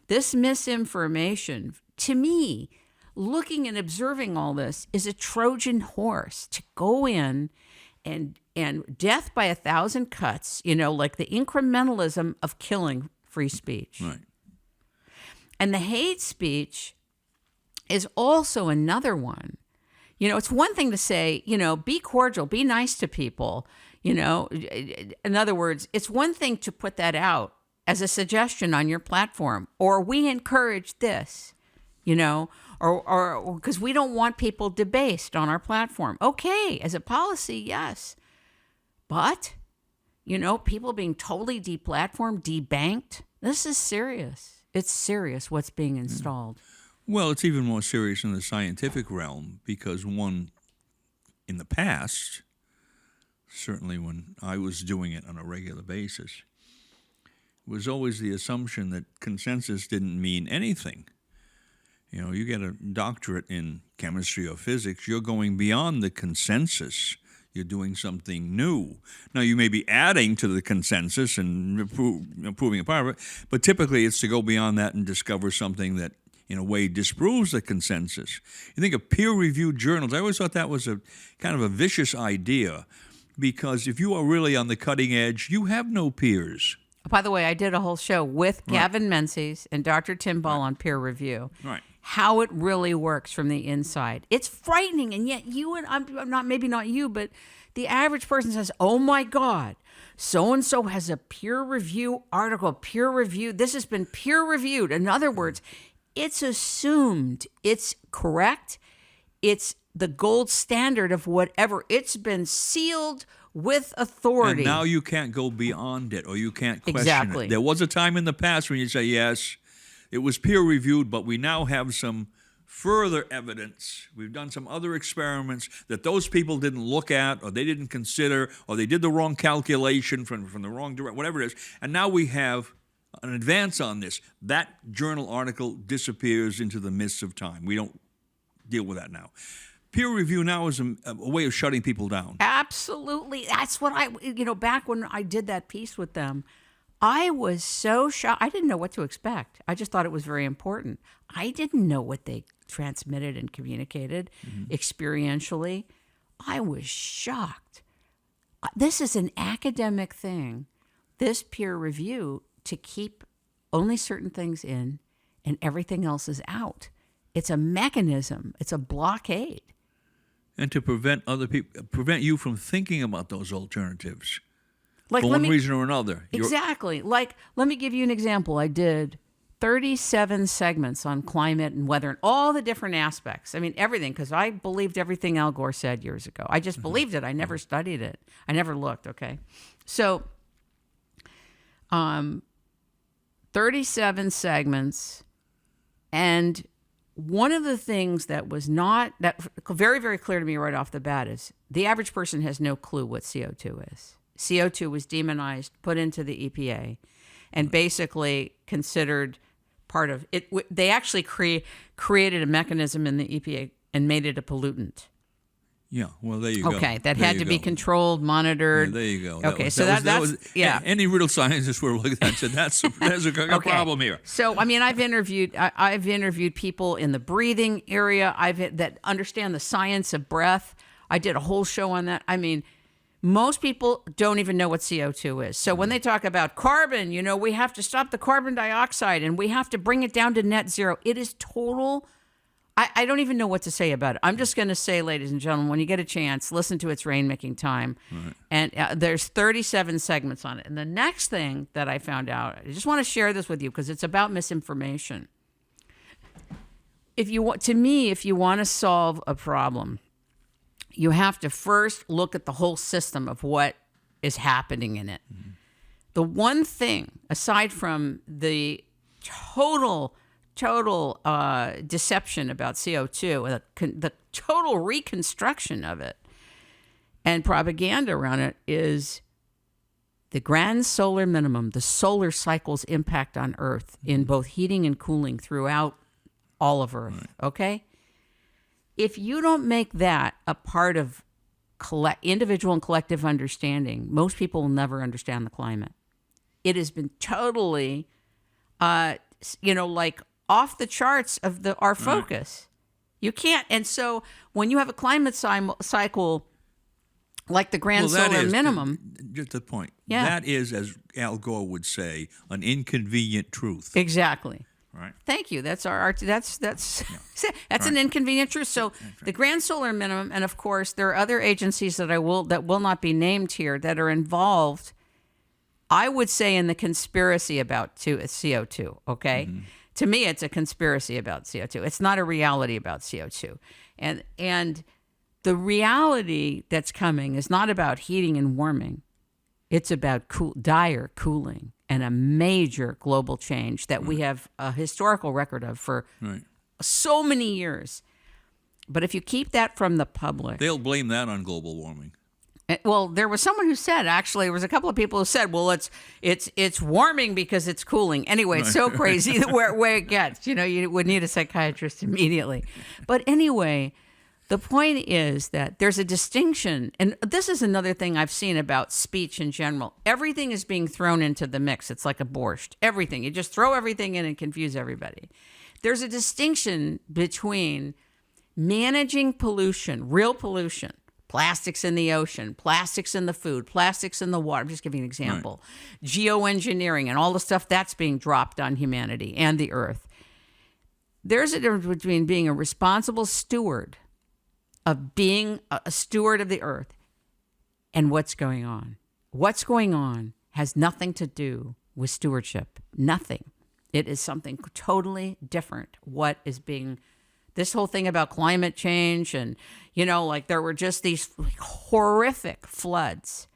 This misinformation, to me, looking and observing all this, is a Trojan horse to go in and death by 1,000 cuts, like the incrementalism of killing free speech. Right. And the hate speech is also another one. It's one thing to say, be cordial, be nice to people. In other words, it's one thing to put that out as a suggestion on your platform, or we encourage this, or because we don't want people debased on our platform. Okay, as a policy, yes. But, people being totally deplatformed, debanked, this is serious. It's serious what's being installed. Well, it's even more serious in the scientific realm because in the past, certainly when I was doing it on a regular basis, was always the assumption that consensus didn't mean anything. You get a doctorate in chemistry or physics, you're going beyond the consensus. You're doing something new. Now, you may be adding to the consensus and improving a part of it, but typically it's to go beyond that and discover something that, in a way, disproves the consensus. You think of peer-reviewed journals. I always thought that was a kind of a vicious idea because if you are really on the cutting edge, you have no peers. By the way, I did a whole show with Gavin Menzies and Dr. Tim Ball on peer review. Right. How it really works from the inside. It's frightening, and yet maybe not you, but the average person says, oh my God, so-and-so has a peer review article, peer review. This has been peer reviewed. In other words, it's assumed it's correct. It's the gold standard of whatever. It's been sealed with authority. And now you can't go beyond it, or you can't question Exactly. it. There was a time in the past when you say, yes, it was peer-reviewed, but we now have some further evidence. We've done some other experiments that those people didn't look at, or they didn't consider, or they did the wrong calculation from the wrong direction, whatever it is. And now we have an advance on this. That journal article disappears into the mists of time. We don't deal with that now. Peer review now is a way of shutting people down. Absolutely. That's what back when I did that piece with them, I was so shocked. I didn't know what to expect. I just thought it was very important. I didn't know what they transmitted and communicated experientially. I was shocked. This is an academic thing, this peer review, to keep only certain things in and everything else is out. It's a mechanism. It's a blockade. And to prevent prevent you from thinking about those alternatives, Like, for one reason or another. Exactly. Like, let me give you an example. I did 37 segments on climate and weather and all the different aspects. I mean, everything, because I believed everything Al Gore said years ago. I just believed it. I never studied it. I never looked, okay? So, 37 segments, and one of the things that was not that very, very clear to me right off the bat is the average person has no clue what CO2 is. CO2 was demonized, put into the EPA, and basically considered part of it. They actually created a mechanism in the EPA and made it a pollutant. Yeah, well, there you go. Okay, that had to be controlled, monitored. Yeah, there you go. Okay, that's any real scientists were looking at that said there's a problem here. So I mean, I've interviewed people in the breathing area. That understand the science of breath. I did a whole show on that. I mean, most people don't even know what CO2 is. So when they talk about carbon, we have to stop the carbon dioxide and we have to bring it down to net zero. It is total. I don't even know what to say about it. I'm just going to say, ladies and gentlemen, when you get a chance, listen to It's Rainmaking Time. Right. And there's 37 segments on it. And the next thing that I found out, I just want to share this with you because it's about misinformation. If you want to solve a problem, you have to first look at the whole system of what is happening in it. Mm-hmm. The one thing, aside from the total deception about CO2, the total reconstruction of it and propaganda around it, is the grand solar minimum, the solar cycle's impact on Earth in both heating and cooling throughout all of Earth, right. Okay? If you don't make that a part of individual and collective understanding, most people will never understand the climate. It has been totally, off the charts of our focus. You can't. And so when you have a climate cycle like the grand solar minimum. Just the point. Yeah. That is, as Al Gore would say, an inconvenient truth. Exactly. Right. Thank you. That's that's an inconvenient truth. So the grand solar minimum, and of course there are other agencies that will not be named here that are involved, I would say, in the conspiracy about CO2, okay? Mm-hmm. To me, it's a conspiracy about CO2. It's not a reality about CO2. And the reality that's coming is not about heating and warming. It's about dire cooling and a major global change that we have a historical record of for so many years. But if you keep that from the public... They'll blame that on global warming. Well, there was someone who said, actually, there was a couple of people who said, well, it's warming because it's cooling. Anyway, it's so crazy where it gets. You would need a psychiatrist immediately. But anyway, the point is that there's a distinction. And this is another thing I've seen about speech in general. Everything is being thrown into the mix. It's like a borscht. Everything. You just throw everything in and confuse everybody. There's a distinction between managing pollution, real pollution, plastics in the ocean, plastics in the food, plastics in the water. I'm just giving an example. Right. Geoengineering and all the stuff that's being dropped on humanity and the earth. There's a difference between being a responsible steward, of being a steward of the earth, and what's going on. what's going on has nothing to do with stewardship. Nothing. It is something totally different. What is being, this whole thing about climate change and, like there were just these horrific floods,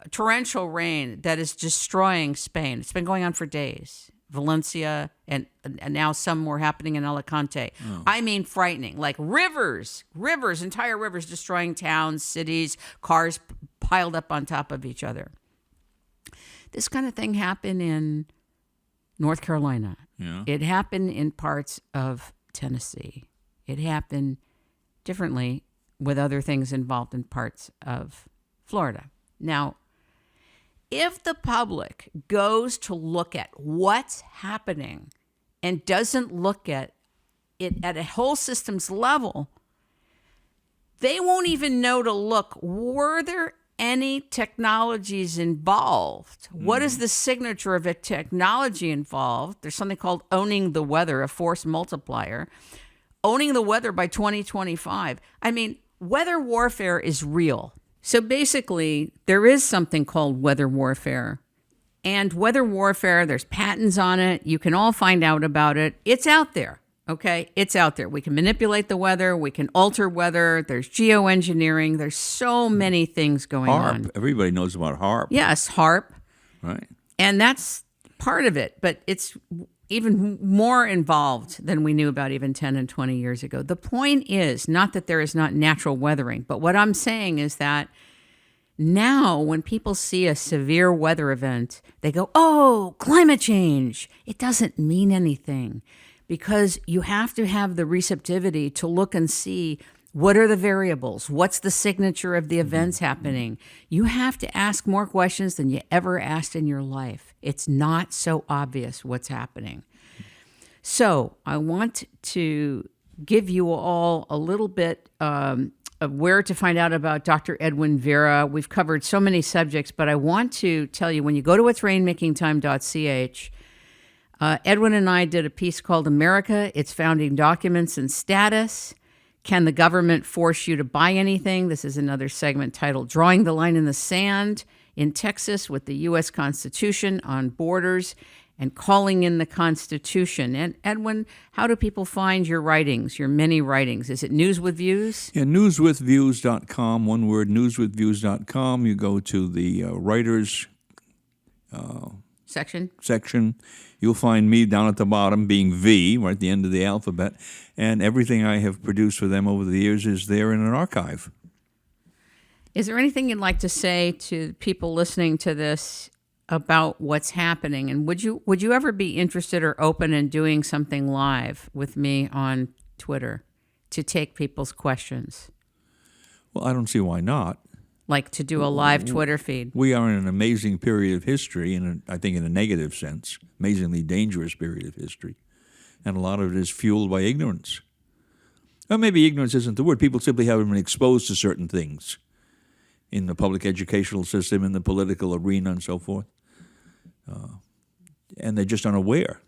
torrential rain that is destroying Spain. It's been going on for days. Valencia, and now some more happening in Alicante. Oh. I mean, frightening. Like rivers, entire rivers destroying towns, cities, cars piled up on top of each other. This kind of thing happened in North Carolina. Yeah. It happened in parts of Tennessee. It happened differently with other things involved in parts of Florida. Now, if the public goes to look at what's happening and doesn't look at it at a whole systems level, they won't even know to look. Were there any technologies involved? What is the signature of a technology involved? There's something called owning the weather, a force multiplier. Owning the weather by 2025. I mean, weather warfare is real. So basically, there is something called weather warfare. And weather warfare, there's patents on it. You can all find out about it. It's out there, okay? It's out there. We can manipulate the weather. We can alter weather. There's geoengineering. There's so many things going on. HAARP. Everybody knows about HAARP. Yes, HAARP. Right. And that's part of it. But it's even more involved than we knew about even 10 and 20 years ago. The point is not that there is not natural weathering, but what I'm saying is that now when people see a severe weather event, they go, oh, climate change. It doesn't mean anything because you have to have the receptivity to look and see what are the variables? What's the signature of the events happening? You have to ask more questions than you ever asked in your life. It's not so obvious what's happening. So I want to give you all a little bit of where to find out about Dr. Edwin Vieira. We've covered so many subjects, but I want to tell you, when you go to rainmakingtime.ch, Edwin and I did a piece called America, Its Founding Documents and Status. Can the government force you to buy anything? This is another segment titled Drawing the Line in the Sand in Texas with the U.S. Constitution on Borders and Calling in the Constitution. And Edwin, how do people find your writings, your many writings? Is it News with Views? Yeah, newswithviews.com, one word, newswithviews.com. You go to the writers section. You'll find me down at the bottom being V, right at the end of the alphabet, and everything I have produced for them over the years is there in an archive. Is there anything you'd like to say to people listening to this about what's happening? And would you ever be interested or open in doing something live with me on Twitter to take people's questions? Well, I don't see why not. Like to do a live Twitter feed. We are in an amazing period of history, I think in a negative sense, amazingly dangerous period of history. And a lot of it is fueled by ignorance. Or maybe ignorance isn't the word. People simply haven't been exposed to certain things in the public educational system, in the political arena, and so forth. And they're just unaware.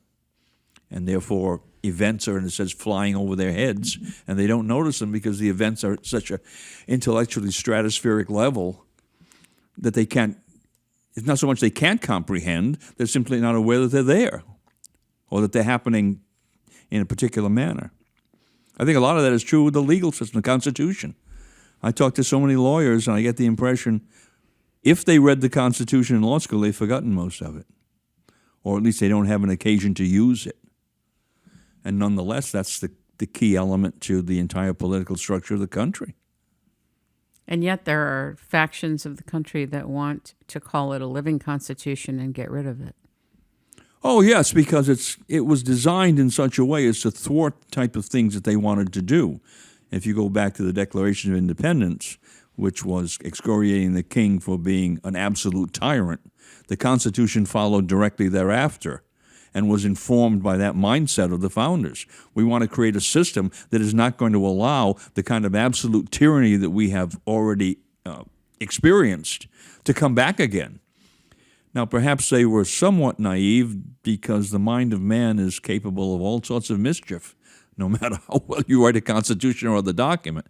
And therefore, events are, in a sense, flying over their heads, and they don't notice them because the events are at such a intellectually stratospheric level that they can't, it's not so much they can't comprehend, they're simply not aware that they're there or that they're happening in a particular manner. I think a lot of that is true with the legal system, the Constitution. I talk to so many lawyers, and I get the impression if they read the Constitution in law school, they've forgotten most of it, or at least they don't have an occasion to use it. And nonetheless, that's the key element to the entire political structure of the country. And yet there are factions of the country that want to call it a living constitution and get rid of it. Oh, yes, because it was designed in such a way as to thwart the type of things that they wanted to do. If you go back to the Declaration of Independence, which was excoriating the king for being an absolute tyrant, the Constitution followed directly thereafter and was informed by that mindset of the founders. We want to create a system that is not going to allow the kind of absolute tyranny that we have already experienced to come back again. Now, perhaps they were somewhat naive because the mind of man is capable of all sorts of mischief, no matter how well you write a constitution or the document.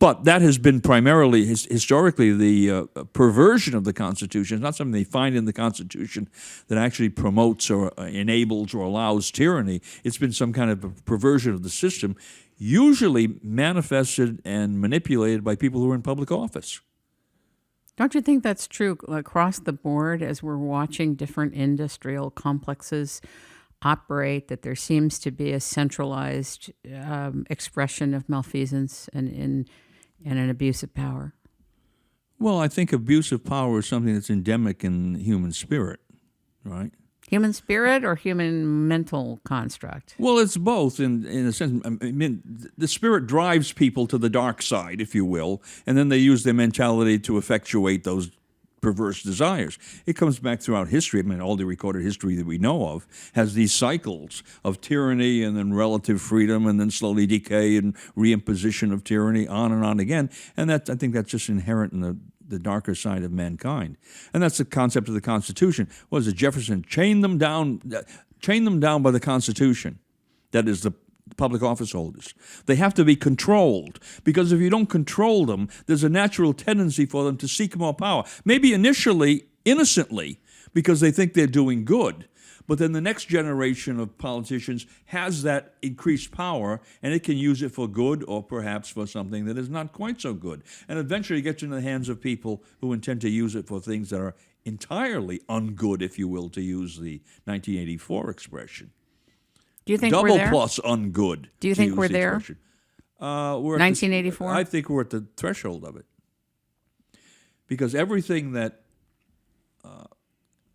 But that has been primarily, historically, the perversion of the Constitution. It's not something they find in the Constitution that actually promotes or enables or allows tyranny. It's been some kind of a perversion of the system, usually manifested and manipulated by people who are in public office. Don't you think that's true across the board as we're watching different industrial complexes operate, that there seems to be a centralized expression of malfeasance and an abuse of power? Well, I think abuse of power is something that's endemic in the human spirit, right? Human spirit or human mental construct? Well, it's both in a sense. I mean, the spirit drives people to the dark side, if you will, and then they use their mentality to effectuate those perverse desires. It comes back throughout history. I mean, all the recorded history that we know of has these cycles of tyranny and then relative freedom and then slowly decay and reimposition of tyranny, on and on again. And I think that's just inherent in the darker side of mankind. And that's the concept of the Constitution. What is it? Jefferson chained them down by the Constitution. That is the public office holders. They have to be controlled, because if you don't control them, there's a natural tendency for them to seek more power. Maybe initially, innocently, because they think they're doing good. But then the next generation of politicians has that increased power, and it can use it for good or perhaps for something that is not quite so good. And eventually it gets into the hands of people who intend to use it for things that are entirely ungood, if you will, to use the 1984 expression. Do you think Double we're there? plus ungood. Do you think we're there? We're 1984? I think we're at the threshold of it. Because everything that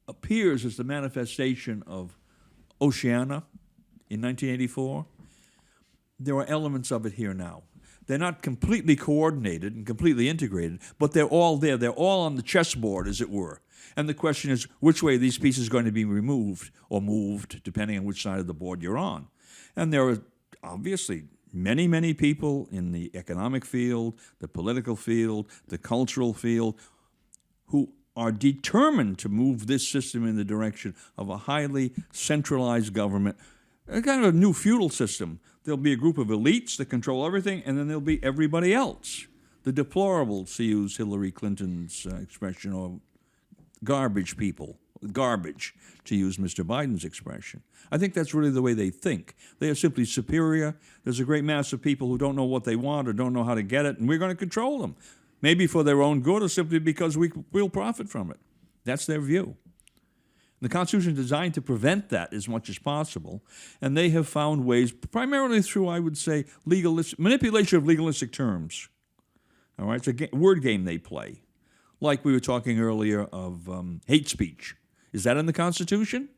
appears as the manifestation of Oceania in 1984, there are elements of it here now. They're not completely coordinated and completely integrated, but they're all there. They're all on the chessboard, as it were. And the question is, which way are these pieces going to be removed or moved, depending on which side of the board you're on? And there are obviously many, many people in the economic field, the political field, the cultural field, who are determined to move this system in the direction of a highly centralized government, a kind of a new feudal system. There'll be a group of elites that control everything, and then there'll be everybody else. The deplorables, to use Hillary Clinton's expression, or garbage people, garbage, to use Mr. Biden's expression. I think that's really the way they think. They are simply superior. There's a great mass of people who don't know what they want or don't know how to get it, and we're going to control them. Maybe for their own good or simply because we'll profit from it. That's their view. The Constitution is designed to prevent that as much as possible, and they have found ways, primarily through, I would say, manipulation of legalistic terms. All right, it's a word game they play. Like we were talking earlier of hate speech. Is that in the Constitution?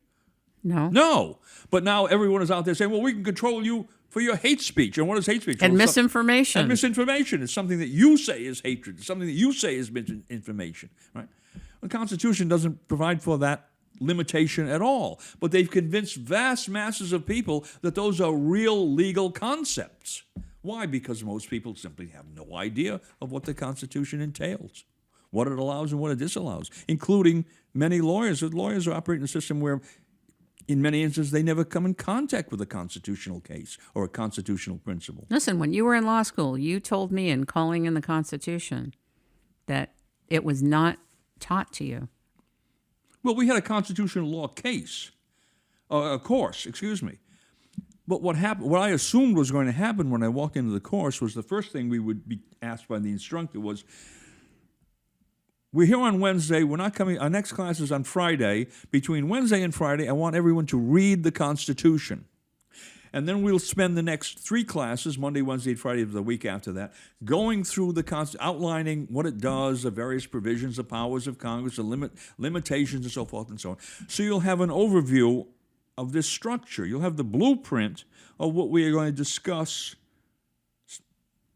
No. No. But now everyone is out there saying, well, we can control you for your hate speech. And what is hate speech? And well, misinformation. And misinformation is something that you say is hatred. It's something that you say is misinformation. Right? The Constitution doesn't provide for that limitation at all. But they've convinced vast masses of people that those are real legal concepts. Why? Because most people simply have no idea of what the Constitution entails, what it allows and what it disallows, including many lawyers. Lawyers operate in a system where, in many instances, they never come in contact with a constitutional case or a constitutional principle. Listen, when you were in law school, you told me in calling in the Constitution that it was not taught to you. Well, we had a constitutional law case, a course, excuse me. But what I assumed was going to happen when I walked into the course was the first thing we would be asked by the instructor was, we're here on Wednesday, we're not coming, our next class is on Friday. Between Wednesday and Friday, I want everyone to read the Constitution. And then we'll spend the next 3 classes, Monday, Wednesday, and Friday of the week after that, going through the Constitution, outlining what it does, the various provisions, the powers of Congress, the limitations, and so forth and so on. So you'll have an overview of this structure. You'll have the blueprint of what we are going to discuss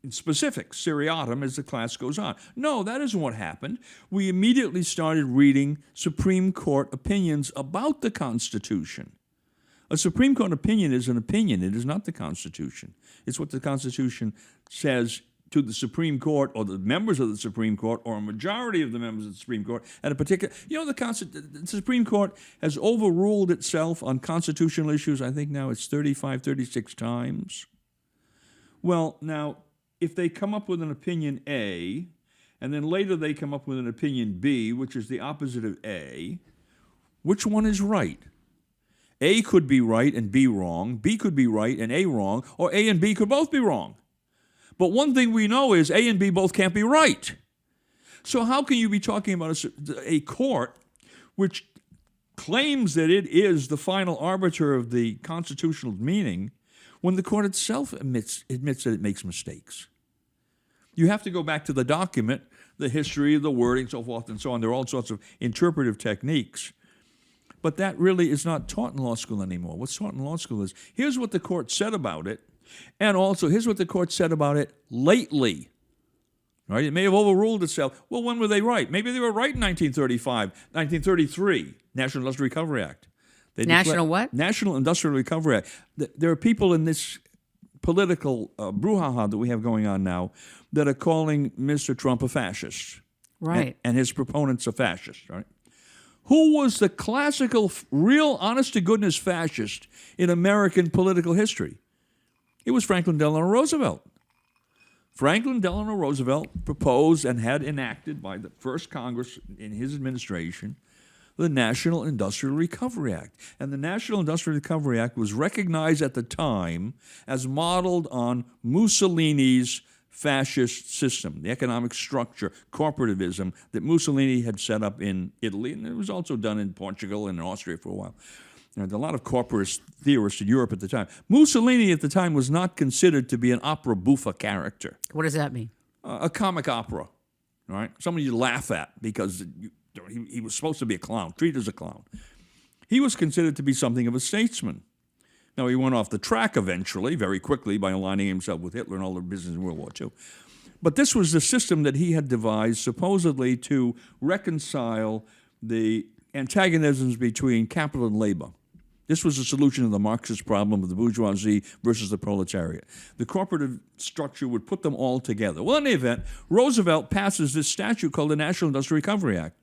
in specifics, seriatim, as the class goes on. No, that isn't what happened. We immediately started reading Supreme Court opinions about the Constitution. A Supreme Court opinion is an opinion. It is not the Constitution. It's what the Constitution says to the Supreme Court or the members of the Supreme Court or a majority of the members of the Supreme Court at a particular... the Supreme Court has overruled itself on constitutional issues, I think now it's 35, 36 times. Well, now, if they come up with an opinion A, and then later they come up with an opinion B, which is the opposite of A, which one is right? A could be right and B wrong, B could be right and A wrong, or A and B could both be wrong. But one thing we know is A and B both can't be right. So how can you be talking about a court which claims that it is the final arbiter of the constitutional meaning when the court itself admits that it makes mistakes? You have to go back to the document, the history, the wording, so forth and so on. There are all sorts of interpretive techniques. But that really is not taught in law school anymore. What's taught in law school is, here's what the court said about it, and also here's what the court said about it lately. Right? It may have overruled itself. Well, when were they right? Maybe they were right in 1935, 1933, National Industrial Recovery Act. National what? National Industrial Recovery Act. There are people in this political brouhaha that we have going on now that are calling Mr. Trump a fascist. Right. And his proponents a fascist, right? Who was the classical, real, honest-to-goodness fascist in American political history? It was Franklin Delano Roosevelt. Franklin Delano Roosevelt proposed and had enacted by the first Congress in his administration the National Industrial Recovery Act. And the National Industrial Recovery Act was recognized at the time as modeled on Mussolini's fascist system, the economic structure, corporativism that Mussolini had set up in Italy, and it was also done in Portugal and in Austria for a while. There were a lot of corporate theorists in Europe at the time. Mussolini at the time was not considered to be an opera buffa character. What does that mean? A comic opera, right? Somebody you laugh at because he was supposed to be a clown, treated as a clown. He was considered to be something of a statesman. Now, he went off the track eventually, very quickly, by aligning himself with Hitler and all the business in World War II. But this was the system that he had devised supposedly to reconcile the antagonisms between capital and labor. This was a solution to the Marxist problem of the bourgeoisie versus the proletariat. The corporate structure would put them all together. Well, in any event, Roosevelt passes this statute called the National Industrial Recovery Act,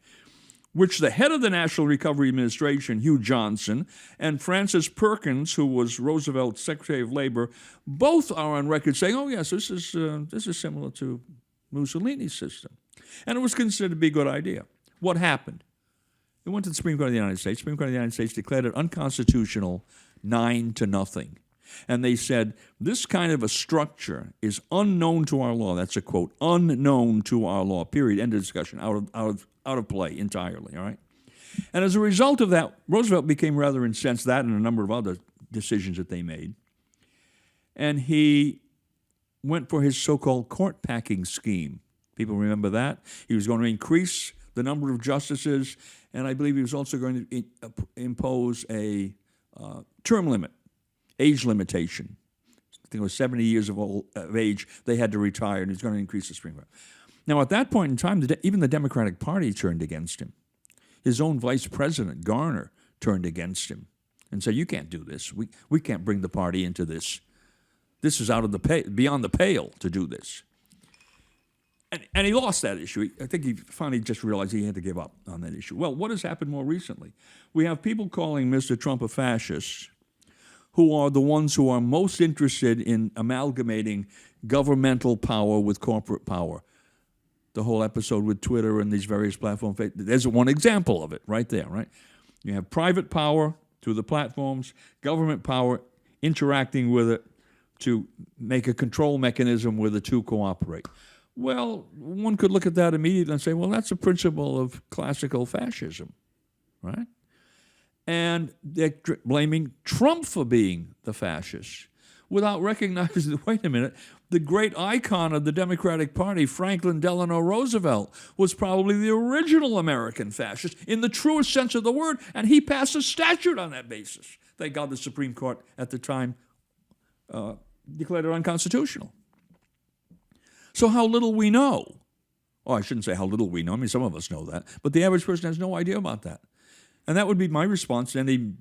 which the head of the National Recovery Administration, Hugh Johnson, and Francis Perkins, who was Roosevelt's Secretary of Labor, both are on record saying, oh, yes, this is similar to Mussolini's system. And it was considered to be a good idea. What happened? It went to the Supreme Court of the United States. The Supreme Court of the United States declared it unconstitutional 9-0. And they said, this kind of a structure is unknown to our law. That's a quote, unknown to our law, period, end of discussion, out of play entirely, all right? And as a result of that, Roosevelt became rather incensed, that and a number of other decisions that they made. And he went for his so-called court packing scheme. People remember that? He was going to increase the number of justices, and I believe he was also going to impose a term limit, age limitation. I think it was 70 years of age, they had to retire, and he was going to increase the Supreme Court. Now, at that point in time, even the Democratic Party turned against him. His own vice president, Garner, turned against him and said, you can't do this. We can't bring the party into this. This is out of the beyond the pale to do this. And he lost that issue. I think he finally just realized he had to give up on that issue. Well, what has happened more recently? We have people calling Mr. Trump a fascist who are the ones who are most interested in amalgamating governmental power with corporate power. The whole episode with Twitter and these various platforms, there's one example of it right there, right? You have private power through the platforms, government power interacting with it to make a control mechanism where the two cooperate. Well, one could look at that immediately and say, well, that's a principle of classical fascism, right? And they're blaming Trump for being the fascist without recognizing that, wait a minute, the great icon of the Democratic Party, Franklin Delano Roosevelt, was probably the original American fascist in the truest sense of the word, and he passed a statute on that basis. Thank God the Supreme Court at the time declared it unconstitutional. So how little we know. Oh, I shouldn't say how little we know. I mean, some of us know that. But the average person has no idea about that. And that would be my response to any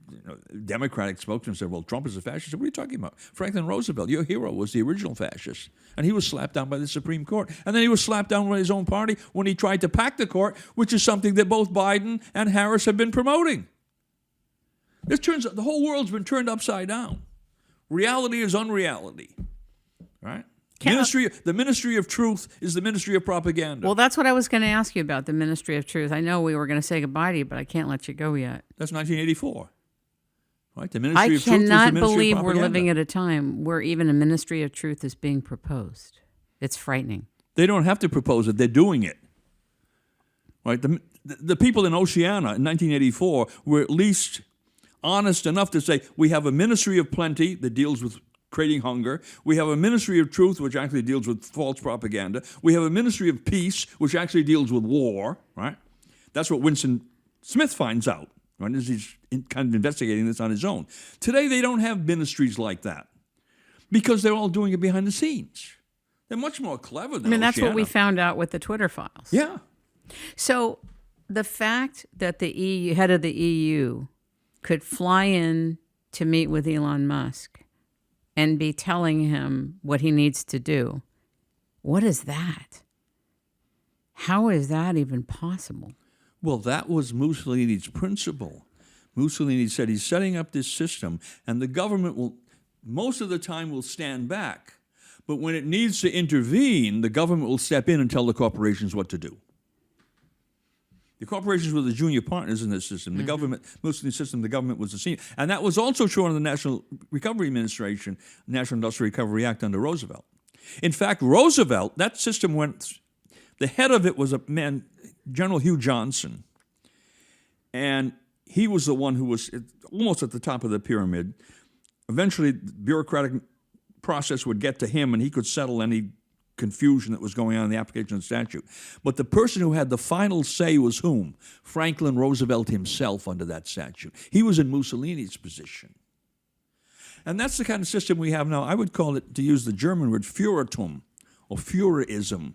Democratic spokesman said, well, Trump is a fascist. What are you talking about? Franklin Roosevelt, your hero, was the original fascist. And he was slapped down by the Supreme Court. And then he was slapped down by his own party when he tried to pack the court, which is something that both Biden and Harris have been promoting. The whole world's been turned upside down. Reality is unreality, right? The Ministry of Truth is the Ministry of Propaganda. Well, that's what I was going to ask you about, the Ministry of Truth. I know we were going to say goodbye to you, but I can't let you go yet. That's 1984. Right? The Ministry of Truth is the I cannot Ministry believe of we're Propaganda. living at a time where even a Ministry of Truth is being proposed. It's frightening. They don't have to propose it. They're doing it. Right? The people in Oceania in 1984 were at least honest enough to say, we have a Ministry of Plenty that deals with creating hunger. We have a Ministry of Truth, which actually deals with false propaganda. We have a Ministry of Peace, which actually deals with war, right? That's what Winston Smith finds out, right, as he's kind of investigating this on his own. Today, they don't have ministries like that because they're all doing it behind the scenes. They're much more clever than that's what Oceania. we found out with the Twitter files. Yeah. So the fact that the head of the EU could fly in to meet with Elon Musk and be telling him what he needs to do, what is that? How is that even possible? Well, that was Mussolini's principle. Mussolini said he's setting up this system, and the government will, most of the time, will stand back. But when it needs to intervene, the government will step in and tell the corporations what to do. The corporations were the junior partners in this system. The government, Mussolini's system, the government was the senior. And that was also true under the National Recovery Administration, National Industrial Recovery Act under Roosevelt. In fact, Roosevelt, that system went, the head of it was a man, General Hugh Johnson. And he was the one who was almost at the top of the pyramid. Eventually, the bureaucratic process would get to him, and he could settle any confusion that was going on in the application of the statute. But the person who had the final say was whom? Franklin Roosevelt himself under that statute. He was in Mussolini's position. And that's the kind of system we have now. I would call it, to use the German word, Führertum, or Führerism.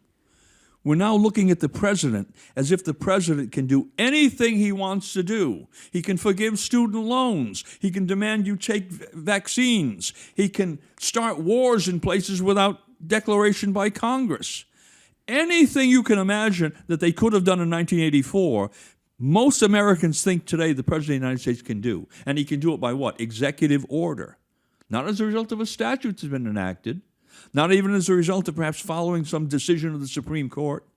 We're now looking at the president as if the president can do anything he wants to do. He can forgive student loans. He can demand you take vaccines. He can start wars in places without declaration by Congress. Anything you can imagine that they could have done in 1984, most Americans think today the President of the United States can do. And he can do it by what? Executive order. Not as a result of a statute that's been enacted, not even as a result of perhaps following some decision of the Supreme Court,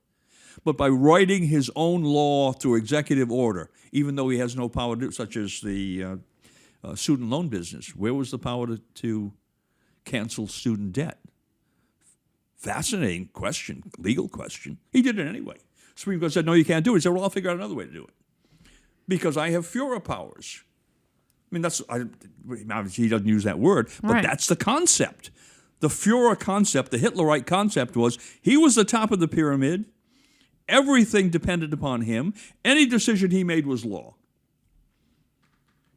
but by writing his own law through executive order, even though he has no power to do, such as the student loan business. Where was the power to cancel student debt? Fascinating question, legal question. He did it anyway. Supreme Court said, no, you can't do it. He said, well, I'll figure out another way to do it. Because I have Führer powers. I mean, obviously he doesn't use that word, but That's the concept. The Führer concept, the Hitlerite concept was he was the top of the pyramid. Everything depended upon him. Any decision he made was law.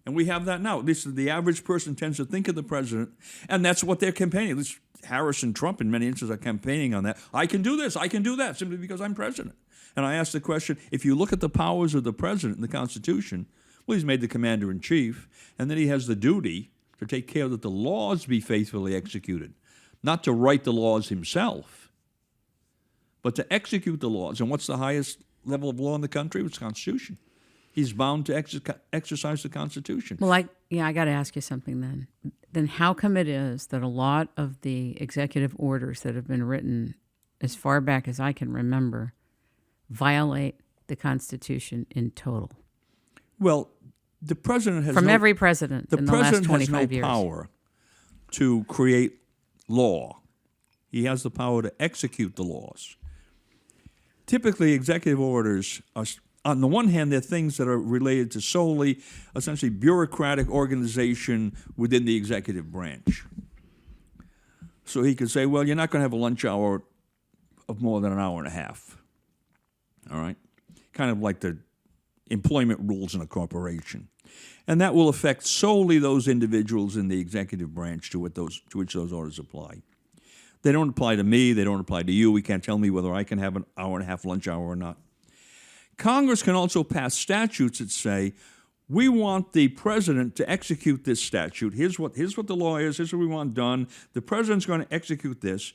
And we have that now. At least the average person tends to think of the president, and that's what they're campaigning. At least Harris and Trump, in many instances, are campaigning on that. I can do this, I can do that, simply because I'm president. And I ask the question, if you look at the powers of the president in the Constitution, well, he's made the commander-in-chief, and then he has the duty to take care that the laws be faithfully executed. Not to write the laws himself, but to execute the laws. And what's the highest level of law in the country? It's the Constitution. He's bound to exercise the Constitution. Well, I got to ask you something then. Then how come it is that a lot of the executive orders that have been written as far back as I can remember violate the Constitution in total? Well, the president has every president in the last 25 years. The president has no power to create law. He has the power to execute the laws. Typically, executive orders are, on the one hand, they're things that are related to solely, essentially, bureaucratic organization within the executive branch. So he could say, well, you're not going to have a lunch hour of more than an hour and a half. All right? Kind of like the employment rules in a corporation. And that will affect solely those individuals in the executive branch to which those orders apply. They don't apply to me. They don't apply to you. We can't tell me whether I can have an hour and a half lunch hour or not. Congress can also pass statutes that say, we want the president to execute this statute. Here's what the law is. Here's what we want done. The president's going to execute this.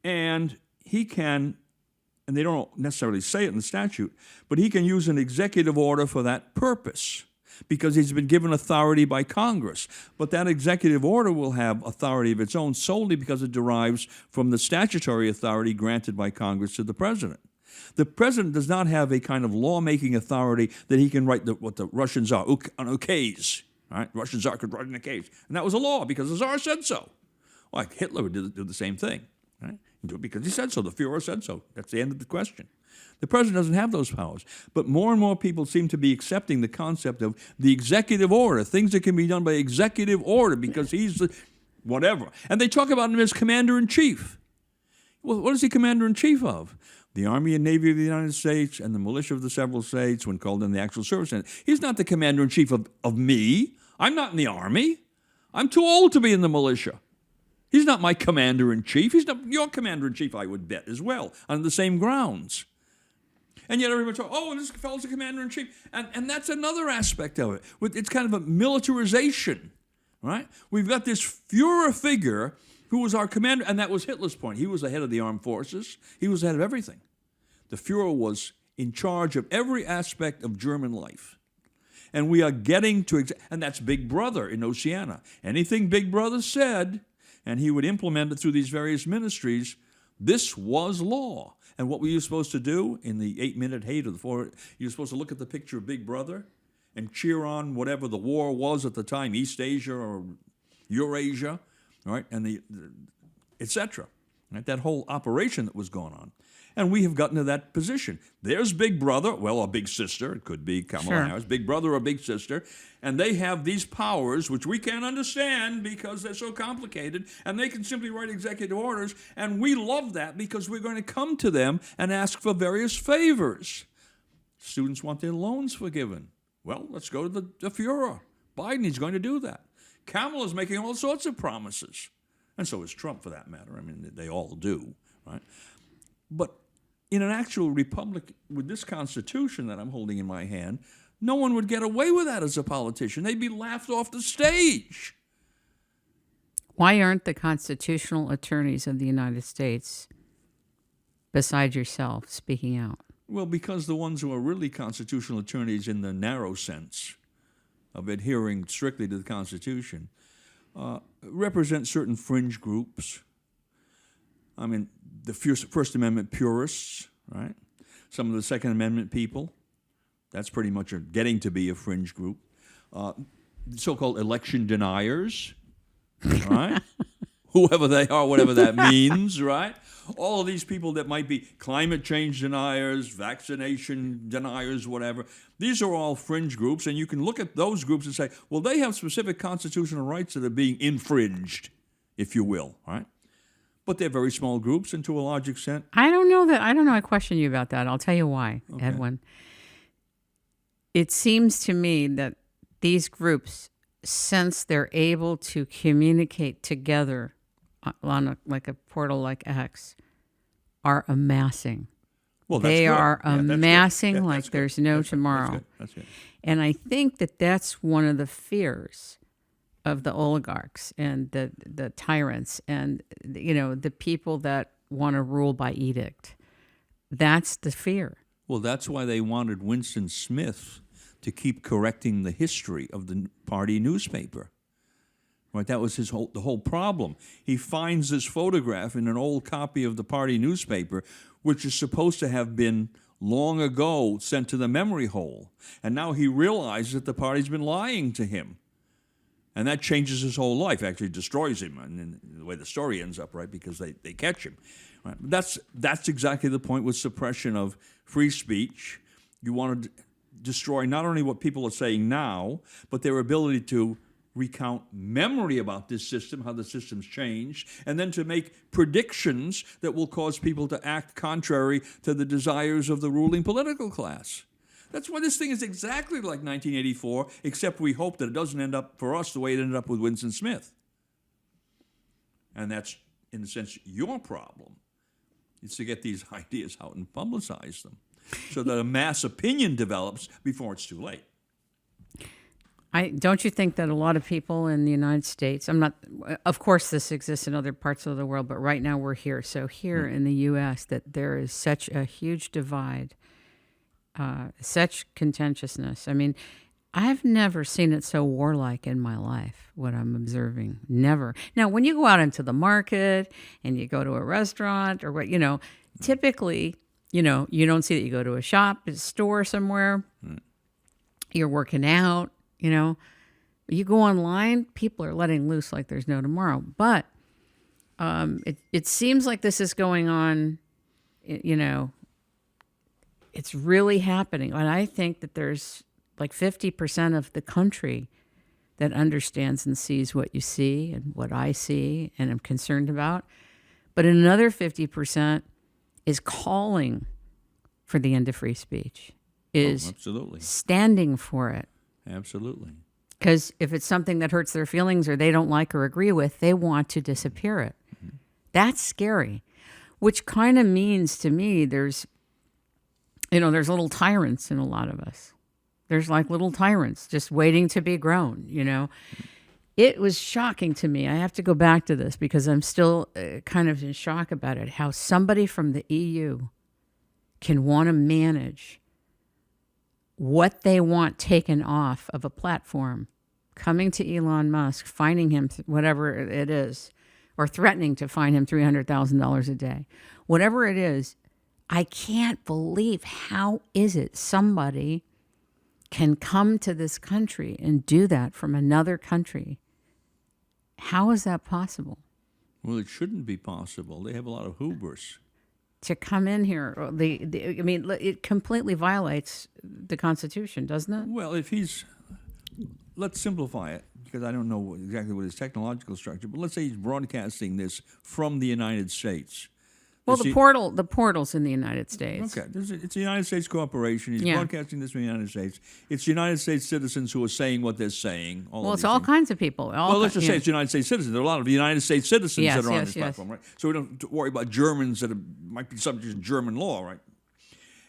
And he can, and they don't necessarily say it in the statute, but he can use an executive order for that purpose. because he's been given authority by Congress. But that executive order will have authority of its own solely because it derives from the statutory authority granted by Congress to the president. The president does not have a kind of lawmaking authority that he can write what the Russians are, on okays. Right? Russian Tsar could write an okays. And that was a law because the Tsar said so. Like Hitler would do the same thing. Right? Do it because he said so. The Fuhrer said so. That's the end of the question. The president doesn't have those powers. But more and more people seem to be accepting the concept of the executive order, things that can be done by executive order because he's the whatever. And they talk about him as commander-in-chief. Well, what is he commander-in-chief of? The Army and Navy of the United States and the militia of the several states when called in the actual service. He's not the commander-in-chief of me. I'm not in the Army. I'm too old to be in the militia. He's not my commander-in-chief. He's not your commander-in-chief, I would bet, as well, on the same grounds. And yet everybody talks, oh, this fellow's a commander-in-chief. And that's another aspect of it. It's kind of a militarization, right? We've got this Führer figure who was our commander, and that was Hitler's point. He was the head of the armed forces. He was the head of everything. The Führer was in charge of every aspect of German life. And we are getting to, and that's Big Brother in Oceania. Anything Big Brother said, and he would implement it through these various ministries, this was law. And what were you supposed to do in the 8-minute hate of the 4? You're supposed to look at the picture of Big Brother and cheer on whatever the war was at the time, East Asia or Eurasia, right? And et cetera. Right? That whole operation that was going on. And we have gotten to that position. There's Big Brother, well, a big sister. It could be Kamala Harris, Big Brother or Big Sister. And they have these powers, which we can't understand because they're so complicated. And they can simply write executive orders. And we love that because we're going to come to them and ask for various favors. Students want their loans forgiven. Well, let's go to the Führer. Biden is going to do that. Kamala's making all sorts of promises. And so is Trump, for that matter. I mean, they all do, right? But in an actual republic with this Constitution that I'm holding in my hand, no one would get away with that as a politician. They'd be laughed off the stage. Why aren't the constitutional attorneys of the United States, besides yourself, speaking out? Well, because the ones who are really constitutional attorneys in the narrow sense of adhering strictly to the Constitution represent certain fringe groups. I mean, the First Amendment purists, right? Some of the Second Amendment people. That's pretty much getting to be a fringe group. So-called election deniers, right? Whoever they are, whatever that means, right? All of these people that might be climate change deniers, vaccination deniers, whatever. These are all fringe groups, and you can look at those groups and say, well, they have specific constitutional rights that are being infringed, if you will, right? But they're very small groups, and to a large extent. I don't know. I question you about that. I'll tell you why, okay. Edwin. It seems to me that these groups, since they're able to communicate together on a portal like X, are amassing. Well, they are amassing yeah, like there's no tomorrow. That's good. And I think that that's one of the fears of the oligarchs and the tyrants and, the people that want to rule by edict. That's the fear. Well, that's why they wanted Winston Smith to keep correcting the history of the party newspaper. Right, that was the whole problem. He finds this photograph in an old copy of the party newspaper, which is supposed to have been long ago sent to the memory hole. And now he realizes that the party's been lying to him. And that changes his whole life, actually destroys him, and the way the story ends up, right, because they catch him. Right? That's exactly the point with suppression of free speech. You want to destroy not only what people are saying now, but their ability to recount memory about this system, how the system's changed, and then to make predictions that will cause people to act contrary to the desires of the ruling political class. That's why this thing is exactly like 1984, except we hope that it doesn't end up for us the way it ended up with Winston Smith. And that's, in a sense, your problem. It's to get these ideas out and publicize them so that a mass opinion develops before it's too late. Don't you think that a lot of people in the United States, of course this exists in other parts of the world, but right now we're here. So here in the U.S. that there is such a huge divide, such contentiousness. I mean, I've never seen it so warlike in my life, what I'm observing. Never. Now, when you go out into the market and you go to a restaurant or what, typically, you don't see that. You go to a shop, a store somewhere, you're working out, You go online, people are letting loose like there's no tomorrow. But it seems like this is going on, it's really happening. And I think that there's like 50% of the country that understands and sees what you see and what I see and am concerned about. But another 50% is calling for the end of free speech, is absolutely standing for it. Absolutely. Because if it's something that hurts their feelings or they don't like or agree with, they want to disappear it. Mm-hmm. That's scary, which kind of means to me there's little tyrants in a lot of us. There's like little tyrants just waiting to be grown, It was shocking to me. I have to go back to this because I'm still kind of in shock about it, how somebody from the EU can want to manage what they want taken off of a platform, coming to Elon Musk, finding him whatever it is, or threatening to fine him $300,000 a day. Whatever it is, I can't believe how is it somebody can come to this country and do that from another country. How is that possible? Well, it shouldn't be possible. They have a lot of hubris. To come in here, it completely violates the Constitution, doesn't it? Well, let's simplify it, because I don't know exactly what his technological structure, but let's say he's broadcasting this from the United States. Well, the portal's in the United States. Okay, it's a United States corporation. He's broadcasting this from the United States. It's United States citizens who are saying what they're saying. It's all kinds of people. Let's just say it's United States citizens. There are a lot of United States citizens that are on this platform, right? So we don't worry about Germans that might be subject to German law, right?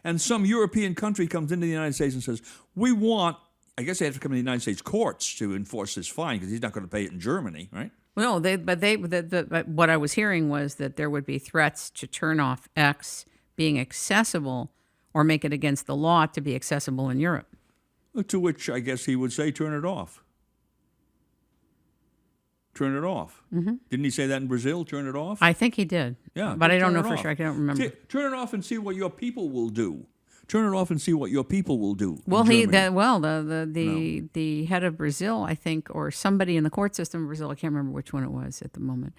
And some European country comes into the United States and says, we want, I guess they have to come to the United States courts to enforce this fine because he's not going to pay it in Germany, right? No, but what I was hearing was that there would be threats to turn off X being accessible or make it against the law to be accessible in Europe. To which I guess he would say, turn it off. Turn it off. Mm-hmm. Didn't he say that in Brazil, turn it off? I think he did. Yeah. But I don't know for sure. I don't remember. Turn it off and see what your people will do. Turn it off and see what your people will do. Well, the head of Brazil, I think, or somebody in the court system of Brazil, I can't remember which one it was at the moment,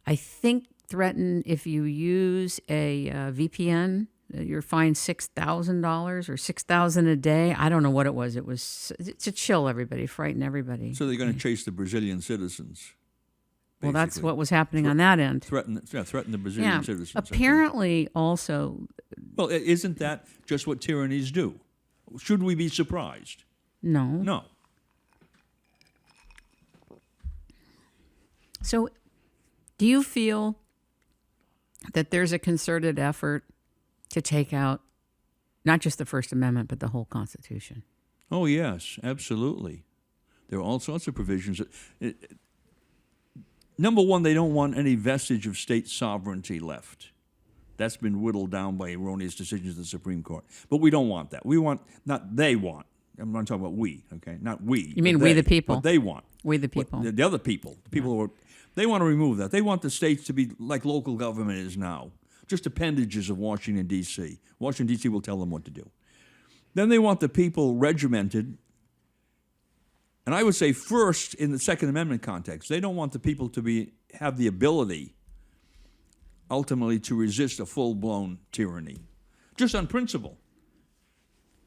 I think threatened if you use a VPN, you're fined $6,000 or $6,000 a day. I don't know what it was. It was to chill everybody, frighten everybody. So they're going to chase the Brazilian citizens. Well, that's what was happening on that end. Threaten the Brazilian citizens. Apparently, also. Well, isn't that just what tyrannies do? Should we be surprised? No. No. So, do you feel that there's a concerted effort to take out not just the First Amendment, but the whole Constitution? Oh, yes, absolutely. There are all sorts of provisions. Number one, they don't want any vestige of state sovereignty left. That's been whittled down by erroneous decisions of the Supreme Court. But we don't want that. We want, not they want. I'm not talking about we, okay? Not we. You mean we the people? What they want. We the people. The other people. The people who are, they want to remove that. They want the states to be like local government is now. Just appendages of Washington, D.C. Washington, D.C. will tell them what to do. Then they want the people regimented. And I would say first, in the Second Amendment context, they don't want the people to have the ability ultimately to resist a full-blown tyranny, just on principle.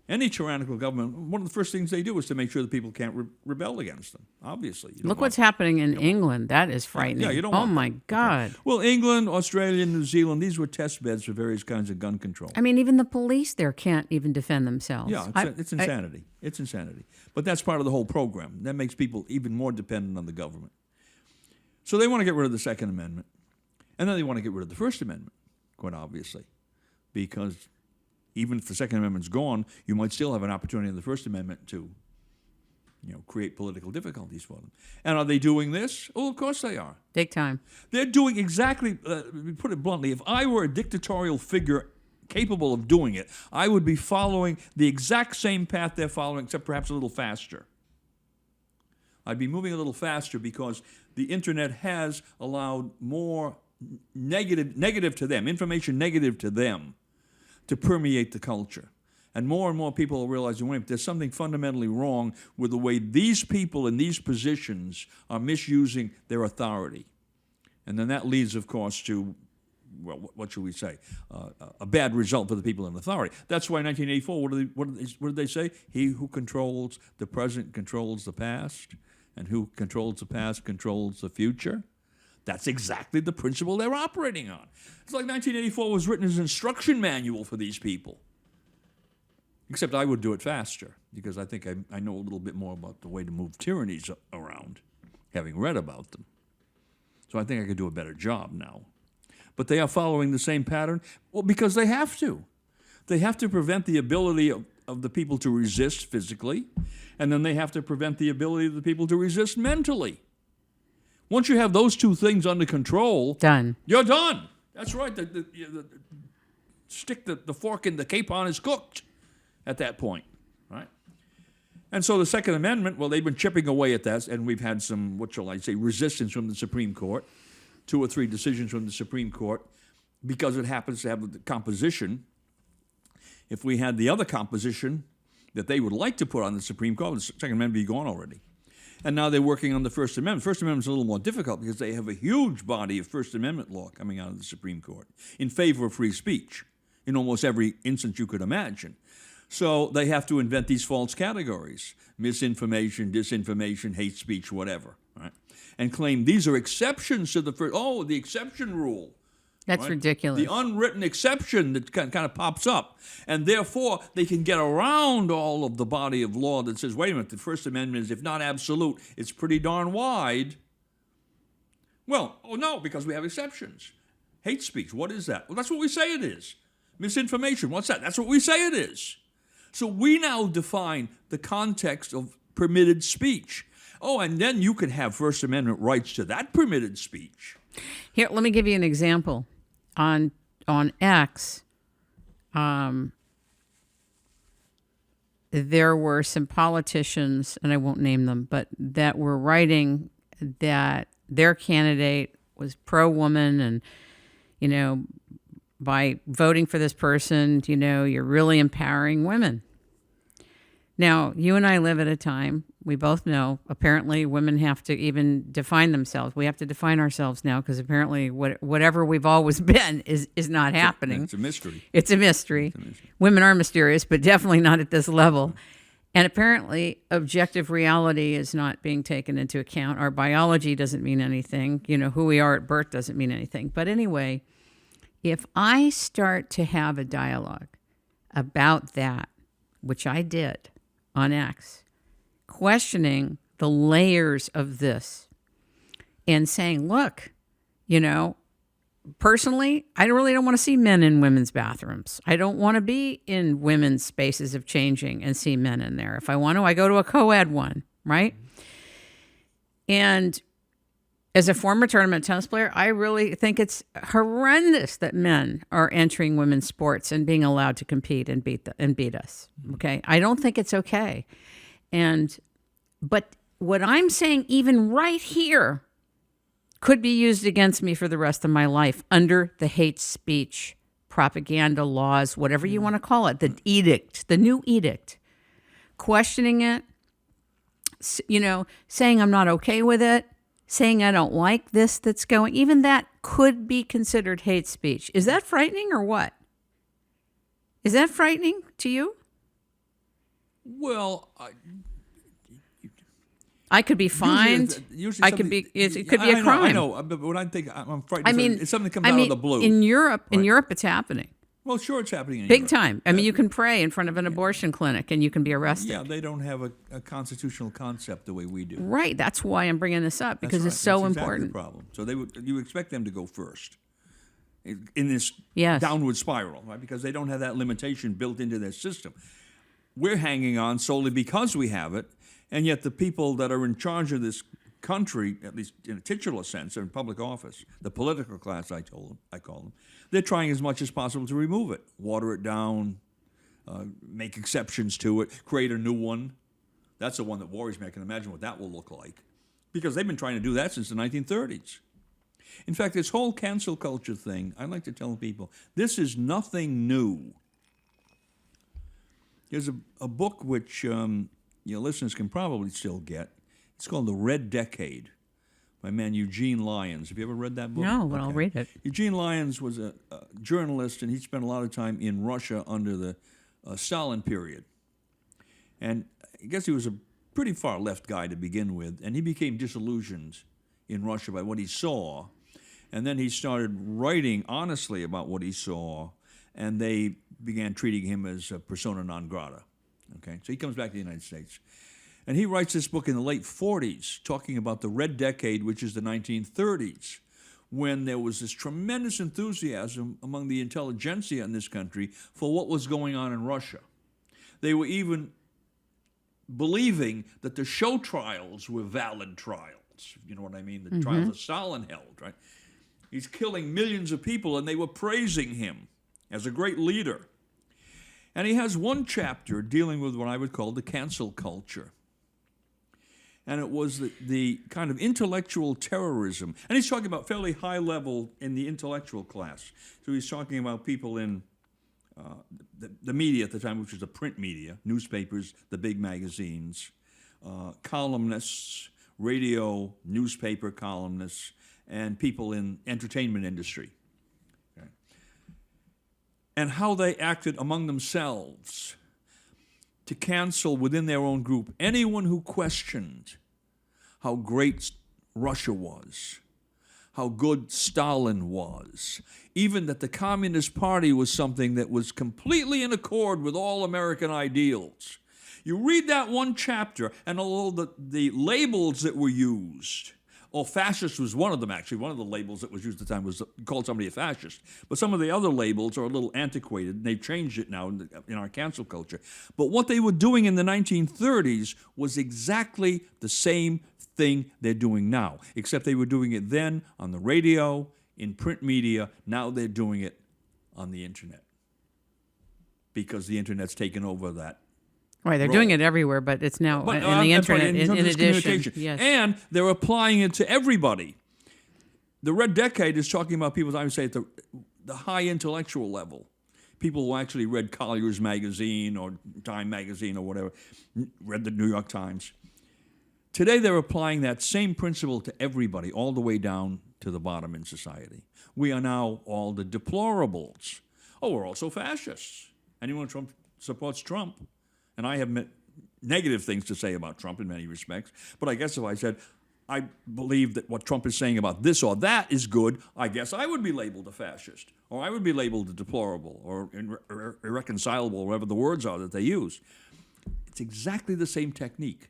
Any tyrannical government, one of the first things they do is to make sure that people can't rebel against them, obviously. Look what's happening in England. That is frightening. Yeah, you don't want want my God. Okay. Well, England, Australia, New Zealand, these were test beds for various kinds of gun control. I mean, even the police there can't even defend themselves. Yeah, it's insanity. It's insanity. But that's part of the whole program. That makes people even more dependent on the government. So they want to get rid of the Second Amendment. And then they want to get rid of the First Amendment, quite obviously, because even if the Second Amendment's gone, you might still have an opportunity in the First Amendment to, create political difficulties for them. And are they doing this? Oh, of course they are. Big time. They're doing exactly, put it bluntly, if I were a dictatorial figure capable of doing it, I would be following the exact same path they're following, except perhaps a little faster. I'd be moving a little faster because the internet has allowed more negative to them, information negative to them, to permeate the culture. And more people are realizing, wait, there's something fundamentally wrong with the way these people in these positions are misusing their authority. And then that leads, of course, to, well, what should we say, a bad result for the people in authority. That's why in 1984, what did they say? He who controls the present controls the past, and who controls the past controls the future. That's exactly the principle they're operating on. It's like 1984 was written as an instruction manual for these people. Except I would do it faster, because I think I know a little bit more about the way to move tyrannies around, having read about them. So I think I could do a better job now. But they are following the same pattern, well, because they have to. They have to prevent the ability of the people to resist physically, and then they have to prevent the ability of the people to resist mentally. Once you have those two things under control, done. You're done. That's right. Stick the fork in the capon is cooked at that point, right? And so the Second Amendment, well, they've been chipping away at that, and we've had some, what shall I say, resistance from the Supreme Court, 2 or 3 decisions from the Supreme Court, because it happens to have the composition. If we had the other composition that they would like to put on the Supreme Court, the Second Amendment would be gone already. And now they're working on the First Amendment. First Amendment's a little more difficult because they have a huge body of First Amendment law coming out of the Supreme Court in favor of free speech in almost every instance you could imagine. So they have to invent these false categories: misinformation, disinformation, hate speech, whatever, right? And claim these are exceptions to the first. Oh, the exception rule. That's right? Ridiculous. The unwritten exception that kind of pops up. And therefore, they can get around all of the body of law that says, wait a minute, the First Amendment is, if not absolute, it's pretty darn wide. Well, oh no, because we have exceptions. Hate speech, what is that? Well, that's what we say it is. Misinformation, what's that? That's what we say it is. So we now define the context of permitted speech. Oh, and then you can have First Amendment rights to that permitted speech. Here, let me give you an example. On X, there were some politicians, and I won't name them, but that were writing that their candidate was pro-woman, and, you know, by voting for this person, you know, you're really empowering women. Now, you and I live at a time, we both know, apparently women have to even define themselves. We have to define ourselves now because apparently whatever we've always been is not happening. It's a mystery. It's a mystery. Women are mysterious, but definitely not at this level. And apparently objective reality is not being taken into account. Our biology doesn't mean anything. You know, who we are at birth doesn't mean anything. But anyway, if I start to have a dialogue about that, which I did on X, questioning the layers of this and saying, look, you know, personally, I really don't want to see men in women's bathrooms. I don't want to be in women's spaces of changing and see men in there. If I want to, I go to a co-ed one, right? And as a former tournament tennis player, I really think it's horrendous that men are entering women's sports and being allowed to compete and beat us. Okay, I don't think it's okay. But what I'm saying, even right here, could be used against me for the rest of my life under the hate speech, propaganda laws, whatever you want to call it, the edict, the new edict. Questioning it, you know, saying I'm not okay with it, saying I don't like this that's going, even that could be considered hate speech. Is that frightening or what? Is that frightening to you? Well, I could be fined. I could be. It could be a crime. I know, but when I think I'm frightened, I mean, it's something that comes out of the blue. In Europe, it's happening. Well, sure, it's happening in big Europe. time. I mean, you can pray in front of an abortion clinic and you can be arrested. Yeah, they don't have a constitutional concept the way we do. Right. That's why I'm bringing this up, because it's so That's important. Exactly the problem. So you expect them to go first in this Yes. downward spiral, right? Because they don't have that limitation built into their system. We're hanging on solely because we have it, and yet the people that are in charge of this country, at least in a titular sense, in public office, the political class, I call them, they're trying as much as possible to remove it, water it down, make exceptions to it, create a new one. That's the one that worries me. I can imagine what that will look like, because they've been trying to do that since the 1930s. In fact, this whole cancel culture thing, I like to tell people, this is nothing new. There's a book which your listeners can probably still get. It's called The Red Decade by a man, Eugene Lyons. Have you ever read that book? No, but I'll read it. Eugene Lyons was a journalist, and he spent a lot of time in Russia under the Stalin period. And I guess he was a pretty far left guy to begin with, and he became disillusioned in Russia by what he saw. And then he started writing honestly about what he saw, and they began treating him as a persona non grata. Okay, so he comes back to the United States. And he writes this book in the late 40s, talking about the Red Decade, which is the 1930s, when there was this tremendous enthusiasm among the intelligentsia in this country for what was going on in Russia. They were even believing that the show trials were valid trials. You know what I mean? The trials that Stalin held, right? He's killing millions of people, and they were praising him as a great leader. And he has one chapter dealing with what I would call the cancel culture. And it was the kind of intellectual terrorism. And he's talking about fairly high level in the intellectual class. So he's talking about people in the media at the time, which was the print media, newspapers, the big magazines, columnists, radio, newspaper columnists, and people in entertainment industry. Okay. And how they acted among themselves to cancel within their own group anyone who questioned how great Russia was, how good Stalin was, even that the Communist Party was something that was completely in accord with all American ideals. You read that one chapter, and although the labels that were used, fascist was one of them, actually. One of the labels that was used at the time was called somebody a fascist. But some of the other labels are a little antiquated, and they've changed it now in our cancel culture. But what they were doing in the 1930s was exactly the same thing they're doing now, except they were doing it then on the radio, in print media. Now they're doing it on the internet, because the internet's taken over that. Right, they're doing it everywhere, but it's now in the internet in addition. Yes. And they're applying it to everybody. The Red Decade is talking about people, I would say, at the high intellectual level. People who actually read Collier's magazine or Time magazine or whatever, read the New York Times. Today they're applying that same principle to everybody, all the way down to the bottom in society. We are now all the deplorables. Oh, we're also fascists. Anyone who supports Trump. And I have negative things to say about Trump in many respects. But I guess if I said, I believe that what Trump is saying about this or that is good, I guess I would be labeled a fascist. Or I would be labeled a deplorable or irreconcilable, whatever the words are that they use. It's exactly the same technique.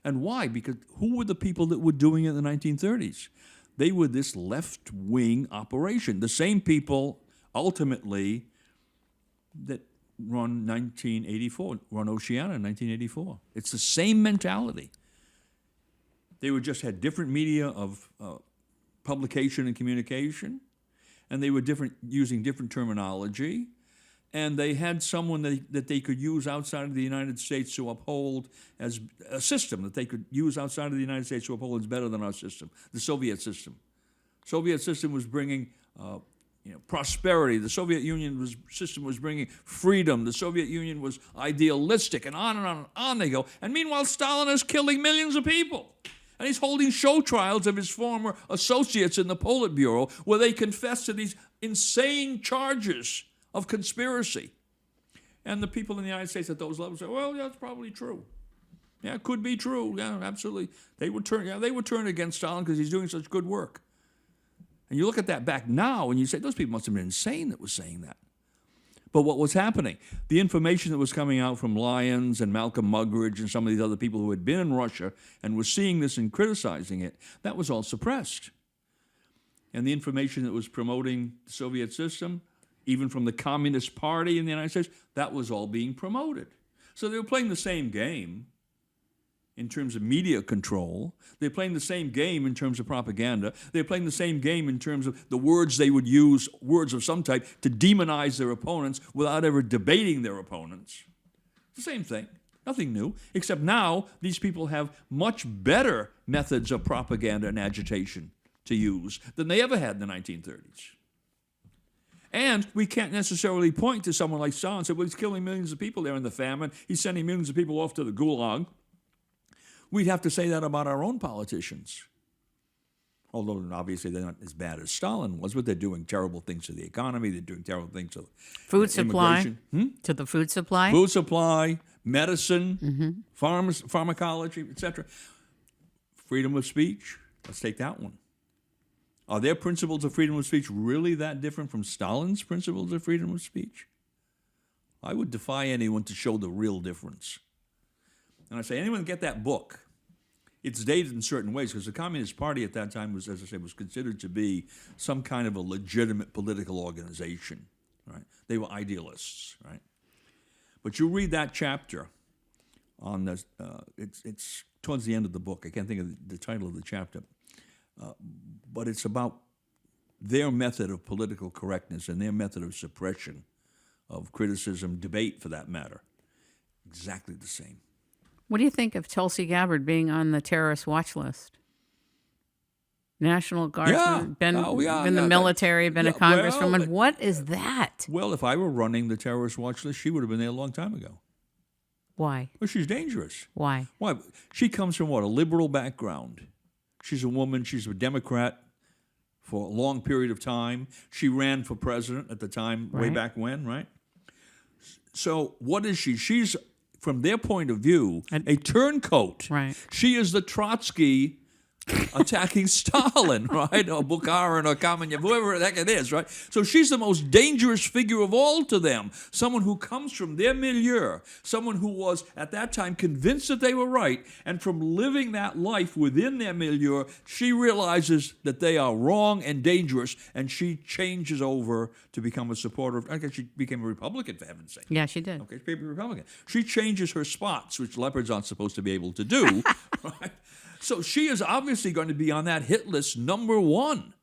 And why? Because who were the people that were doing it in the 1930s? They were this left-wing operation. The same people, ultimately, that run Oceania in 1984. It's the same mentality. They were just had different media of publication and communication, and they were using different terminology, and they had someone that they could use outside of the United States to uphold as a system that they could use outside of the United States to uphold as better than our system, the Soviet system. Soviet system was bringing prosperity. The Soviet Union system was bringing freedom. The Soviet Union was idealistic, and on they go. And meanwhile, Stalin is killing millions of people. And he's holding show trials of his former associates in the Politburo where they confess to these insane charges of conspiracy. And the people in the United States at those levels say, well, yeah, that's probably true. Yeah, it could be true. Yeah, absolutely. They would turn against Stalin because he's doing such good work. And you look at that back now and you say, those people must have been insane that was saying that. But what was happening? The information that was coming out from Lyons and Malcolm Muggeridge and some of these other people who had been in Russia and were seeing this and criticizing it, that was all suppressed. And the information that was promoting the Soviet system, even from the Communist Party in the United States, that was all being promoted. So they were playing the same game. in terms of media control. They're playing the same game in terms of propaganda. They're playing the same game in terms of the words they would use, words of some type, to demonize their opponents without ever debating their opponents. It's the same thing. Nothing new, except now these people have much better methods of propaganda and agitation to use than they ever had in the 1930s. And we can't necessarily point to someone like Stalin and say, well, he's killing millions of people there in the famine. He's sending millions of people off to the gulag. We'd have to say that about our own politicians. Although obviously they're not as bad as Stalin was, but they're doing terrible things to the economy. They're doing terrible things to food supply. To the food supply. Food supply, medicine, pharmacology, etc. Freedom of speech. Let's take that one. Are their principles of freedom of speech really that different from Stalin's principles of freedom of speech? I would defy anyone to show the real difference. And I say, anyone get that book? It's dated in certain ways because the Communist Party at that time was, as I say, was considered to be some kind of a legitimate political organization, right? They were idealists, right? But you read that chapter on this, it's towards the end of the book. I can't think of the title of the chapter. But it's about their method of political correctness and their method of suppression of criticism, debate for that matter. Exactly the same. What do you think of Tulsi Gabbard being on the terrorist watch list? National Guardsman, been in the military, been a congresswoman. Well, what is that? Well, if I were running the terrorist watch list, she would have been there a long time ago. Why? Well, she's dangerous. Why? Why? She comes from what? A liberal background. She's a woman. She's a Democrat for a long period of time. She ran for president at the time, way back when, right? So what is she? She's, from their point of view, a turncoat. Right. She is the Trotsky attacking Stalin, right? Or Bukharin or Kamenev, whoever the heck it is, right? So she's the most dangerous figure of all to them. Someone who comes from their milieu, someone who was, at that time, convinced that they were right, and from living that life within their milieu, she realizes that they are wrong and dangerous, and she changes over to become a supporter of, I guess she became a Republican, for heaven's sake. Yeah, she did. Okay, she became a Republican. She changes her spots, which leopards aren't supposed to be able to do, right? So she is obviously going to be on that hit list number one,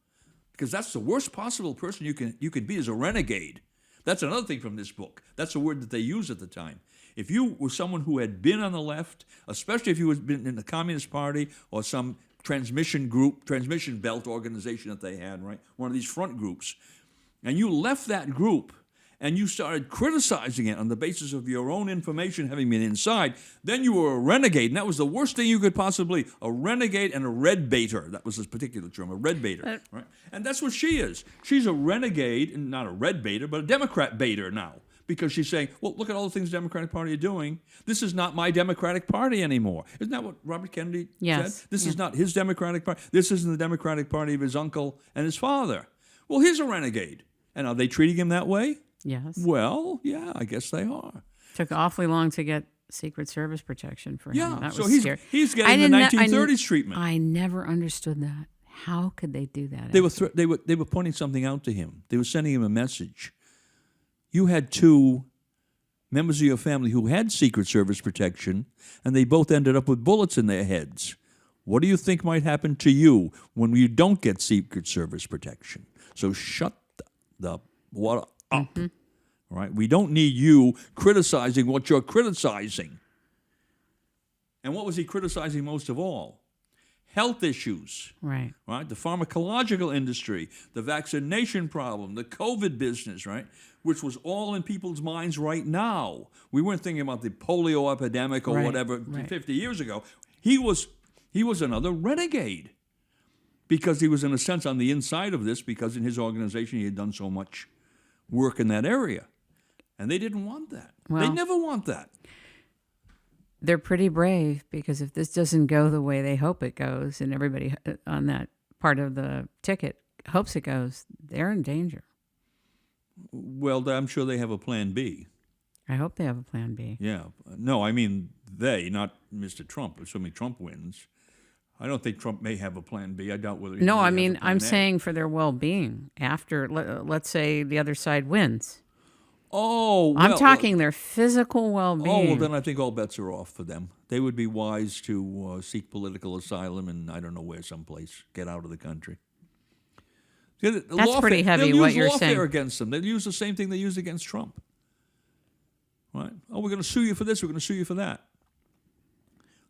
because that's the worst possible person you can be, is a renegade. That's another thing from this book. That's a word that they used at the time. If you were someone who had been on the left, especially if you had been in the Communist Party or some transmission belt organization that they had, right, one of these front groups, and you left that group and you started criticizing it on the basis of your own information having been inside, then you were a renegade, and that was the worst thing you could possibly, a renegade and a red baiter. That was this particular term, a red baiter, right? And that's what she is. She's a renegade, and not a red baiter, but a Democrat baiter now, because she's saying, well, look at all the things the Democratic Party are doing. This is not my Democratic Party anymore. Isn't that what Robert Kennedy said? This is not his Democratic Party. This isn't the Democratic Party of his uncle and his father. Well, he's a renegade. And are they treating him that way? Yes. Well, yeah, I guess they are. Took awfully long to get Secret Service protection for him. Yeah, That so was scary. he's getting the 1930s treatment. I never understood that. How could they do that? They were pointing something out to him. They were sending him a message. You had two members of your family who had Secret Service protection, and they both ended up with bullets in their heads. What do you think might happen to you when you don't get Secret Service protection? So shut the water up. Right? We don't need you criticizing what you're criticizing. And what was he criticizing most of all? Health issues. Right. Right? The pharmacological industry, the vaccination problem, the COVID business, right? Which was all in people's minds right now. We weren't thinking about the polio epidemic or whatever 50 years ago. He was another renegade, because he was, in a sense, on the inside of this, because in his organization he had done so much work in that area. And they didn't want that. They never want that. They're pretty brave, because if this doesn't go the way they hope it goes, and everybody on that part of the ticket hopes it goes, they're in danger. Well, I'm sure they have a plan B. I hope they have a plan B. Yeah. No, I mean they, not Mr. Trump, assuming Trump wins. I don't think Trump may have a plan B. I doubt whether he No, I has mean, a plan I'm A. saying for their well-being after, let's say the other side wins. Oh, I'm well, talking their physical well-being. Oh, well, then I think all bets are off for them. They would be wise to seek political asylum in I don't know where, someplace, get out of the country. That's pretty heavy, they'll what use you're saying. lawfare against them. They'll use the same thing they used against Trump. Right? Oh, we're going to sue you for this. We're going to sue you for that.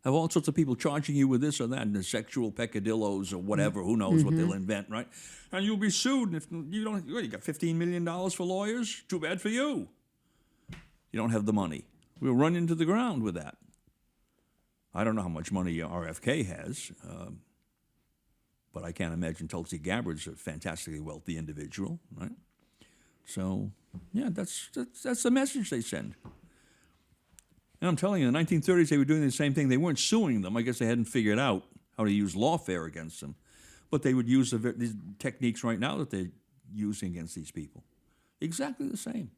Have all sorts of people charging you with this or that, and the sexual peccadillos or whatever. Who knows what they'll invent, right? And you'll be sued. And if you don't, you got $15 million for lawyers. Too bad for you. You don't have the money. We'll run into the ground with that. I don't know how much money RFK has, but I can't imagine Tulsi Gabbard's a fantastically wealthy individual, right? So, yeah, that's the message they send. And I'm telling you, in the 1930s, they were doing the same thing. They weren't suing them. I guess they hadn't figured out how to use lawfare against them. But they would use these techniques right now that they're using against these people. Exactly the same.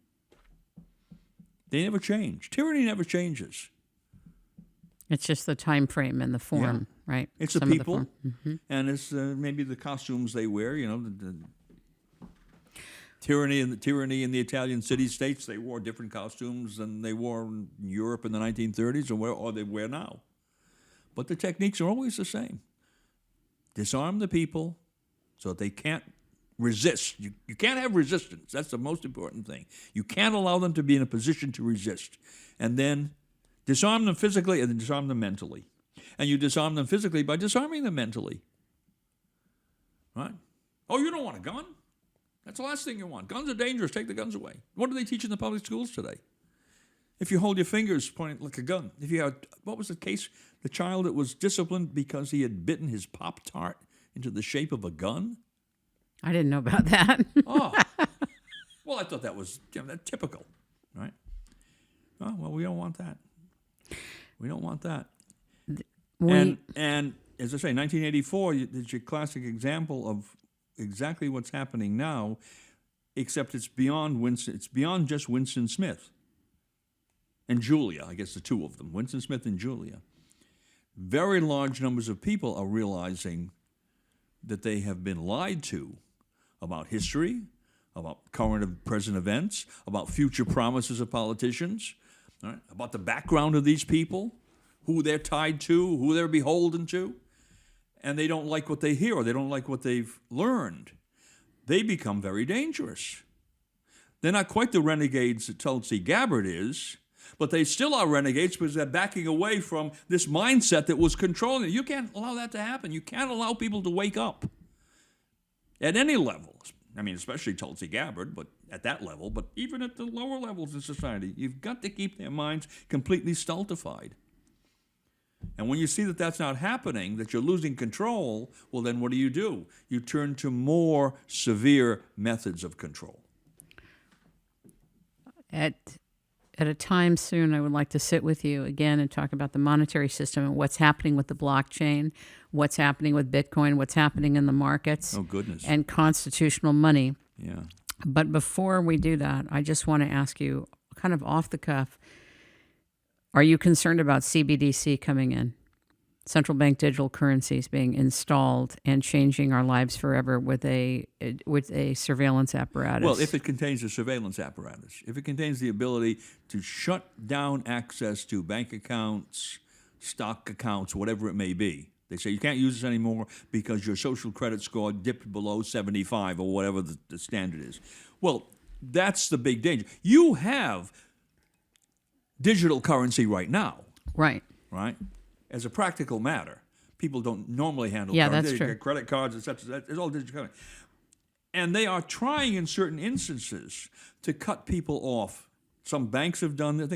They never change. Tyranny never changes. It's just the time frame and the form, right? It's the people, and it's maybe the costumes they wear. You know, the tyranny in the Italian city-states. They wore different costumes than they wore in Europe in the 1930s, or they wear now. But the techniques are always the same. Disarm the people so that they can't resist. You can't have resistance. That's the most important thing. You can't allow them to be in a position to resist. And then disarm them physically and then disarm them mentally. And you disarm them physically by disarming them mentally. Right? Oh, you don't want a gun? That's the last thing you want. Guns are dangerous. Take the guns away. What do they teach in the public schools today? If you hold your fingers pointing like a gun. If you had, what was the case? The child that was disciplined because he had bitten his Pop-Tart into the shape of a gun? I didn't know about that. Oh. Well, I thought that was that typical, right? Oh, well, we don't want that. We don't want that. And as I say, 1984 is your classic example of exactly what's happening now, except it's beyond Winston. It's beyond just Winston Smith and Julia. I guess the two of them, Winston Smith and Julia. Very large numbers of people are realizing that they have been lied to about history, about current and present events, about future promises of politicians, right? About the background of these people, who they're tied to, who they're beholden to, and they don't like what they hear or they don't like what they've learned. They become very dangerous. They're not quite the renegades that Tulsi Gabbard is, but they still are renegades because they're backing away from this mindset that was controlling it. You can't allow that to happen. You can't allow people to wake up at any level. I mean, especially Tulsi Gabbard, but at that level, but even at the lower levels in society, you've got to keep their minds completely stultified. And when you see that that's not happening, that you're losing control, well, then what do? You turn to more severe methods of control. At a time soon, I would like to sit with you again and talk about the monetary system and what's happening with the blockchain, what's happening with Bitcoin, what's happening in the markets. Oh, goodness. And constitutional money. Yeah. But before we do that, I just want to ask you, kind of off the cuff, are you concerned about CBDC coming in? Central bank digital currencies being installed and changing our lives forever with a surveillance apparatus. Well, if it contains a surveillance apparatus, if it contains the ability to shut down access to bank accounts, stock accounts, whatever it may be. They say you can't use this anymore because your social credit score dipped below 75 or whatever the standard is. Well, that's the big danger. You have digital currency right now. Right. As a practical matter, people don't normally handle currency. That's true. Credit cards, etc. It's all digital currency. And they are trying in certain instances to cut people off. Some banks have done this.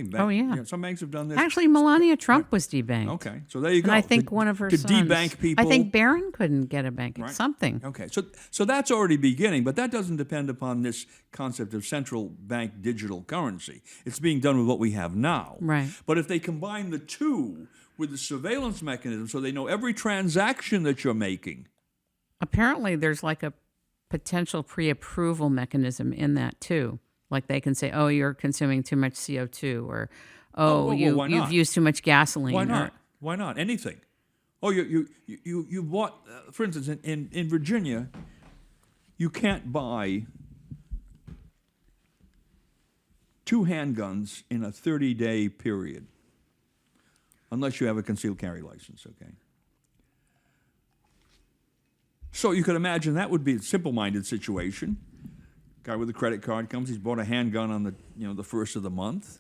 Some banks have done this. Actually, Melania Trump was debanked. Okay, so there you go. And I think one of her sons. To debank people. I think Barron couldn't get a bank. Right. Something. Okay, so that's already beginning, but that doesn't depend upon this concept of central bank digital currency. It's being done with what we have now. Right. But if they combine the two with the surveillance mechanism so they know every transaction that you're making. Apparently there's like a potential pre-approval mechanism in that too. Like they can say, oh, you're consuming too much CO2 or, you've used too much gasoline. Why not? Why not? Anything. Oh, you bought, for instance, in Virginia, you can't buy 2 handguns in a 30-day period, unless you have a concealed carry license, okay? So you could imagine that would be a simple-minded situation. Guy with a credit card comes, he's bought a handgun on the first of the month,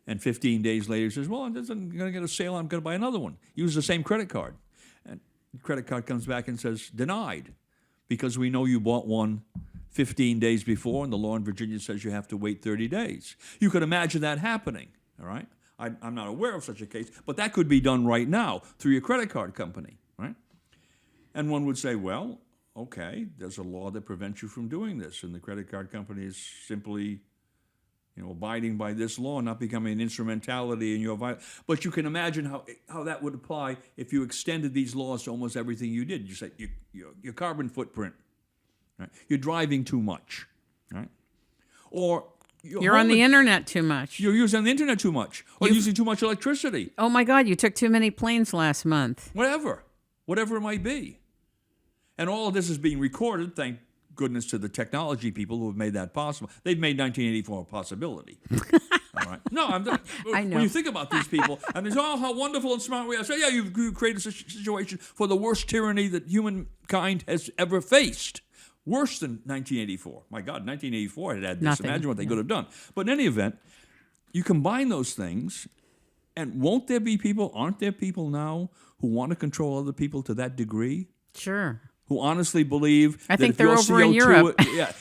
and 15 days later he says, well, I'm going to get a sale, I'm going to buy another one. Use the same credit card. And the credit card comes back and says, denied, because we know you bought one 15 days before, and the law in Virginia says you have to wait 30 days. You could imagine that happening, all right? I'm not aware of such a case, but that could be done right now through your credit card company, right? And one would say, well, okay, there's a law that prevents you from doing this, and the credit card company is simply, abiding by this law, not becoming an instrumentality in your violation. But you can imagine how that would apply if you extended these laws to almost everything you did. You say your carbon footprint, right? You're driving too much, right? Or you're on the internet too much. You're using the internet too much, or using too much electricity. Oh my God, you took too many planes last month. Whatever it might be. And all of this is being recorded, thank goodness to the technology people who have made that possible. They've made 1984 a possibility. All right. No, I know. When you think about these people, and they say, oh, how wonderful and smart we are. So, yeah, you've created a situation for the worst tyranny that humankind has ever faced. Worse than 1984. My God, 1984 had this. Nothing. Imagine what they could have done. But in any event, you combine those things, and aren't there people now who want to control other people to that degree? Sure. Who honestly believe I think they're over in Europe.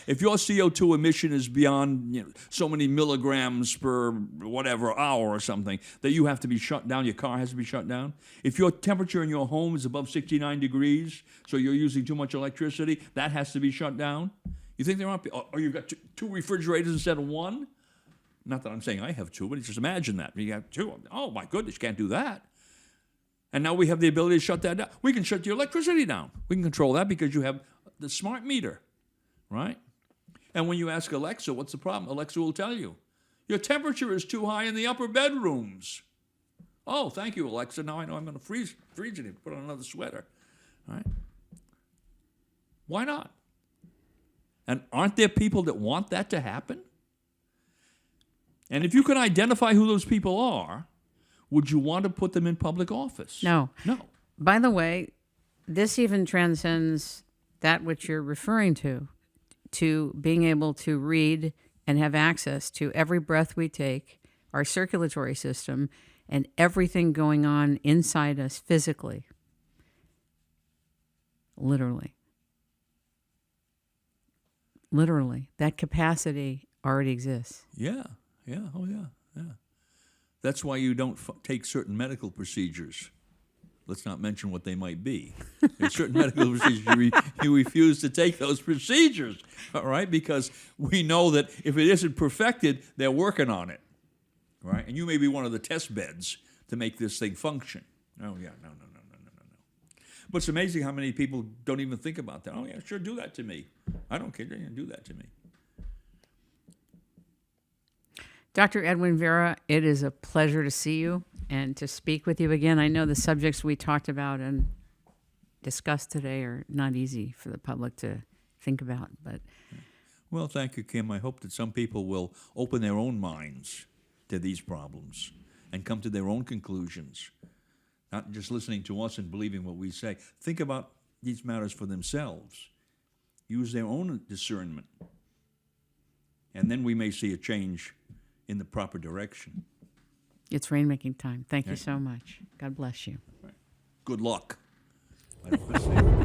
If your CO2 emission is beyond so many milligrams per whatever hour or something, that you have to be shut down, your car has to be shut down. If your temperature in your home is above 69 degrees, so you're using too much electricity, that has to be shut down. You think there aren't, or you've got two refrigerators instead of one? Not that I'm saying I have two, but just imagine that. You have two. Oh my goodness, you can't do that. And now we have the ability to shut that down. We can shut your electricity down. We can control that because you have the smart meter, right? And when you ask Alexa, what's the problem? Alexa will tell you, your temperature is too high in the upper bedrooms. Oh, thank you, Alexa. Now I know I'm going to freeze it and put on another sweater, right? Why not? And aren't there people that want that to happen? And if you can identify who those people are, would you want to put them in public office? No. No. By the way, this even transcends that which you're referring to being able to read and have access to every breath we take, our circulatory system, and everything going on inside us physically. Literally. That capacity already exists. Yeah. Oh, yeah. That's why you don't take certain medical procedures. Let's not mention what they might be. There's certain medical procedures you refuse to take those procedures, all right? Because we know that if it isn't perfected, they're working on it, right? And you may be one of the test beds to make this thing function. Oh, yeah, no. But it's amazing how many people don't even think about that. Oh, yeah, sure, do that to me. I don't care, do that to me. Dr. Edwin Vieira, it is a pleasure to see you and to speak with you again. I know the subjects we talked about and discussed today are not easy for the public to think about. But well, thank you, Kim. I hope that some people will open their own minds to these problems and come to their own conclusions, not just listening to us and believing what we say. Think about these matters for themselves. Use their own discernment. And then we may see a change in the proper direction. It's rainmaking time. Thank you so much. God bless you. Good luck. I don't want to say